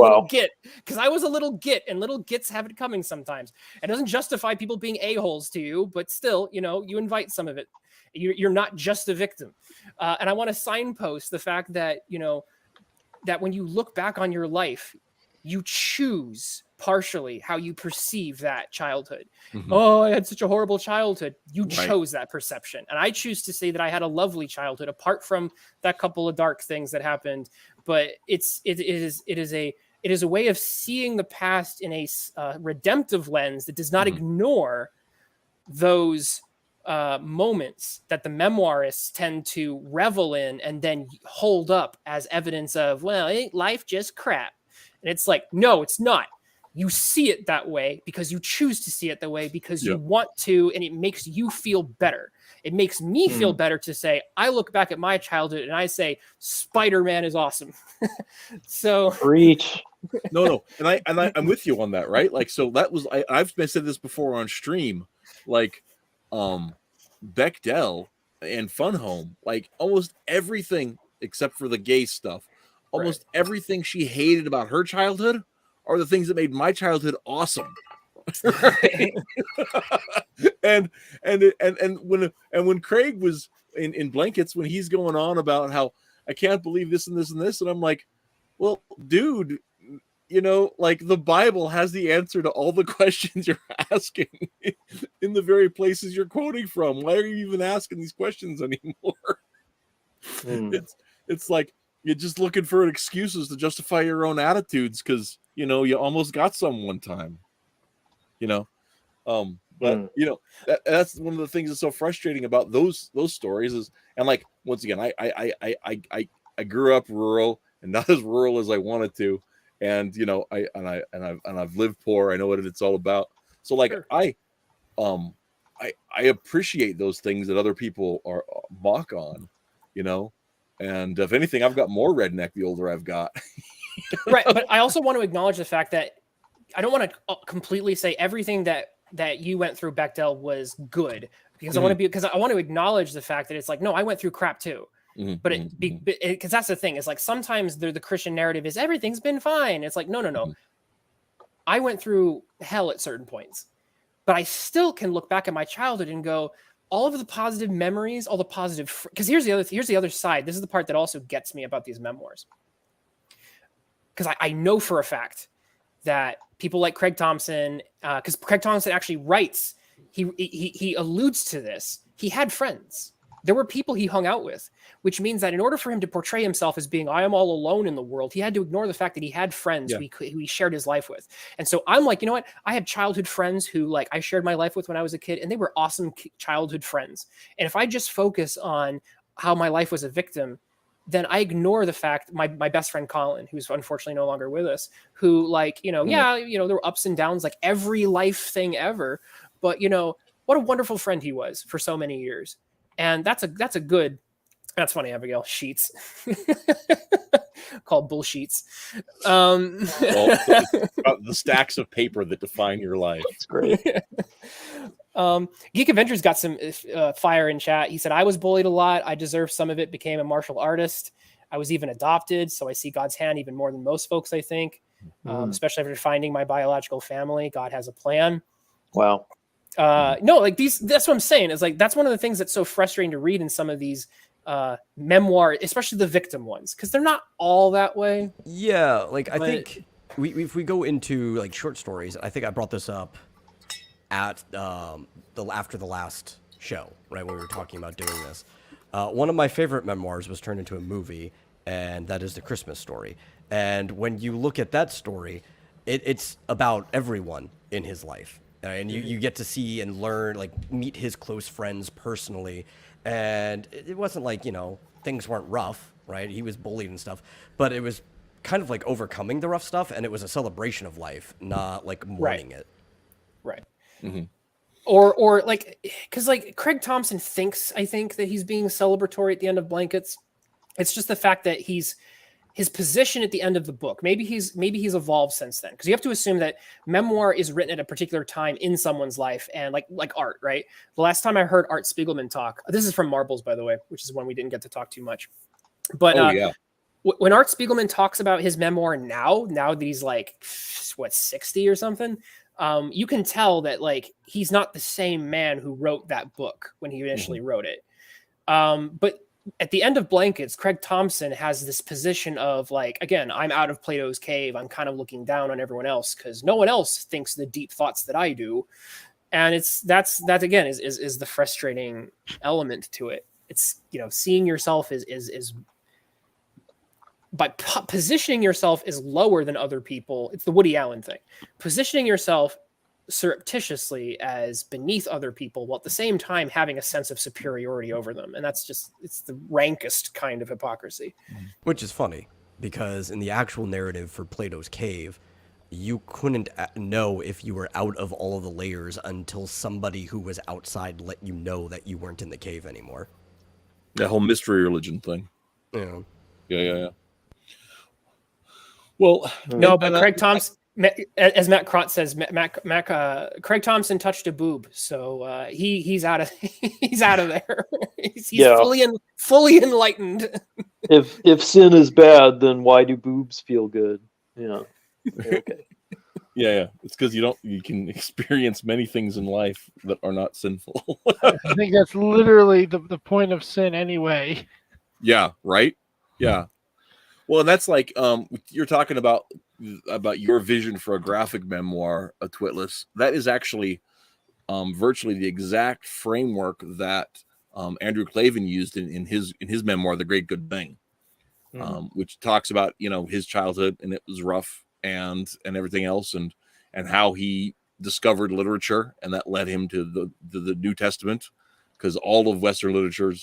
little git, and little gits have it coming sometimes. It doesn't justify people being a-holes to you, but still, you invite some of it. You're not just a victim. And I want to signpost the fact that, that when you look back on your life, you choose partially how you perceive that childhood. Mhm. Oh, I had such a horrible childhood. You Right. chose that perception. And I choose to say that I had a lovely childhood apart from that couple of dark things that happened. But it is a way of seeing the past in a redemptive lens that does not Mhm. ignore those moments that the memoirists tend to revel in and then hold up as evidence of, well, ain't life just crap? And it's like, no, it's not. You see it that way because you choose to see it that way because you Yeah. want to, and it makes you feel better. It makes me feel better to say, I look back at my childhood and I say, Spider-Man is awesome. So Preach. No, and I'm with you on that, right? Like, so that was I've said this before on stream, like, Bechdel and Fun Home, like almost everything except for the gay stuff, almost everything she hated about her childhood are the things that made my childhood awesome. Right? and when Craig was in blankets, when he's going on about how I can't believe this and this and this, and I'm like, well, dude, you know, like the Bible has the answer to all the questions you're asking in the very places you're quoting from. Why are you even asking these questions anymore? It's like you're just looking for excuses to justify your own attitudes because, you know, you almost got some one time, you know. But you know, that's one of the things that's so frustrating about those stories is, and like, once again, I grew up rural and not as rural as I wanted to, and you know, I've lived poor. I know what it's all about. So like, Sure. I appreciate those things that other people are mock on, you know. And if anything, I've got more redneck the older I've got. Right, but I also want to acknowledge the fact that I don't want to completely say everything that you went through, Bechdel, was good, because I want to acknowledge the fact that it's like, no, I went through crap too. But because that's the thing, is like sometimes the Christian narrative is everything's been fine. It's like, no. I went through hell at certain points, but I still can look back at my childhood and go, all of the positive memories, all the positive, because here's the other side. This is the part that also gets me about these memoirs. Because I know for a fact that people like Craig Thompson, because Craig Thompson actually writes, he alludes to this. He had friends. There were people he hung out with, which means that in order for him to portray himself as being, I am all alone in the world, he had to ignore the fact that he had friends who he shared his life with. And so I'm like, you know what? I had childhood friends who like I shared my life with when I was a kid, and they were awesome childhood friends. And if I just focus on how my life was a victim, then I ignore the fact my best friend Colin, who's unfortunately no longer with us, who like, you know, there were ups and downs like every life thing ever. But, you know, what a wonderful friend he was for so many years. And that's funny, Abigail, sheets called bullsheets. Well, it's about the stacks of paper that define your life. That's great. Geek Avengers got some fire in chat. He said, I was bullied a lot. I deserved some of it, became a martial artist. I was even adopted. So I see God's hand even more than most folks, I think, especially after finding my biological family. God has a plan. Wow. No, like that's what I'm saying, is like, that's one of the things that's so frustrating to read in some of these memoir, especially the victim ones, because they're not all that way. Yeah, like I think if we go into like short stories, I think I brought this up at after the last show, right, when we were talking about doing this. One of my favorite memoirs was turned into a movie, and that is The Christmas Story. And when you look at that story, it's about everyone in his life. And you get to see and learn, like, meet his close friends personally. And it wasn't like, you know, things weren't rough, right? He was bullied and stuff. But it was kind of like overcoming the rough stuff, and it was a celebration of life, not like mourning it. Right. Mm-hmm. Or like, because like Craig Thompson I think that he's being celebratory at the end of Blankets. It's just the fact that his position at the end of the book. Maybe he's evolved since then, because you have to assume that memoir is written at a particular time in someone's life, and like art, right? The last time I heard Art Spiegelman talk, this is from Marbles, by the way, which is one we didn't get to talk too much. But when Art Spiegelman talks about his memoir now that he's like 60 or something, you can tell that like he's not the same man who wrote that book when he initially wrote it. But at the end of Blankets, Craig Thompson has this position of like, again, I'm out of Plato's cave. I'm kind of looking down on everyone else because no one else thinks the deep thoughts that I do. And that again is the frustrating element to it. It's, seeing yourself is by positioning yourself is lower than other people. It's the Woody Allen thing. Positioning yourself surreptitiously as beneath other people while at the same time having a sense of superiority over them. And it's the rankest kind of hypocrisy. Which is funny, because in the actual narrative for Plato's Cave, you couldn't know if you were out of all of the layers until somebody who was outside let you know that you weren't in the cave anymore. That whole mystery religion thing. Yeah. Yeah. Well, no, but Craig Thompson, as Matt Krotz says, Craig Thompson touched a boob, so he's out of there. he's fully enlightened. If sin is bad, then why do boobs feel good? Yeah. Okay. Yeah. It's because you can experience many things in life that are not sinful. I think that's literally the point of sin anyway. Yeah. Right. Yeah. Well, and that's like you're talking about your vision for a graphic memoir, a Twitless. That is actually virtually the exact framework that Andrew Klavan used in his memoir, The Great Good Thing, which talks about his childhood, and it was rough and everything else, and how he discovered literature, and that led him to the New Testament, because all of Western literature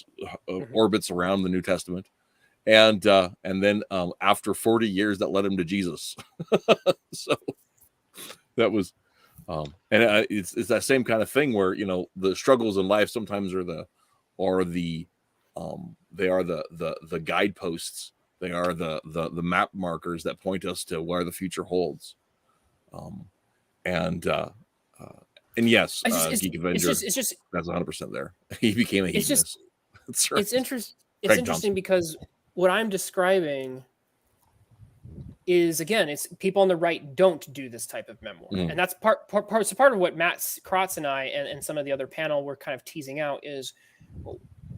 orbits around the New Testament. And then after 40 years, that led him to Jesus. So that was, it's that same kind of thing where the struggles in life sometimes are the guideposts. They are the map markers that point us to where the future holds. And yes, Geek Avenger, it's just that's 100% there. He became a hedonist. It's interesting because what I'm describing is, again, it's people on the right don't do this type of memoir. And that's part of what Matt Krotz and I and some of the other panel were kind of teasing out is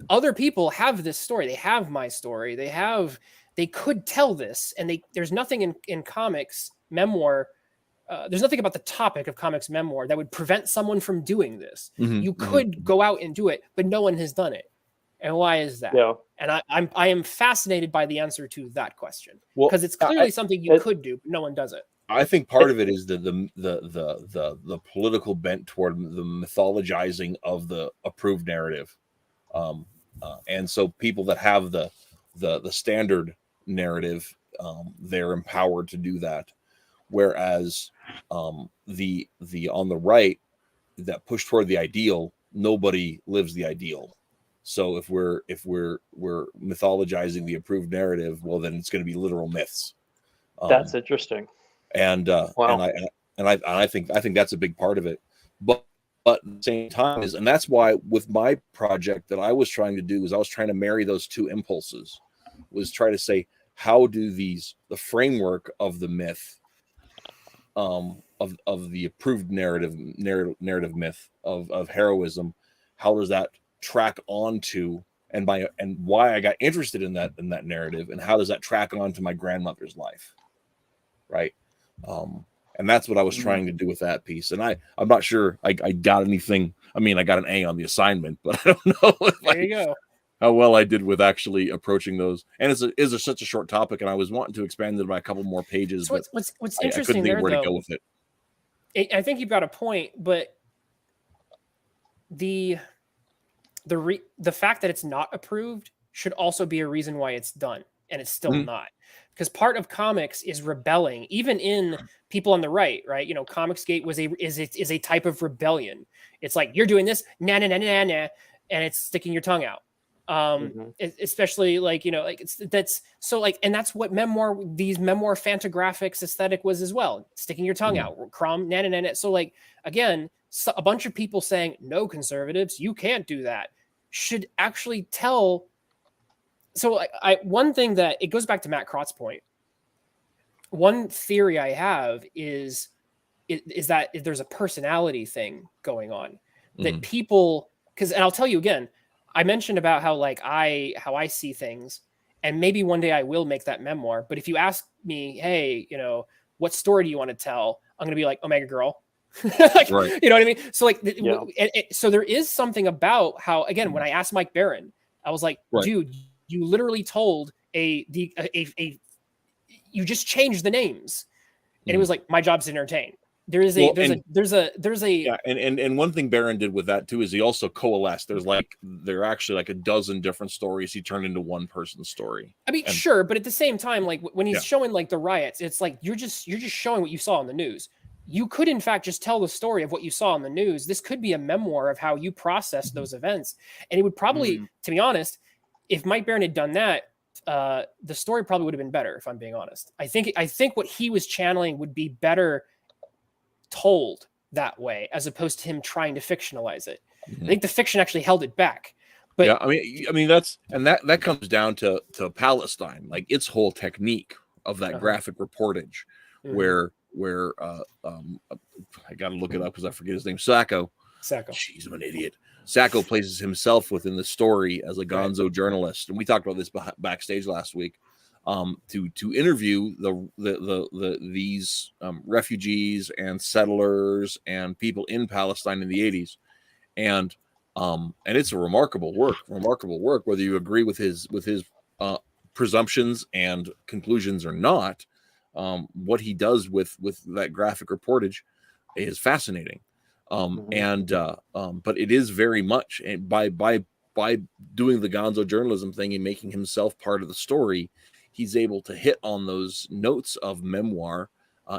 other people have this story. They have my story. They could tell this, and there's nothing in comics memoir. There's nothing about the topic of comics memoir that would prevent someone from doing this. You could go out and do it, but no one has done it. And why is that? Yeah. And I am fascinated by the answer to that question, because it's clearly something you could do, but no one does it. I think part of it is the political bent toward the mythologizing of the approved narrative, and so people that have the standard narrative, they're empowered to do that, whereas the on the right that push toward the ideal, nobody lives the ideal. So if we're mythologizing the approved narrative, well, then it's going to be literal myths. That's interesting. And wow. and I think that's a big part of it. But at the same time and that's why with my project that I was trying to do is I was trying to marry those two impulses, was try to say, how do the framework of the myth, of the approved narrative myth of heroism, how does that track onto and why I got interested in that narrative, and how does that track on to my grandmother's life, right? And that's what I was trying to do with that piece. And I'm not sure I got anything. I mean, I got an A on the assignment, but I don't know if how well I did with actually approaching those. And it's such a short topic, and I was wanting to expand it by a couple more pages. So what's interesting I couldn't think where to go with it. I think you've got a point, but the fact that it's not approved should also be a reason why it's done, and it's still not. Because part of comics is rebelling, even in people on the right. Comicsgate is a type of rebellion. It's like, you're doing this, na na na na na, and it's sticking your tongue out. Especially and that's what these memoir fantagraphics aesthetic was as well, sticking your tongue out, crumb, na na na na. So again, a bunch of people saying, no, conservatives, you can't do that, should actually tell. So one thing that it goes back to Matt Krotz's point. One theory I have is that there's a personality thing going on that people, and I'll tell you again, I mentioned about how like how I see things, and maybe one day I will make that memoir. But if you ask me, hey, what story do you want to tell? I'm gonna be like Omega Girl. Like, Right. you know what I mean? So like, Yeah. so there is something about how, again, when I asked Mike Barron, I was like, Right. dude, you literally told you just changed the names, and it was like, my job's to entertain. There's Well, a and one thing Barron did with that too is he also coalesced. There are actually like a dozen different stories he turned into one person's story. I mean, And- sure, but at the same time, like when he's Yeah. showing like the riots, it's like you're just showing what you saw on the news. You could, in fact, just tell the story of what you saw on the news. This could be a memoir of how you processed those events, and it would probably, to be honest, if Mike Barron had done that, the story probably would have been better. If I'm being honest, I think what he was channeling would be better told that way, as opposed to him trying to fictionalize it. I think the fiction actually held it back. But yeah, I mean that comes down to Palestine, like its whole technique of that graphic reportage, where I got to look it up because I forget his name. Sacco. Jeez, I'm an idiot. Sacco places himself within the story as a gonzo journalist, and we talked about this backstage last week. To interview these refugees and settlers and people in Palestine in the 80s, and it's a remarkable work, whether you agree with his presumptions and conclusions or not. What he does with that graphic reportage is fascinating, but it is very much, and by doing the gonzo journalism thing and making himself part of the story, he's able to hit on those notes of memoir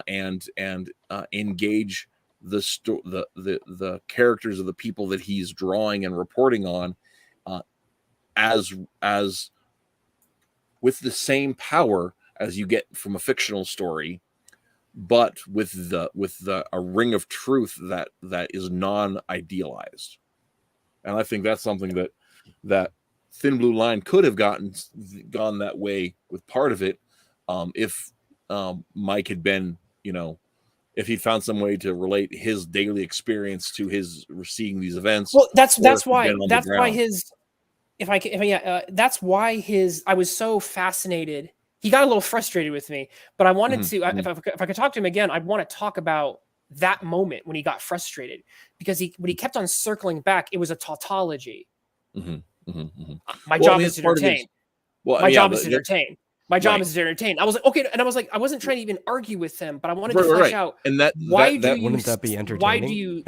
and engage the characters of the people that he's drawing and reporting on as with the same power as you get from a fictional story, but with a ring of truth that is non-idealized. And I think that's something that Thin Blue Line could have gone that way with part of it, if Mike had been, if he found some way to relate his daily experience to his seeing these events. Well, that's why I was so fascinated. He got a little frustrated with me, but I wanted to, if I could talk to him again, I'd want to talk about that moment when he got frustrated, because when he kept on circling back, it was a tautology. My job is to entertain. My job is to entertain. My job is to entertain. I was like, okay, and I was like, I wasn't trying to even argue with him, but I wanted to flesh out. And wouldn't that be entertaining?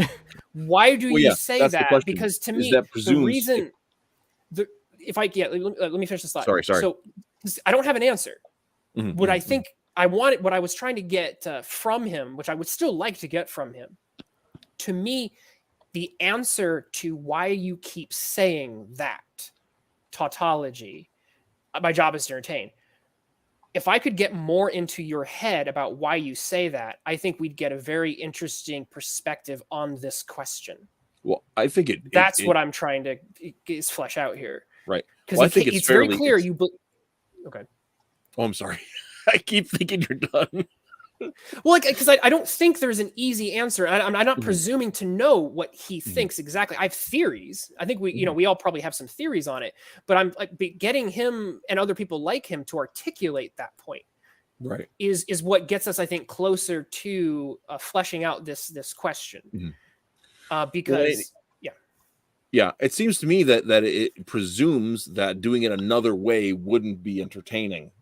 Why do you say that? Because to me, the reason, let me finish this slide. Sorry. So I don't have an answer. What I think I wanted, what I was trying to get from him, which I would still like to get from him, to me, the answer to why you keep saying that tautology, my job is to entertain. If I could get more into your head about why you say that, I think we'd get a very interesting perspective on this question. Well, I think that's what I'm trying to flesh out here. Right. Because I think it's very clear. Okay. Oh, I'm sorry. I keep thinking you're done. Well, because I don't think there's an easy answer. I'm not presuming to know what he thinks exactly. I have theories. I think we all probably have some theories on it, but I'm like getting him and other people like him to articulate that point. Right. Is what gets us, I think, closer to fleshing out this question. Because yeah, it seems to me that it presumes that doing it another way wouldn't be entertaining,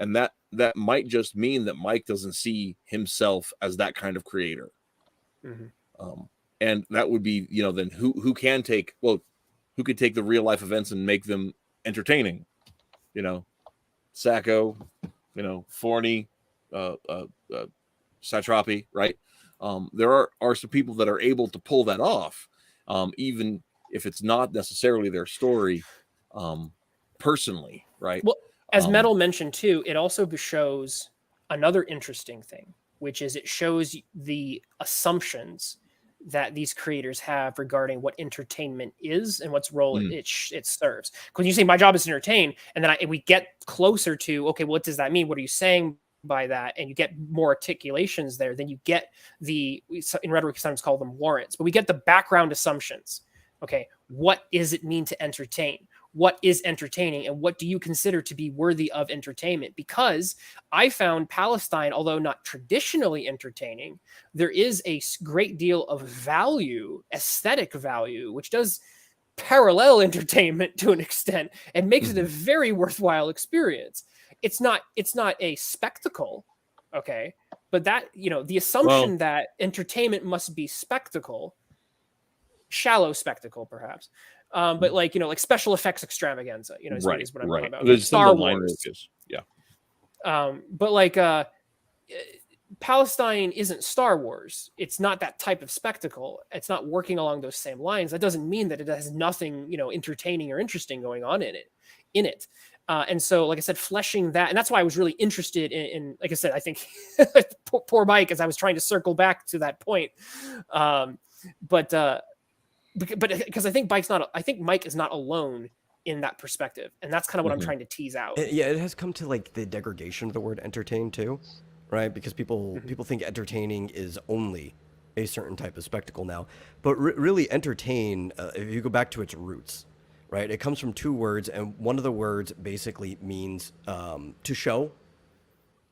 and that might just mean that Mike doesn't see himself as that kind of creator. And that would be, then who could take the real life events and make them entertaining? Sacco, Forney, Satrapi, right? There are some people that are able to pull that off, even if it's not necessarily their story, personally, right? Well, as Metal mentioned too, it also shows another interesting thing, which is it shows the assumptions that these creators have regarding what entertainment is and what's role it serves. When you say my job is to entertain, and then we get closer to, okay, what does that mean? What are you saying by that? And you get more articulations there. Then you get in rhetoric, sometimes call them warrants, but we get the background assumptions Okay, what does it mean to entertain? What is entertaining, and what do you consider to be worthy of entertainment? Because I found Palestine, although not traditionally entertaining, there is a great deal of value, aesthetic value, which does parallel entertainment to an extent and makes it a very worthwhile experience. It's not a spectacle, okay? But that, the assumption that entertainment must be spectacle, shallow spectacle perhaps, but like special effects extravaganza, is what I'm talking about. There's Star some of the line Wars. work is, yeah. But like Palestine isn't Star Wars. It's not that type of spectacle. It's not working along those same lines. That doesn't mean that it has nothing, entertaining or interesting going on in it. And so, like I said, fleshing that, and that's why I was really interested in like I said, I think poor Mike, as I was trying to circle back to that point. But because I think Mike is not alone in that perspective, and that's kind of what I'm trying to tease out. Yeah, it has come to like the degradation of the word entertain too, right? Because people think entertaining is only a certain type of spectacle now, but really entertain, if you go back to its roots, right? It comes from two words, and one of the words basically means to show,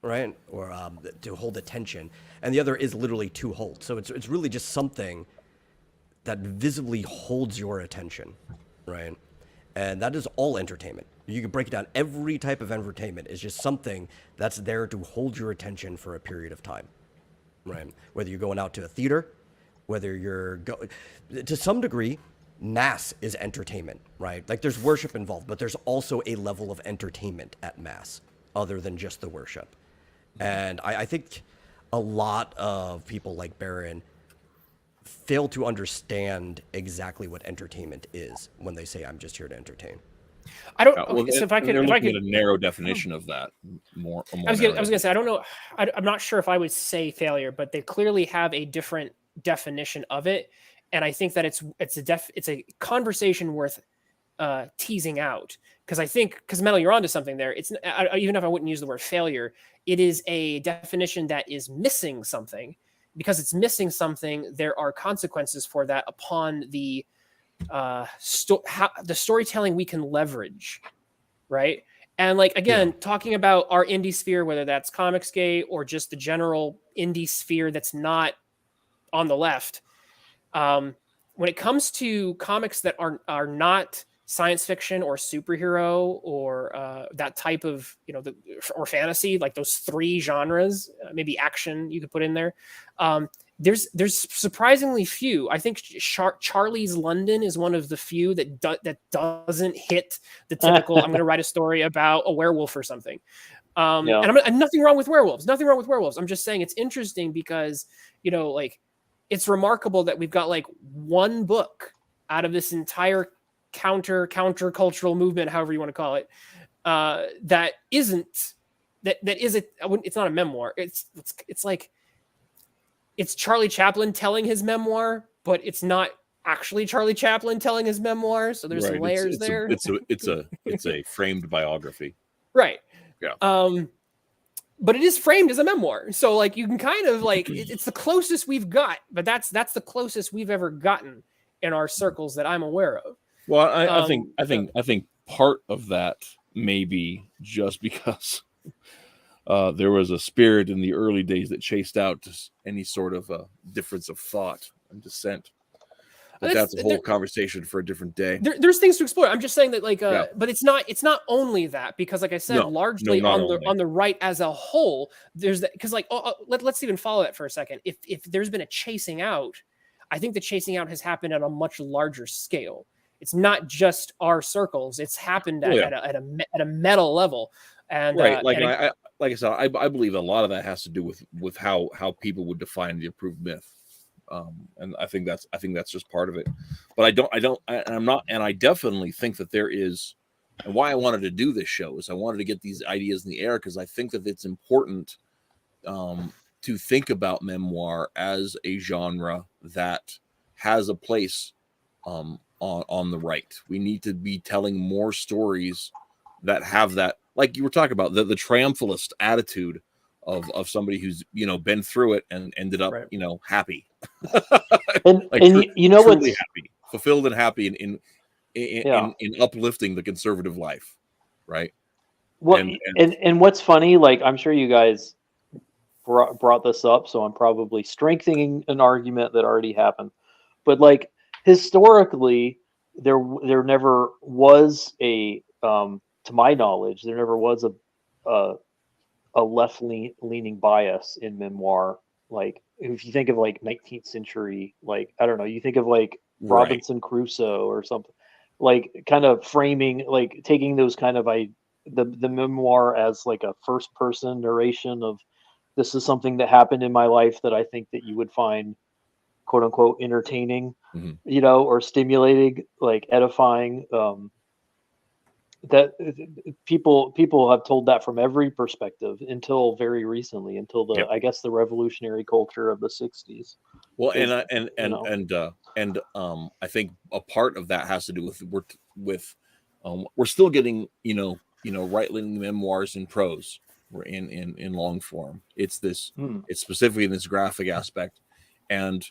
right, or to hold attention, and the other is literally to hold. So it's really just something that visibly holds your attention, right? And that is all entertainment. You can break it down. Every type of entertainment is just something that's there to hold your attention for a period of time, right? Whether you're going out to a theater, whether you're to some degree, Mass is entertainment, right? Like there's worship involved, but there's also a level of entertainment at Mass other than just the worship. And I think a lot of people like Baron fail to understand exactly what entertainment is when they say, I'm just here to entertain. I don't. Well, Okay, so if I could, get a narrow definition of that, more. I was gonna say, I don't know. I'm not sure if I would say failure, but they clearly have a different definition of it, and I think that it's a conversation worth teasing out, because Metal, you're onto something there. It's even if I wouldn't use the word failure, it is a definition that is missing something. Because it's missing something, there are consequences for that upon the the storytelling we can leverage, right? And like again, talking about our indie sphere, whether that's Comicsgate or just the general indie sphere that's not on the left, when it comes to comics that are not science fiction or superhero or that type of or fantasy, like those three genres, maybe action you could put in there. There's surprisingly few. I think Charlie's London is one of the few that doesn't hit the typical. I'm going to write a story about a werewolf or something. And nothing wrong with werewolves. Nothing wrong with werewolves. I'm just saying it's interesting because like it's remarkable that we've got like one book out of this entire countercultural movement, however you want to call it, that isn't it's not a memoir. It's like it's Charlie Chaplin telling his memoir, but it's not actually Charlie Chaplin telling his memoir. So there's some layers there. It's a framed biography, right? Yeah. But it is framed as a memoir, so like you can kind of like it's the closest we've got, but that's the closest we've ever gotten in our circles that I'm aware of. Well, I think part of that may be just because there was a spirit in the early days that chased out any sort of difference of thought and dissent. But that's a whole conversation for a different day. There's things to explore. I'm just saying that, like, but it's not only that, because, like I said, largely on the right as a whole, there's that, because let's even follow that for a second. If there's been a chasing out, I think the chasing out has happened at a much larger scale. It's not just our circles; it's happened at a meta level. And right, like I said, I believe a lot of that has to do with how people would define the approved myth. And I think that's just part of it. But I definitely think that there is, and why I wanted to do this show is I wanted to get these ideas in the air, because I think that it's important to think about memoir as a genre that has a place on the right. We need to be telling more stories that have that, like you were talking about, the triumphalist attitude of somebody who's been through it and ended up happy. And like, you know what's happy. fulfilled and happy Yeah. in uplifting the conservative life, right? Well, And and what's funny, like I'm sure you guys brought this up, so I'm probably strengthening an argument that already happened. But like historically, there never was a, to my knowledge, there never was a, a left leaning bias in memoir. Like if you think of like 19th century, like I don't know, you think of like right, Robinson Crusoe or something, like kind of framing, like taking those kind of the memoir as like a first person narration of this is something that happened in my life that I think that you would find quote unquote entertaining, Mhm. you know, or stimulating, like edifying. That people have told that from every perspective until very recently, until the, Yep. I guess, the revolutionary culture of the 60s. Well, Is, I think a part of that has to do with we're still getting right leaning memoirs in prose, or in long form. It's specifically in this graphic aspect, and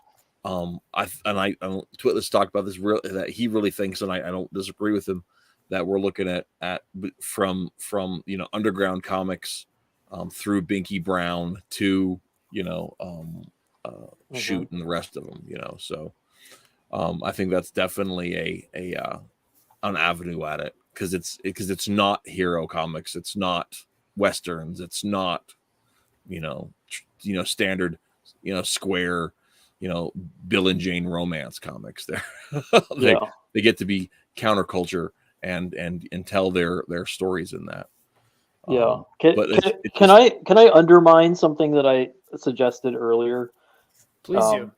Twitless talked about this that he really thinks, and I don't disagree with him, that we're looking at from underground comics through Binky Brown to Shoot and the rest of them, so I think that's definitely an avenue at it, because it's not hero comics, it's not westerns, it's not standard square Bill and Jane romance comics. yeah, they get to be counterculture and tell their stories in that. yeah. But Can I undermine something that I suggested earlier? Please do.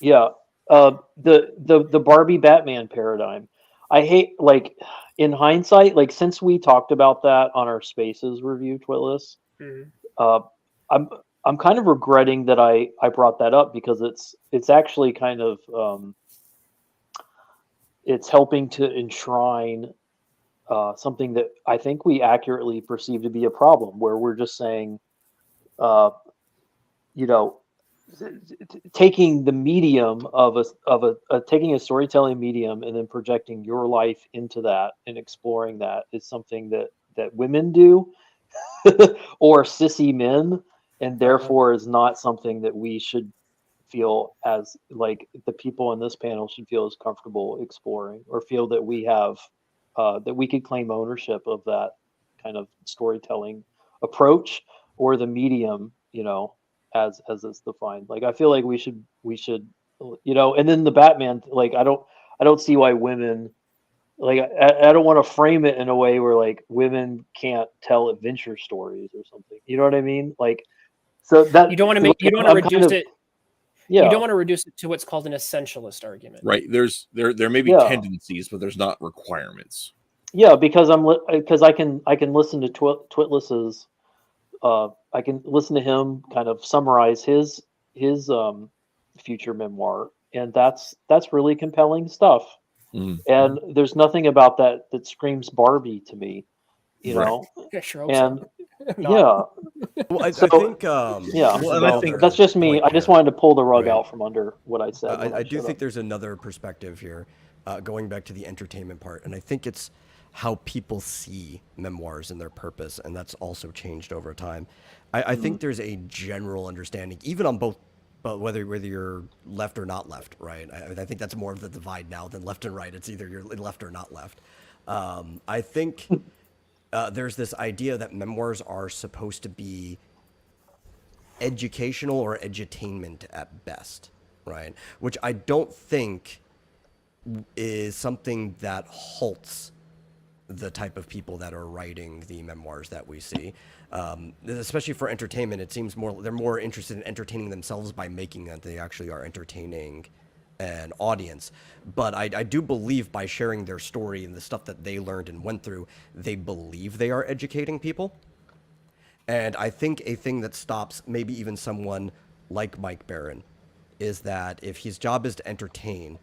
Yeah, the Barbie Batman paradigm. I hate, like, in hindsight, like since we talked about that on our Spaces review, Twitless, Mhm. uh, I'm I'm kind of regretting that I brought that up, because it's actually kind of, it's helping to enshrine something that I think we accurately perceive to be a problem, where we're just saying, uh, you know, taking the medium of taking a storytelling medium and then projecting your life into that and exploring that is something that women do, or sissy men, and therefore is not something that we should feel as, like, the people in this panel should feel as comfortable exploring, or feel that we have, that we could claim ownership of that kind of storytelling approach, or the medium, as it's defined. Like I feel like we should, and then the Batman, like I don't see why women, like I don't want to frame it in a way where like women can't tell adventure stories or something. You know what I mean? Like, so that, You don't want to like, you don't want to I'm kind reduce of, it. yeah, You don't want to reduce it to what's called an essentialist argument. right, there may be yeah. tendencies, but there's not requirements. Yeah, because because I can listen to Twitless's, I can listen to him kind of summarize his future memoir, and that's really compelling stuff. Mhm. And there's nothing about that that screams Barbie to me, you Right. know. I sure hope And so. yeah, Well, I so think yeah, there's Well, and I so think- another that's just me. point I just here. wanted to pull the rug Right. out from under what I said. when I do shut think up. there's another perspective here, going back to the entertainment part, and I think it's how people see memoirs and their purpose, and that's also changed over time. I think there's a general understanding, even on both, but whether you're left or not left, right? I think that's more of the divide now than left and right. It's either you're left or not left. I think there's this idea that memoirs are supposed to be educational or edutainment at best, right? Which I don't think is something that halts the type of people that are writing the memoirs that we see. Especially for entertainment, it seems they're more interested in entertaining themselves by making that they actually are entertaining an audience. But I do believe by sharing their story and the stuff that they learned and went through, they believe they are educating people. And I think a thing that stops maybe even someone like Mike Barron is that if his job is to entertain,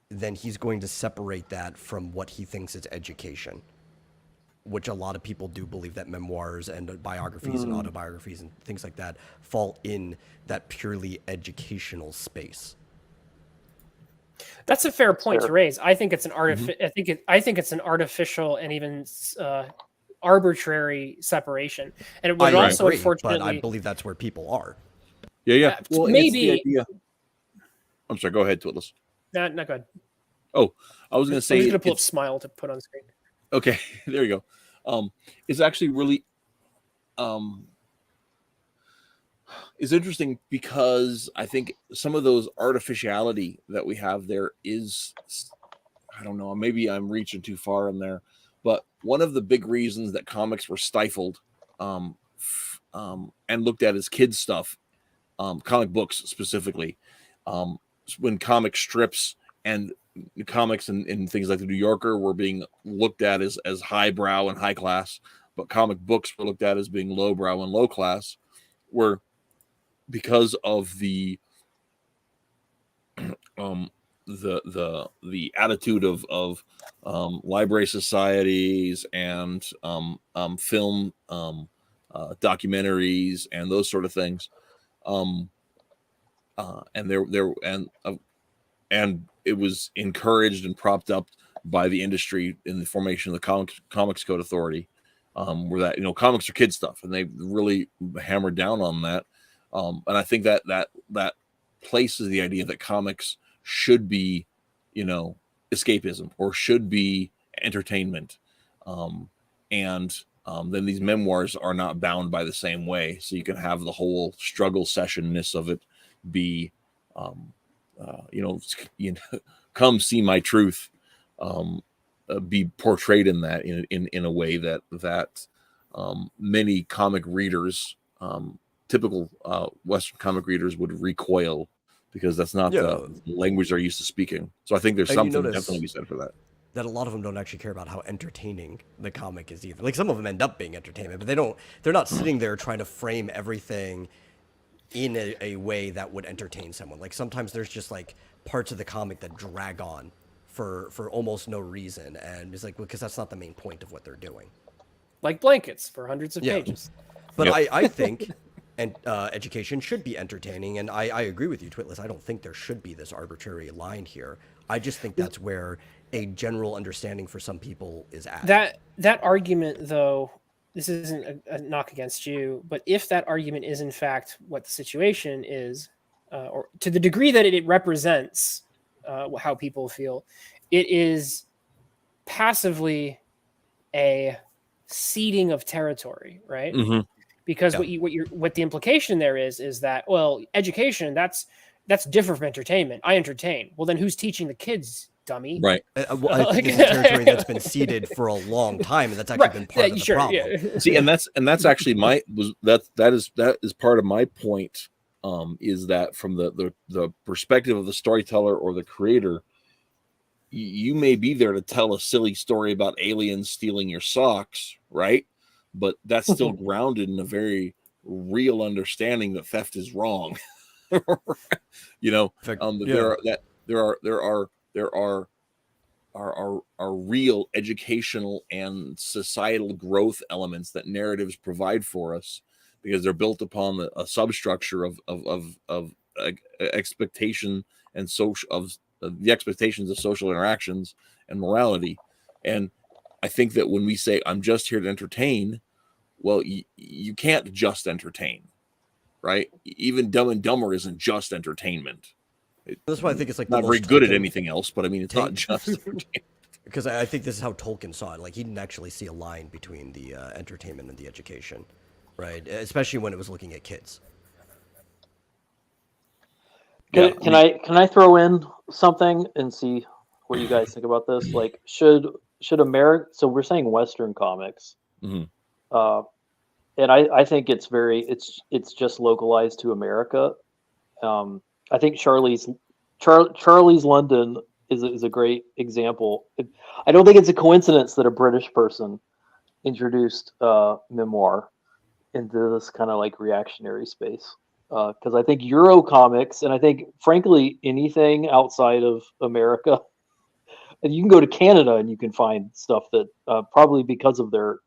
then he's going to separate that from what he thinks is education, which a lot of people do believe that memoirs and biographies and autobiographies and things like that fall in that purely educational space. That's a fair point fair. to raise. I think it's an I think it's an artificial and even arbitrary separation, and it would I also agree, unfortunately. but I believe that's where people are. Yeah. Well, and it's the maybe. idea. I'm sorry. Go ahead, Twitless. No, not good. Oh, I was going to I'm say just gonna pull up it's Smile to put on screen. okay. There you go. It's actually really is interesting because I think some of those artificiality that we have there is, I don't know, maybe I'm reaching too far in there, but one of the big reasons that comics were stifled and looked at as kids stuff, comic books specifically, when comic strips and comics and things like the New Yorker were being looked at as highbrow and high class, but comic books were looked at as being lowbrow and low class, were because of the attitude of library societies and film documentaries and those sort of things, and it was encouraged and propped up by the industry in the formation of the Comics Code Authority, where that comics are kid stuff, and they really hammered down on that. And I think that places the idea that comics should be, escapism or should be entertainment. And then these memoirs are not bound by the same way. So you can have the whole struggle sessionness of it be, come see my truth, be portrayed in that in a way that many comic readers, typical Western comic readers would recoil, because that's not the language they're used to speaking. So I think there's something definitely to be said for that. That a lot of them don't actually care about how entertaining the comic is either. Like, some of them end up being entertainment, but they're not sitting there trying to frame everything in a way that would entertain someone. Like, sometimes there's just like parts of the comic that drag on for almost no reason, and it's like, because that's not the main point of what they're doing. Like blankets for hundreds of pages. But I think education should be entertaining, and I agree with you, Twitless. I don't think there should be this arbitrary line here. I just think that's where a general understanding for some people is at. That argument, though, this isn't a knock against you, but if that argument is in fact what the situation is, or to the degree that it represents how people feel, it is passively a ceding of territory, right? Mm-hmm. Because what the implication there is that, well, education, that's different from entertainment. I entertain. Well, then who's teaching the kids, dummy? Right. I think it's a territory that's been ceded for a long time, and that's actually been part of the problem. Yeah. See, and that's actually that is part of my point. Is that from the perspective of the storyteller or the creator, you may be there to tell a silly story about aliens stealing your socks, right? But that's still grounded in a very real understanding that theft is wrong. There are real educational and societal growth elements that narratives provide for us, because they're built upon a substructure of expectation and the expectations of social interactions and morality. And I think that when we say I'm just here to entertain, well, you can't just entertain, right? Even Dumb and Dumber isn't just entertainment. That's why I think it's like not very good at anything else, but I mean, it's not just entertainment. Because I think this is how Tolkien saw it. Like, he didn't actually see a line between the entertainment and the education, right? Especially when it was looking at kids. Can I throw in something and see what you guys think about this? Like, should America? So we're saying Western comics, and I think it's just localized to America. I think Charlie's London is a great example. I don't think it's a coincidence that a British person introduced memoir into this kind of like reactionary space. Because I think Euro comics, and I think, frankly, anything outside of America, and you can go to Canada and you can find stuff that probably because of their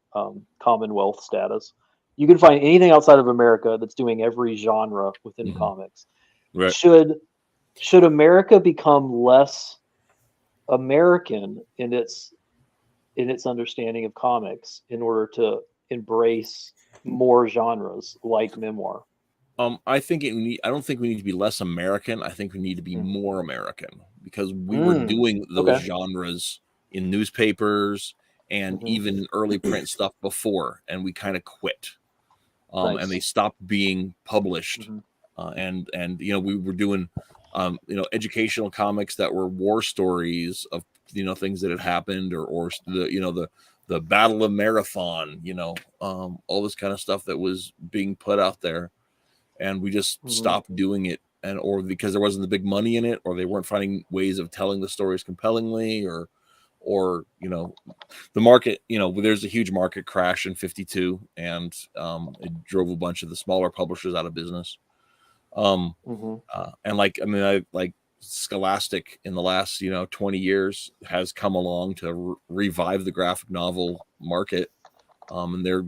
Commonwealth status, you can find anything outside of America that's doing every genre within comics. Right. Should should America become less American in its understanding of comics in order to embrace more genres like memoir? I think I don't think we need to be less American. I think we need to be more American, because we were doing those genres in newspapers and even early print stuff before, and we kind of quit. And they stopped being published. And we were doing educational comics that were war stories of things that had happened, or the Battle of Marathon, all this kind of stuff that was being put out there. And we just stopped doing it, or because there wasn't the big money in it, or they weren't finding ways of telling the stories compellingly, or the market, there's a huge market crash in 52, and it drove a bunch of the smaller publishers out of business. And Scholastic in the last 20 years has come along to revive the graphic novel market, and they're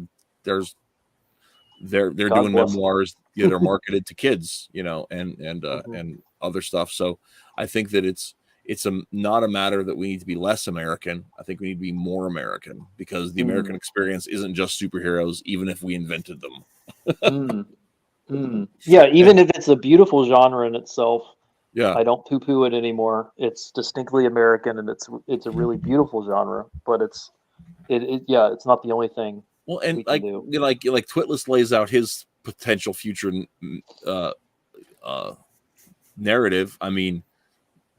doing memoirs that are marketed to kids, and other stuff. So I think that it's not a matter that we need to be less American. I think we need to be more American, because the American experience isn't just superheroes, even if we invented them. Yeah, even if it's a beautiful genre in itself. Yeah, I don't poo-poo it anymore. It's distinctly American, and it's a really beautiful genre, but it's not the only thing. Well, and like Twitless lays out his potential future narrative. I mean,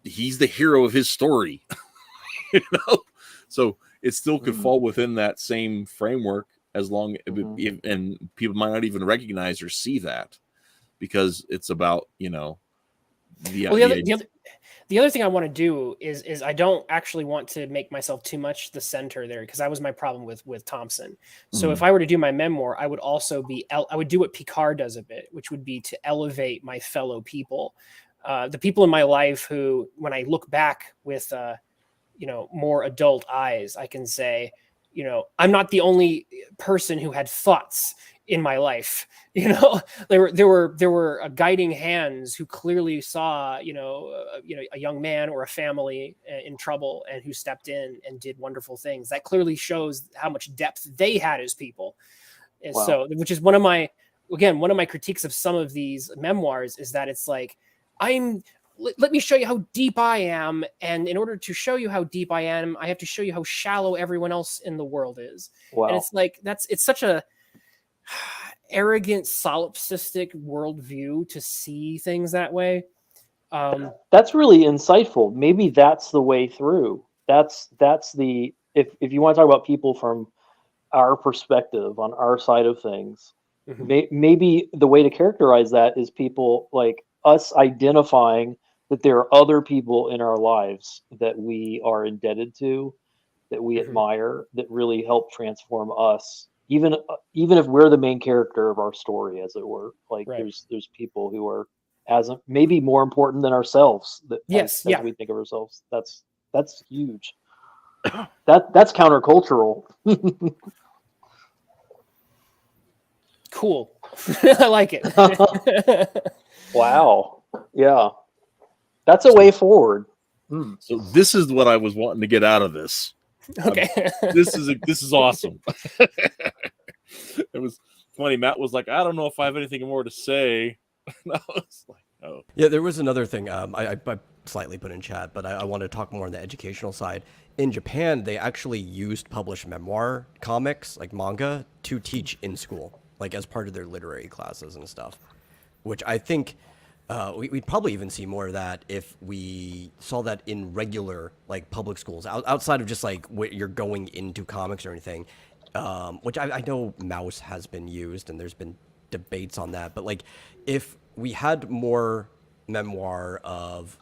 he's the hero of his story, so it still could fall within that same framework, as long and people might not even recognize or see that, because it's about the other thing I want to do is I don't actually want to make myself too much the center there, because that was my problem with Thompson. So if I were to do my memoir, I would also I would do what Picard does a bit, which would be to elevate my fellow people, the people in my life who, when I look back with more adult eyes, I can say, I'm not the only person who had thoughts in my life. There were guiding hands who clearly saw, a young man or a family in trouble, and who stepped in and did wonderful things. That clearly shows how much depth they had as people. And so, which is one of my critiques of some of these memoirs, is that it's like, let me show you how deep I am. And in order to show you how deep I am, I have to show you how shallow everyone else in the world is. Wow. And it's like, it's such a arrogant, solipsistic worldview to see things that way. That's really insightful. Maybe that's the way through. That's the, if you want to talk about people from our perspective, on our side of things, maybe the way to characterize that is people like us identifying that there are other people in our lives that we are indebted to, that we admire, that really help transform us, even if we're the main character of our story, as it were. Like there's people who are maybe more important than ourselves, as we think of ourselves. That's huge. That's countercultural. Cool. I like it. Wow. Yeah. That's a way forward. So this is what I was wanting to get out of this. Okay. This is awesome. It was funny. Matt was like, I don't know if I have anything more to say. And I was like, oh. Yeah, there was another thing I slightly put in chat, but I want to talk more on the educational side. In Japan, they actually used published memoir comics, like manga, to teach in school, like as part of their literary classes and stuff, which I think we'd probably even see more of that if we saw that in regular, like, public schools, outside of just, like, what you're going into comics or anything, which I know Mouse has been used, and there's been debates on that, but, like, if we had more memoir of,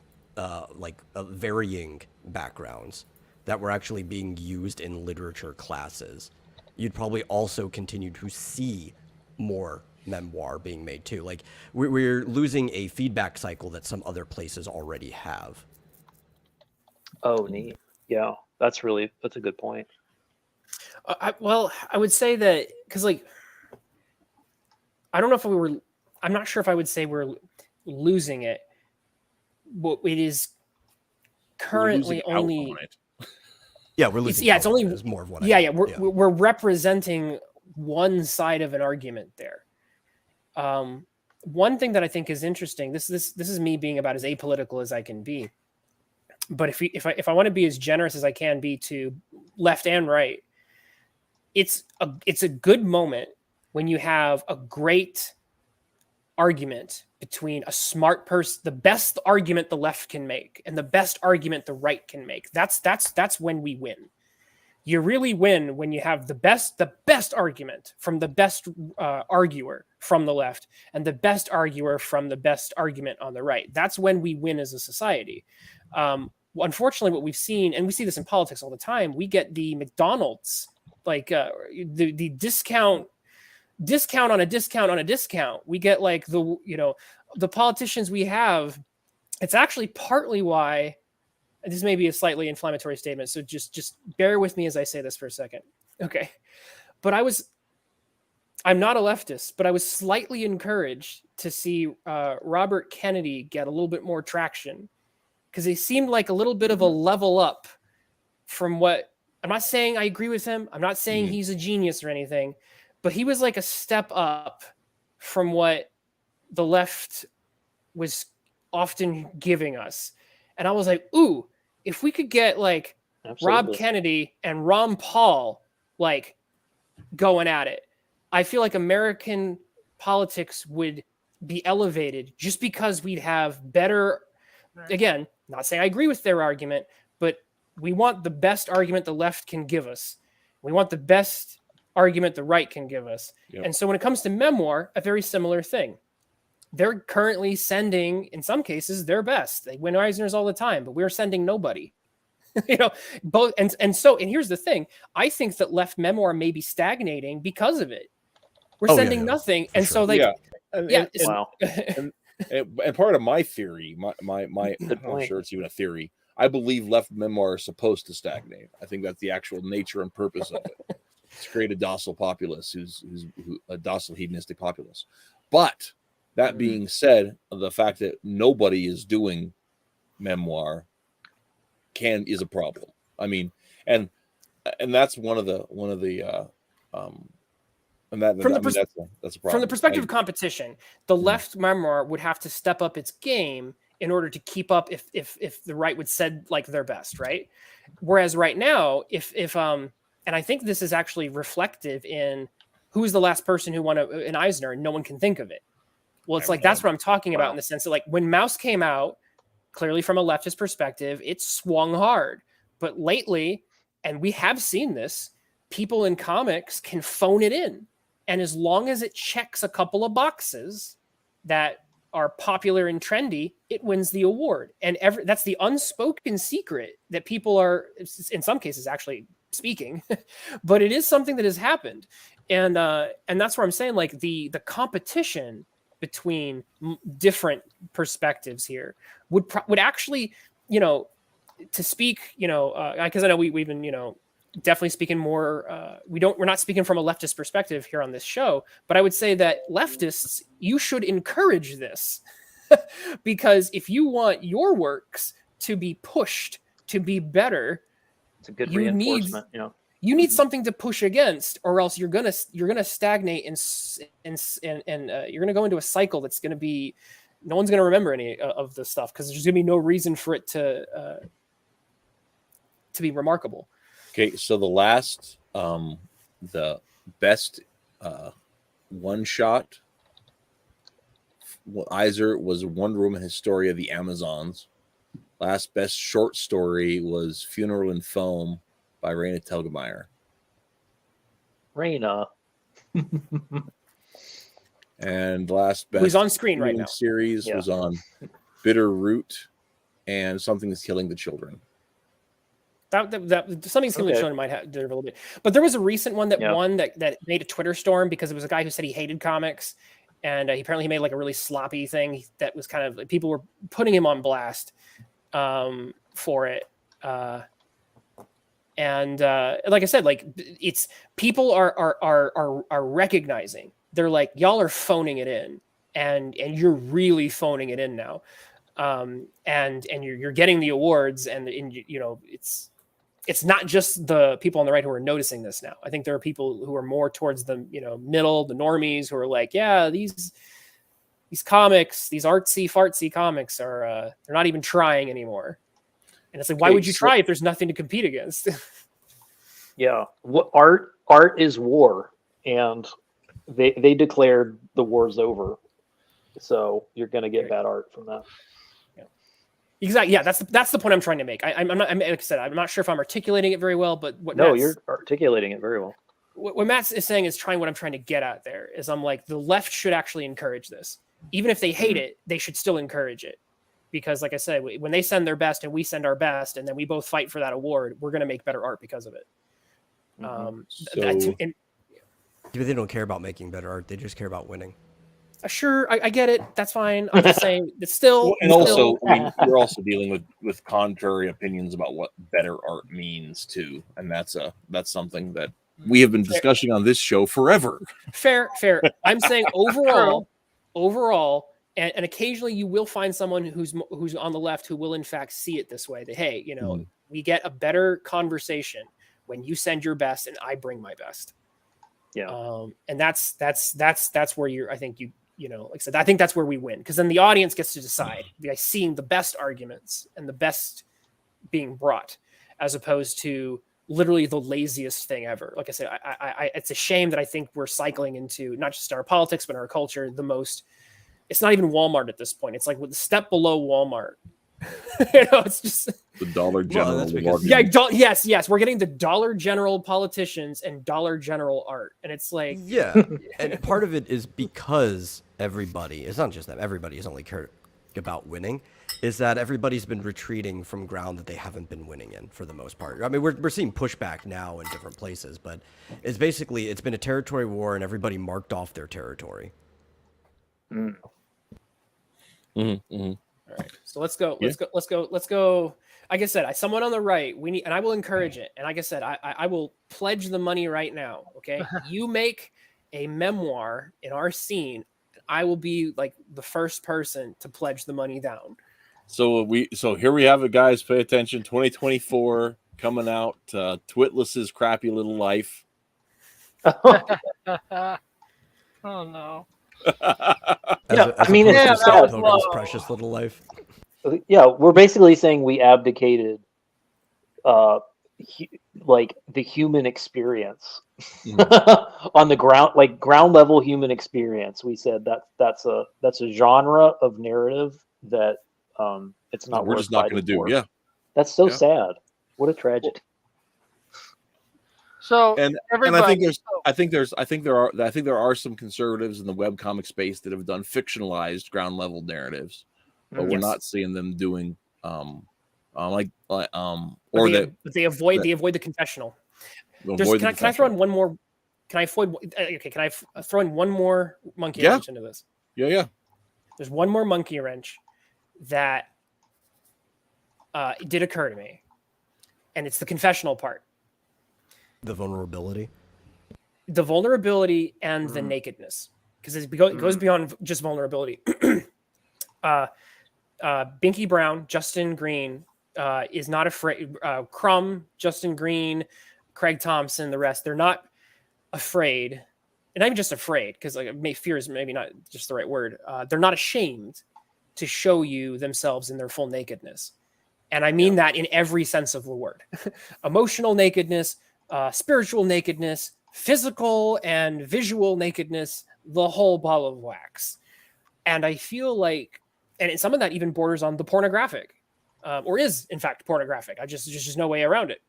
varying backgrounds that were actually being used in literature classes, you'd probably also continue to see more memoir being made too. Like, we're losing a feedback cycle that some other places already have. Oh, neat. Yeah, that's a good point. I would say that, because, like, I'm not sure if I would say we're losing it. it is We're losing currently out only. on it. Yeah, we're losing. It's only is more of what. We're representing one side of an argument there. One thing that I think is interesting. This is me being about as apolitical as I can be. But if I want to be as generous as I can be to left and right, it's a good moment when you have a great argument between a smart person, the best argument the left can make, and the best argument the right can make. That's when we win. You really win when you have the best argument from the best arguer from the left and the best arguer from the best argument on the right. That's when we win as a society. Unfortunately, what we've seen, and we see this in politics all the time, we get the McDonald's, like the discount on a discount on a discount. We get like the politicians we have. It's actually partly why. This may be a slightly inflammatory statement, so just bear with me as I say this for a second. Okay. But I'm not a leftist, but I was slightly encouraged to see Robert Kennedy get a little bit more traction, because he seemed like a little bit of a level up from what, I'm not saying I agree with him. I'm not saying he's a genius or anything, but he was like a step up from what the left was often giving us. And I was like, ooh, if we could get like Rob Kennedy and Ron Paul like going at it, I feel like American politics would be elevated just because we'd have better, again, not saying I agree with their argument, but we want the best argument the left can give us. We want the best argument the right can give us. Yep. And so when it comes to memoir, a very similar thing. They're currently sending, in some cases, their best. They win Eisners all the time, but we're sending nobody. Both. And here's the thing. I think that left memoir may be stagnating because of it. We're sending nothing. And so like, wow. And part of my theory, my I'm not sure it's even a theory. I believe left memoir is supposed to stagnate. I think that's the actual nature and purpose of it. It's to create a docile populace who's a docile hedonistic populace. But that being said, the fact that nobody is doing memoir is a problem. I mean, and that's one of the that's a problem. From the perspective of competition, the left memoir would have to step up its game in order to keep up if the right would said like their best, right? Whereas right now, if and I think this is actually reflective in who's the last person who won an Eisner and no one can think of it. Well, it's like, that's what I'm talking about in the sense that like when Mouse came out, clearly from a leftist perspective, it swung hard. But lately, and we have seen this, people in comics can phone it in. And as long as it checks a couple of boxes that are popular and trendy, it wins the award. And that's the unspoken secret that people are, in some cases, actually speaking. But it is something that has happened. And that's where I'm saying like the competition between different perspectives here would actually, to speak, because I know we've been, definitely speaking more. We're not speaking from a leftist perspective here on this show, but I would say that leftists, you should encourage this because if you want your works to be pushed to be better, it's a good reinforcement. You need something to push against, or else you're gonna stagnate and you're gonna go into a cycle that's gonna be, no one's gonna remember any of the stuff because there's gonna be no reason for it to be remarkable. Okay, so the best one shot Eisner was Wonder Woman Historia of the Amazons. Last best short story was Funeral in Foam by Raina Telgemeier. Raina. And last best who's on screen right now series was on Bitter Root and Something Is Killing the Children. That Something's Killing the Children might have deserve a little bit, but there was a recent one that won that made a Twitter storm because it was a guy who said he hated comics, and he made like a really sloppy thing that was kind of like, people were putting him on blast for it. And like I said, like it's people are recognizing, they're like, y'all are phoning it in, and you're really phoning it in now. and you're getting the awards, and you know, it's not just the people on the right who are noticing this now. I think there are people who are more towards the, you know, middle, the normies, who are like, yeah, these comics, these artsy fartsy comics are they're not even trying anymore. And it's like, why would you try if there's nothing to compete against? Yeah, what art is war, and they declared the war's over. So you're going to get bad art from that. Exactly. Yeah, that's the point I'm trying to make. I'm not. Like I said, I'm not sure if I'm articulating it very well, but you're articulating it very well. What Matt is saying is trying. What I'm trying to get at there is, I'm like, the left should actually encourage this, even if they hate it. They should still encourage it, because, like I said, when they send their best and we send our best, and then we both fight for that award, we're going to make better art because of it. Maybe they don't care about making better art; they just care about winning. Sure, I get it. That's fine. I'm just saying it's still. And also, I mean, you're also dealing with contrary opinions about what better art means too, and that's something that we have been discussing on this show forever. Fair. I'm saying overall, and occasionally you will find someone who's on the left who will in fact see it this way. That, hey, you know, we get a better conversation when you send your best and I bring my best. Yeah. And that's where I think you know, like I said, I think that's where we win, because then the audience gets to decide by seeing the best arguments and the best being brought, as opposed to literally the laziest thing ever. Like I said, I it's a shame that I think we're cycling into, not just our politics, but our culture, it's not even Walmart at this point. It's like with the step below Walmart. You know, it's just the Dollar General. Yes. We're getting the Dollar General politicians and Dollar General art, and it's like, yeah. And part of it is because it's not just that everybody has only cared about winning, is that everybody's been retreating from ground that they haven't been winning in for the most part. I mean, we're seeing pushback now in different places, but it's been a territory war, and everybody marked off their territory. All right, so let's go. Like I said, someone on the right, and I will encourage it. And like I said, I will pledge the money right now. Okay, you make a memoir in our scene, I will be like the first person to pledge the money down. So here we have it, guys. Pay attention. 2024 coming out. Twitless's Crappy Little Life. Oh no. Poco's precious little life. Yeah, we're basically saying we abdicated like the human experience on the ground, like ground level human experience. We said that's a genre of narrative that it's not. We're just not going to do. Yeah, that's so sad. What a tragedy. So I think there are some conservatives in the webcomic space that have done fictionalized ground level narratives, but we're not seeing them doing they avoid the confessional. Can I throw in one more? Can I throw in one more monkey wrench into this? Yeah. There's one more monkey wrench that did occur to me, and it's the confessional part. The vulnerability and the nakedness, because it goes beyond just vulnerability. Binky Brown, Justin Green is not afraid. Crumb, Justin Green, Craig Thompson, the rest, they're not afraid. And not even just afraid, because fear is maybe not just the right word. They're not ashamed to show you themselves in their full nakedness. And I mean that in every sense of the word. Emotional nakedness, spiritual nakedness, physical and visual nakedness, the whole ball of wax. And I feel like, and some of that even borders on the pornographic, or is in fact pornographic. There's just no way around it.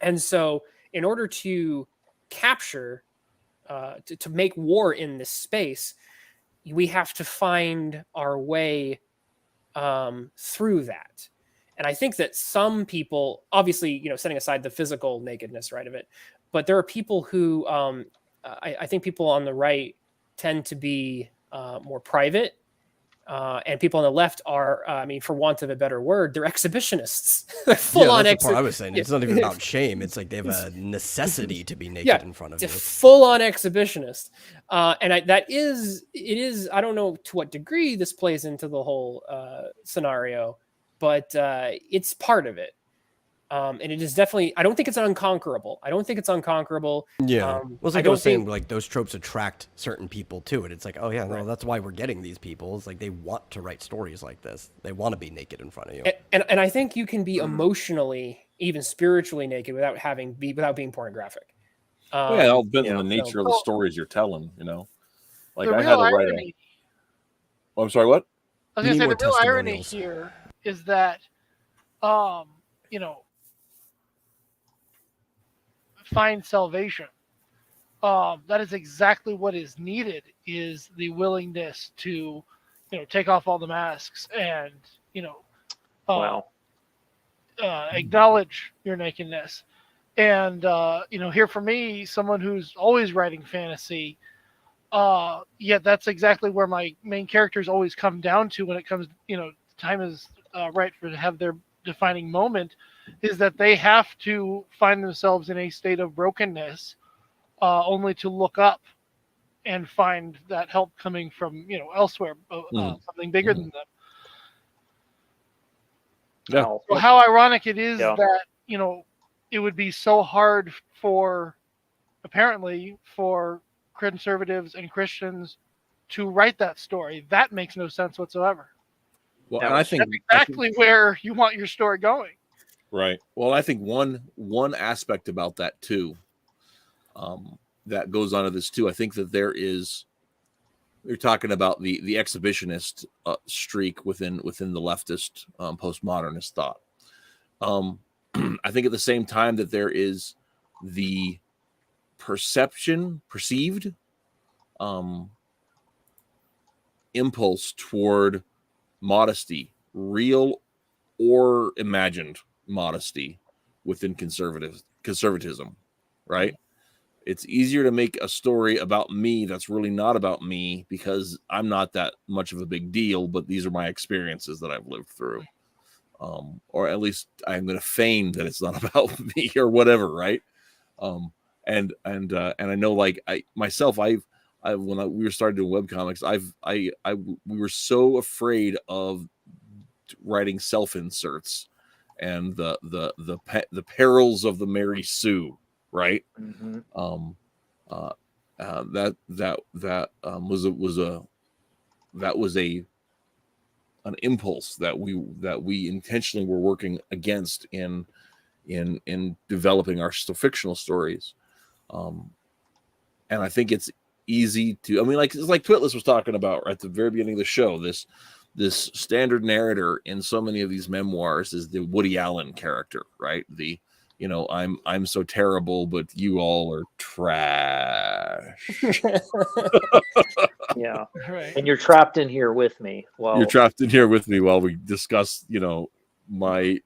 And so in order to capture, to make war in this space, we have to find our way through that. And I think that some people, obviously, setting aside the physical nakedness, right, of it, but there are people who, I think people on the right tend to be more private, And people on the left are, I mean, for want of a better word, they're exhibitionists. They're full on that's the part I was saying. It's not even about shame. It's like they have a necessity to be naked in front of you. Full on exhibitionist. It is, I don't know to what degree this plays into the whole scenario, but it's part of it. And it is definitely, I don't think it's unconquerable. Yeah. Well, it's like I was saying, like those tropes attract certain people to it. It's like, oh yeah, no, that's why we're getting these people. It's like they want to write stories like this. They want to be naked in front of you. And I think you can be emotionally, even spiritually naked without being pornographic. Well, it all depends on the nature of the stories you're telling, you know. Like the I real had to write irony, Oh, I'm sorry, what? I was going to say the real irony here is that, you know, find salvation. That is exactly what is needed, is the willingness to, you know, take off all the masks and, you know, acknowledge your nakedness. And, you know, here for me, someone who's always writing fantasy, that's exactly where my main characters always come down to when it comes, you know, time is right for to have their defining moment, is that they have to find themselves in a state of brokenness, only to look up and find that help coming from, you know, elsewhere, something bigger than them. Yeah. So how ironic it is that, you know, it would be so hard apparently for conservatives and Christians to write that story. That makes no sense whatsoever. Well, and I think that's exactly where you want your story going. Right. Well, I think one aspect about that too, that goes on to this too. I think that you're talking about the exhibitionist streak within the leftist postmodernist thought. I think at the same time that there is the perceived impulse toward modesty, real or imagined modesty within conservatism, right? It's easier to make a story about me that's really not about me because I'm not that much of a big deal, but these are my experiences that I've lived through. Or at least I'm going to feign that it's not about me or whatever, right? And I know, like we were starting doing webcomics, we were so afraid of writing self-inserts and the perils of the Mary Sue, right? Mm-hmm. Was an impulse that we intentionally were working against in developing our fictional stories. And I think it's easy to, I mean, like Twitless was talking about right at the very beginning of the show, this standard narrator in so many of these memoirs is the Woody Allen character, right? The, you know, I'm so terrible, but you all are trash. Yeah. Right. And you're trapped in here with me. Well, You're trapped in here with me while we discuss, you know, my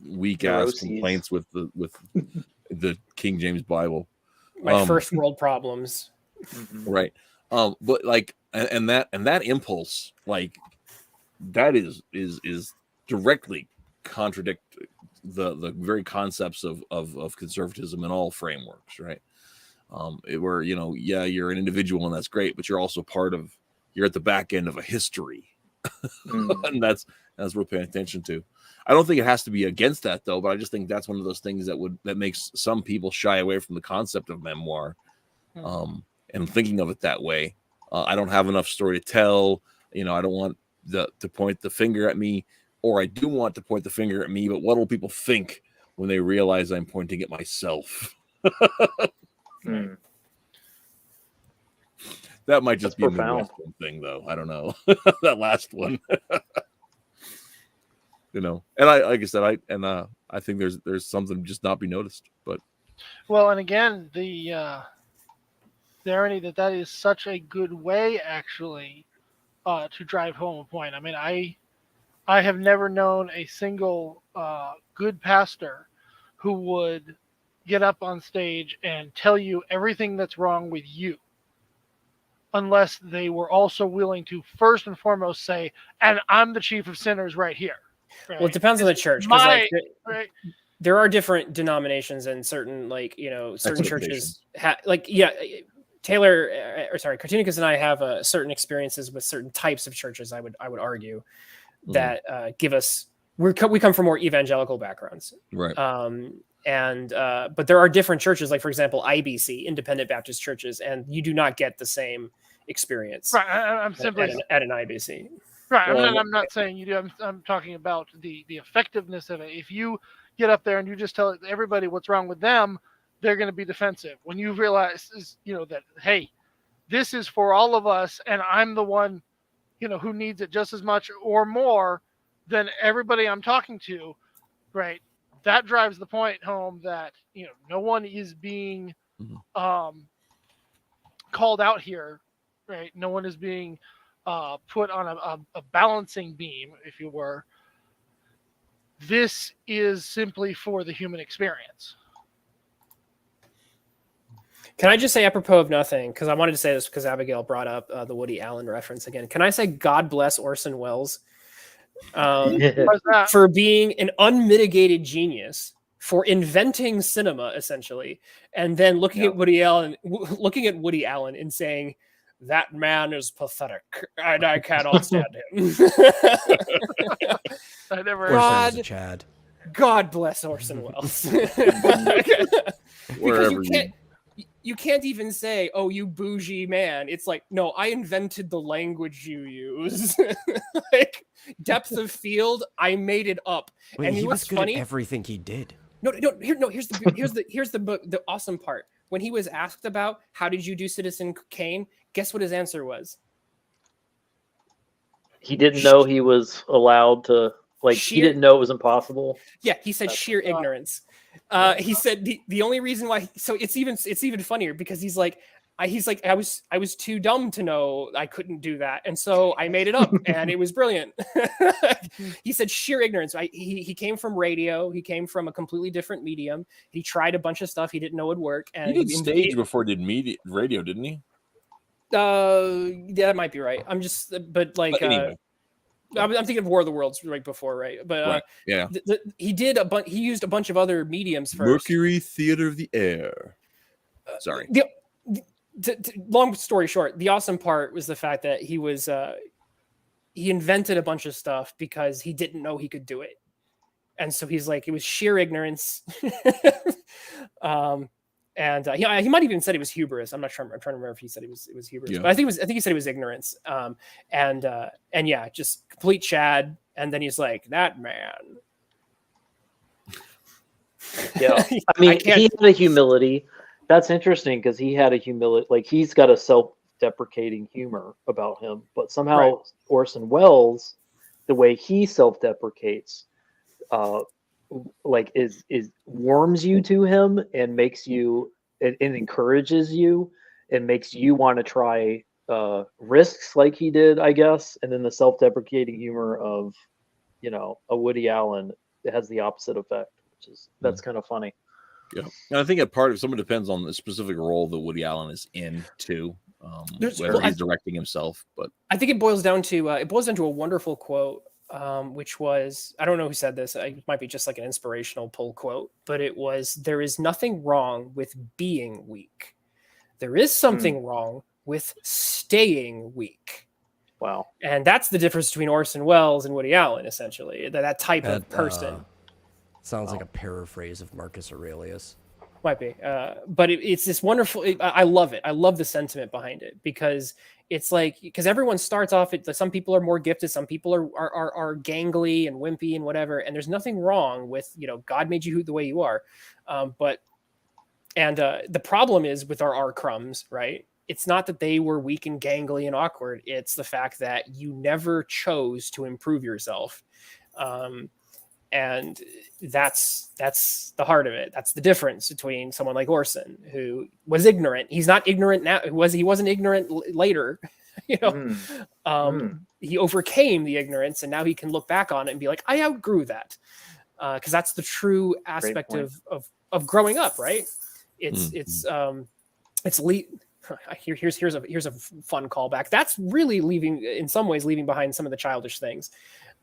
weak ass complaints with the King James Bible. My first world problems. Right. But like, and that impulse, like, that is directly contradict the very concepts of conservatism in all frameworks, right? Where, you know, you're an individual and that's great, but you're also you're at the back end of a history. And that's worth paying attention to. I don't think it has to be against that though, but I just think that's one of those things that makes some people shy away from the concept of memoir. And thinking of it that way. I don't have enough story to tell. You know, I don't want to point the finger at me, or I do want to point the finger at me, but what will people think when they realize I'm pointing at myself? That might just be a Midwestern thing, though. I don't know. That last one. You know, and like I said, I think there's something just not be noticed. But well, and again, the irony that is such a good way, actually, to drive home a point. I mean, I have never known a single good pastor who would get up on stage and tell you everything that's wrong with you. unless they were also willing to first and foremost say, and I'm the chief of sinners right here. Right? Well, it depends on the church. 'Cause, My, like, right? there are different denominations and certain, like, certain churches Taylor, Cartunicus and I have certain experiences with certain types of churches. I would argue that give us we come from more evangelical backgrounds, Right. But there are different churches, like for example IBC, Independent Baptist churches, and you do not get the same experience. Right. I'm simply at an IBC. right. Well, I'm not saying you do. I'm talking about the effectiveness of it. If you get up there and you just tell everybody what's wrong with them, they're going to be defensive. When you realize, that, hey, this is for all of us, and I'm the one, who needs it just as much or more than everybody I'm talking to, right? That drives the point home that, no one is being called out here, right? No one is being put on a balancing beam, if you were. This is simply for the human experience. Can I just say, apropos of nothing, because I wanted to say this because Abigail brought up the Woody Allen reference again. Can I say God bless Orson Welles for being an unmitigated genius, for inventing cinema essentially, and then looking at Woody Allen and saying, "That man is pathetic, and I cannot stand him." I never. God bless Orson Welles. Wherever you can't even say, "Oh, you bougie man." It's like, no, I invented the language you use. Like, depth of field, I made it up. Wait, and he was good funny? at everything he did. Here's the awesome part. When he was asked about how did you do Citizen Kane, guess what his answer was? He didn't know he was allowed to. He didn't know it was impossible. Yeah, he said sheer ignorance. He said the only reason why. So it's even funnier because he's like I was too dumb to know I couldn't do that, and so I made it up, and it was brilliant. He said sheer ignorance. He came from radio. He came from a completely different medium. He tried a bunch of stuff he didn't know would work. And he did stage before he did radio, didn't he? Yeah, that might be right. But anyway. I'm thinking of War of the Worlds right before, right? But yeah, he did he used a bunch of other mediums first. Mercury Theater of the Air. Sorry. Long story short, the awesome part was the fact that he invented a bunch of stuff because he didn't know he could do it, and so he's like, it was sheer ignorance. And he might even said it was hubris. I'm not sure. I'm trying to remember if he said it was hubris, yeah. But I think he said it was ignorance. And yeah, just complete Chad. And then he's like, that man. Yeah, I mean, he had a humility. That's interesting because he had a humility. Like, he's got a self-deprecating humor about him, but somehow Right. Orson Welles, the way he self-deprecates, is warms you to him and makes you and encourages you and makes you want to try risks like he did, I guess. And then the self-deprecating humor of a Woody Allen has the opposite effect, which is that's kind of funny. Yeah, and I think someone depends on the specific role that Woody Allen is in too, whether he's directing himself. But I think it boils down to a wonderful quote. Which was, I don't know who said this. It might be just like an inspirational pull quote, but it was, there is nothing wrong with being weak. There is something wrong with staying weak. Wow. And that's the difference between Orson Welles and Woody Allen, essentially, that type of person. Sounds like a paraphrase of Marcus Aurelius. Might be. But it's this wonderful, I love it. I love the sentiment behind it because it's like, because everyone starts off, some people are more gifted, some people are gangly and wimpy and whatever, and there's nothing wrong with, God made you the way you are. The problem is with our crumbs, right? It's not that they were weak and gangly and awkward. It's the fact that you never chose to improve yourself. And that's the heart of it. That's the difference between someone like Orson, who was ignorant. He's not ignorant now. He wasn't ignorant later. He overcame the ignorance, and now he can look back on it and be like, I outgrew that. Because that's the true aspect of growing up, right? It's here's a fun callback. That's really leaving, in some ways, leaving behind some of the childish things.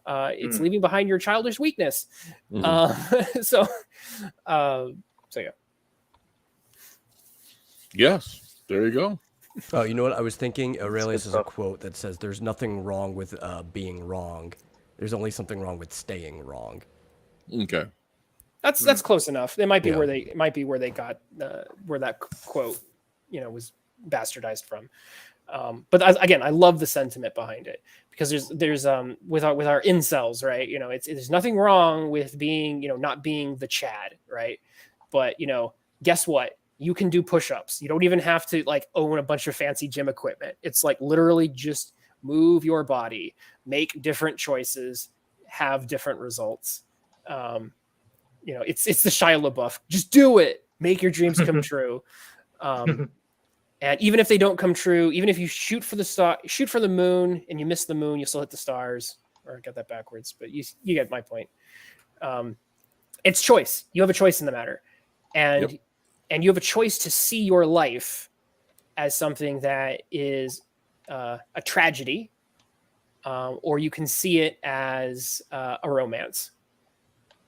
It's leaving behind your childish weakness. So yeah. Yes, there you go. Oh, you know what I was thinking? Aurelius good is a stuff. quote that says, "There's nothing wrong with being wrong. There's only something wrong with staying wrong." Okay. That's close enough. It might be Yeah. where they got where that quote, was bastardized from. But again, I love the sentiment behind it, because there's with our incels, right? There's nothing wrong with being, not being the Chad, right? But guess what? You can do push-ups. You don't even have to like own a bunch of fancy gym equipment. It's like literally just move your body, make different choices, have different results. It's the Shia LaBeouf. Just do it. Make your dreams come true. And even if they don't come true, even if you shoot for the moon and you miss the moon, you'll still hit the stars. Or I got that backwards, but you get my point. It's choice. You have a choice in the matter, and you have a choice to see your life as something that is a tragedy, or you can see it as a romance.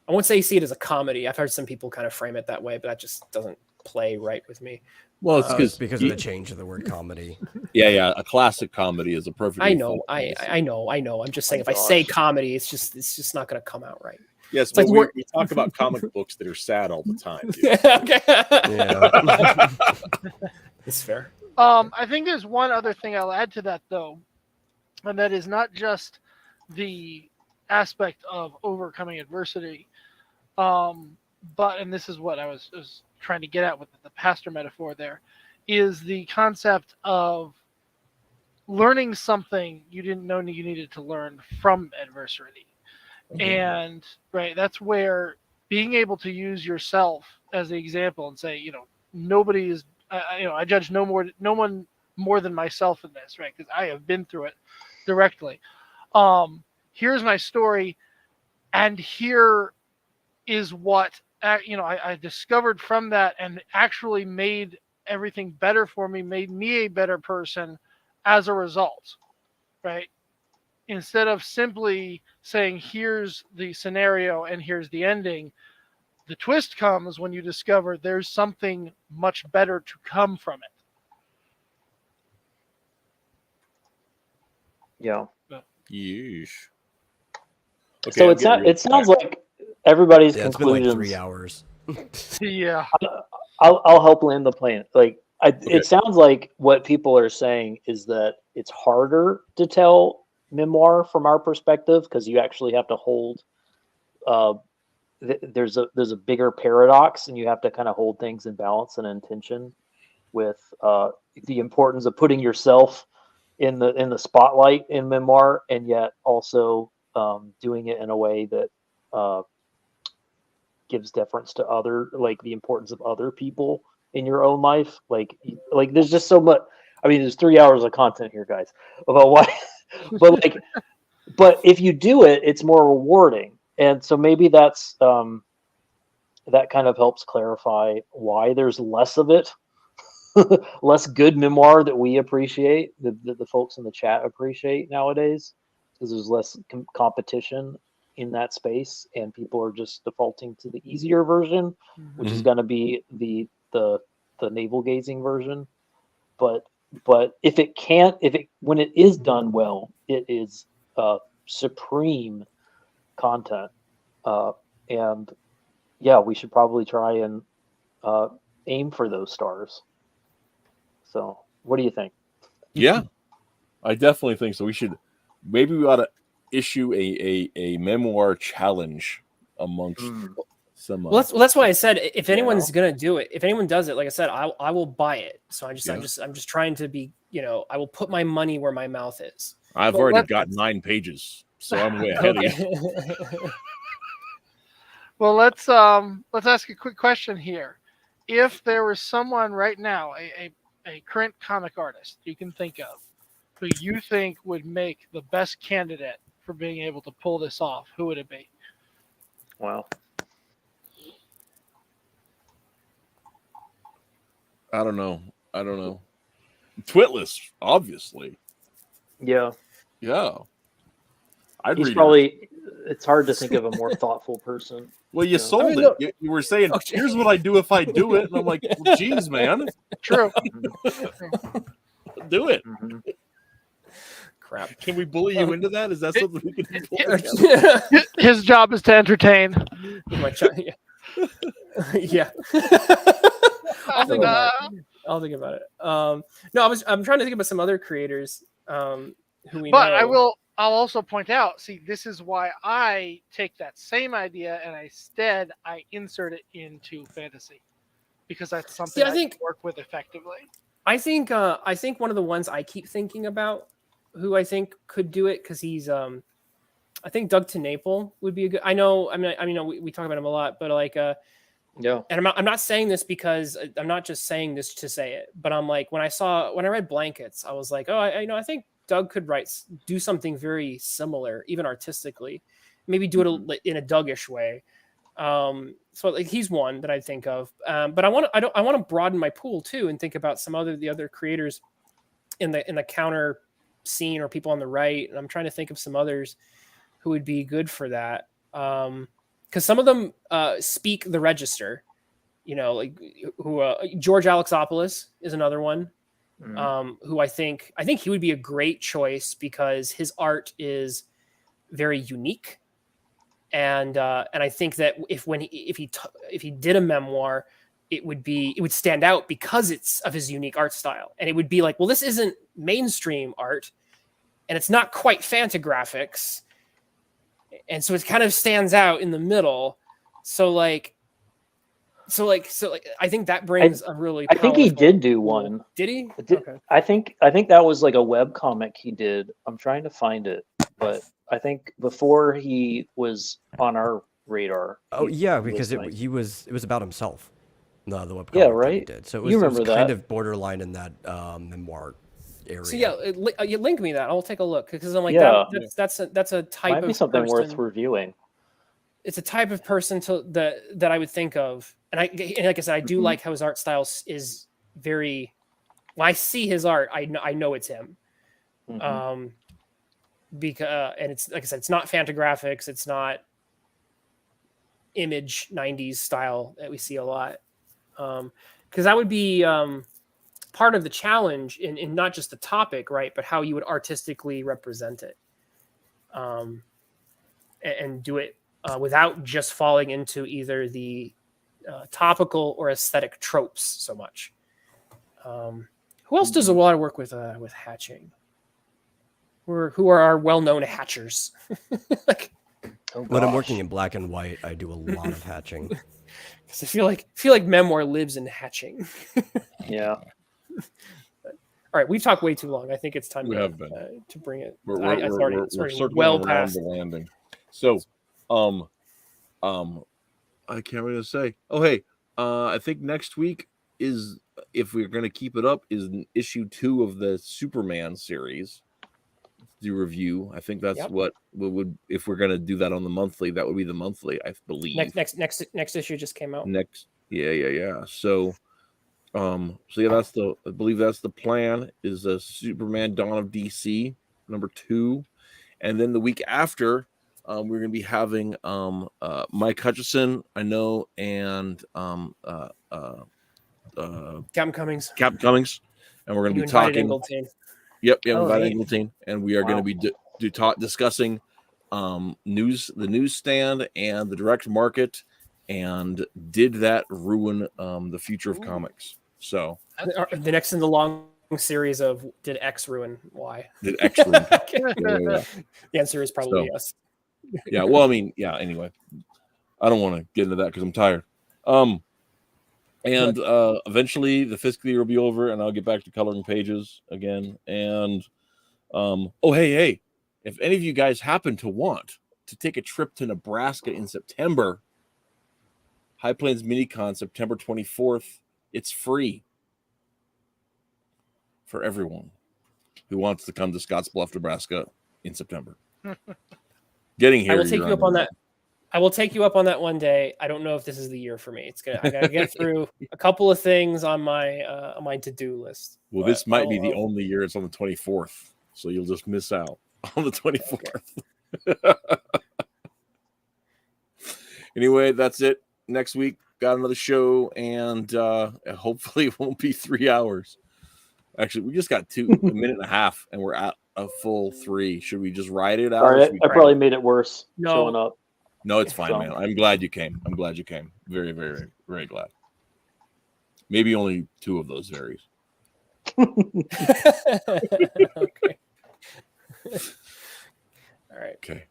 I won't say see it as a comedy. I've heard some people kind of frame it that way, but that just doesn't play right with me. Well, it's Because of the change of the word comedy. yeah, a classic comedy is a perfectly. I know. I'm just saying, if I say comedy, it's just not going to come out right. Yes, It's but like we talk about comic books that are sad all the time. Dude. Okay. Yeah. It's fair. I think there's one other thing I'll add to that, though, and that is not just the aspect of overcoming adversity, but, and this is what I was trying to get at with the pastor metaphor there, is the concept of learning something you didn't know you needed to learn from adversity. And right, that's where being able to use yourself as the example and say, nobody is, I judge no one more than myself in this, right? Because I have been through it directly. Here's my story, and here is what I discovered from that, and actually made everything better for me, made me a better person as a result, right? Instead of simply saying, here's the scenario and here's the ending, the twist comes when you discover there's something much better to come from it. Yeah. Yeesh. Okay, So I'm getting real it sounds like everybody's Yeah, it's been like conclusions. 3 hours. Yeah. I'll help land the plane. It sounds like what people are saying is that it's harder to tell memoir from our perspective, because you actually have to hold. There's a bigger paradox, and you have to kind of hold things in balance and intention with the importance of putting yourself in the spotlight in memoir, and yet also doing it in a way that gives deference to the importance of other people in your own life. Like there's just so much. I mean, there's 3 hours of content here, guys, about why. But if you do it, it's more rewarding, and so maybe that's that kind of helps clarify why there's less of it, less good memoir that we appreciate, the folks in the chat appreciate nowadays, because there's less competition in that space, and people are just defaulting to the easier version, which is going to be the navel gazing version. But when it is done well, it is supreme content, and yeah, we should probably try and aim for those stars. So, what do you think? Yeah, I definitely think so. We ought to issue a memoir challenge amongst some. Well, that's why I said, if anyone's gonna do it, if anyone does it, like I said, I will buy it. So I'm just trying to be, I will put my money where my mouth is. I've already got 9 pages, so I'm way ahead of you. Well, let's ask a quick question here. If there was someone right now, a current comic artist you can think of, who you think would make the best candidate for being able to pull this off, who would it be? Wow. I don't know. Twitless, obviously. Yeah, Yeah. I'd he's read it. probably. It's hard to think of a more thoughtful person. Well, you Yeah. sold I mean, it. look- You were saying, Oh, here's what I do if I do it. And I'm like, well, geez, man, True. do it. Mhm. Crap. Can we bully you into that? Is that something we can do? His job is to entertain. My yeah. Yeah. I'll think about it. I'll think about it. No, I'm trying to think about some other creators who we But know. I'll also point out, see, this is why I take that same idea and instead I insert it into fantasy. Because that's something I I think- can work with effectively. I think one of the ones I keep thinking about who I think could do it because he's I think Doug TeNapel would be a good. I mean, we talk about him a lot, but like Yeah. and I'm not saying this because I'm not just saying this to say it, but I'm like when I read Blankets, I was like, oh, I think Doug could do something very similar, even artistically, maybe do it in a Dougish way. So like he's one that I think of, but I want to broaden my pool too and think about some the other creators in the counter scene or people on the right, and I'm trying to think of some others who would be good for that. Because some of them speak the register, like who George Alexopoulos is another one. Who I think he would be a great choice because his art is very unique, and I think that if he did a memoir, it would stand out because it's of his unique art style, and it would be like, well, this isn't mainstream art, and it's not quite Fantagraphics, and so it kind of stands out in the middle. So I think that brings a really. I think he powerful- did do one. Did he? Okay. I think that was like a web comic he did. I'm trying to find it, but I think before he was on our radar. Oh he yeah, was because it like- was about himself. No, the webcomic Yeah, that he right? did. So it You was remember kind that. of borderline in that memoir area. So yeah, you link me that. I'll take a look because I'm like Yeah. that's a type might of be something person. worth reviewing. It's a type of person that I would think of, and like I said, I do Mhm. like how his art style is very. When I see his art, I know it's him. Mhm. Because and it's like I said, it's not Fantagraphics, it's not image 90s style that we see a lot. Because that would be part of the challenge in not just the topic, right, but how you would artistically represent it, and do it without just falling into either the topical or aesthetic tropes so much. Who else does a lot of work with hatching? Who are our well-known hatchers? Like, Oh, When I'm gosh. working in black and white, I do a lot of hatching. 'cause I feel like memoir lives in hatching. Yeah. All right, we've talked way too long. I think it's time We have been. to bring it. We're It's already circling well around past. the landing. So, I can't really say. Oh, hey, I think next week is, if we're going to keep it up, is issue 2 of the Superman series. Do review. I think that's Yep. what we would, if we're going to do that on the monthly, that would be the monthly, I believe. Next issue just came out. Yeah. So yeah, I believe that's the plan, is a Superman Dawn of DC number 2. And then the week after, we're gonna be having Mike Hutchison, I know, and Captain Cummings. Cap Cummings, and we're gonna You be invited talking. Ingleton. Yep, Oh, about neat. Ingleton, and we are going to be discussing the newsstand and the direct market, and did that ruin the future of comics? So The next in the long series of did X ruin Y? did X ruin? The answer is probably So- yes. Yeah. Well, I mean, yeah. Anyway, I don't want to get into that because I'm tired. And eventually the fiscal year will be over, and I'll get back to coloring pages again. And hey, if any of you guys happen to want to take a trip to Nebraska in September, High Plains Minicon, September 24th, it's free for everyone who wants to come to Scottsbluff, Nebraska in September. Getting here, I will take you're you up on that. I will take you up on that one day. I don't know if this is the year for me. I gotta get through a couple of things on my to-do list. Well, But this might be the I'll- only year it's on the 24th, so you'll just miss out on the 24th. Anyway, that's it. Next week, got another show, and hopefully it won't be 3 hours. Actually, we just got a minute and a half, and we're at a full 3. Should we just ride it out? or Sorry, should we I try probably to- made it worse No. showing up. No, it's fine, So- man. I'm glad you came. Very, very, very glad. Maybe only 2 of those varies. Okay. All right. Okay.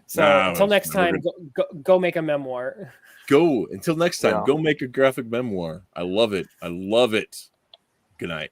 So Nah, until next we're time, go make a memoir. Go. Until next time, Yeah. go make a graphic memoir. I love it. Good night.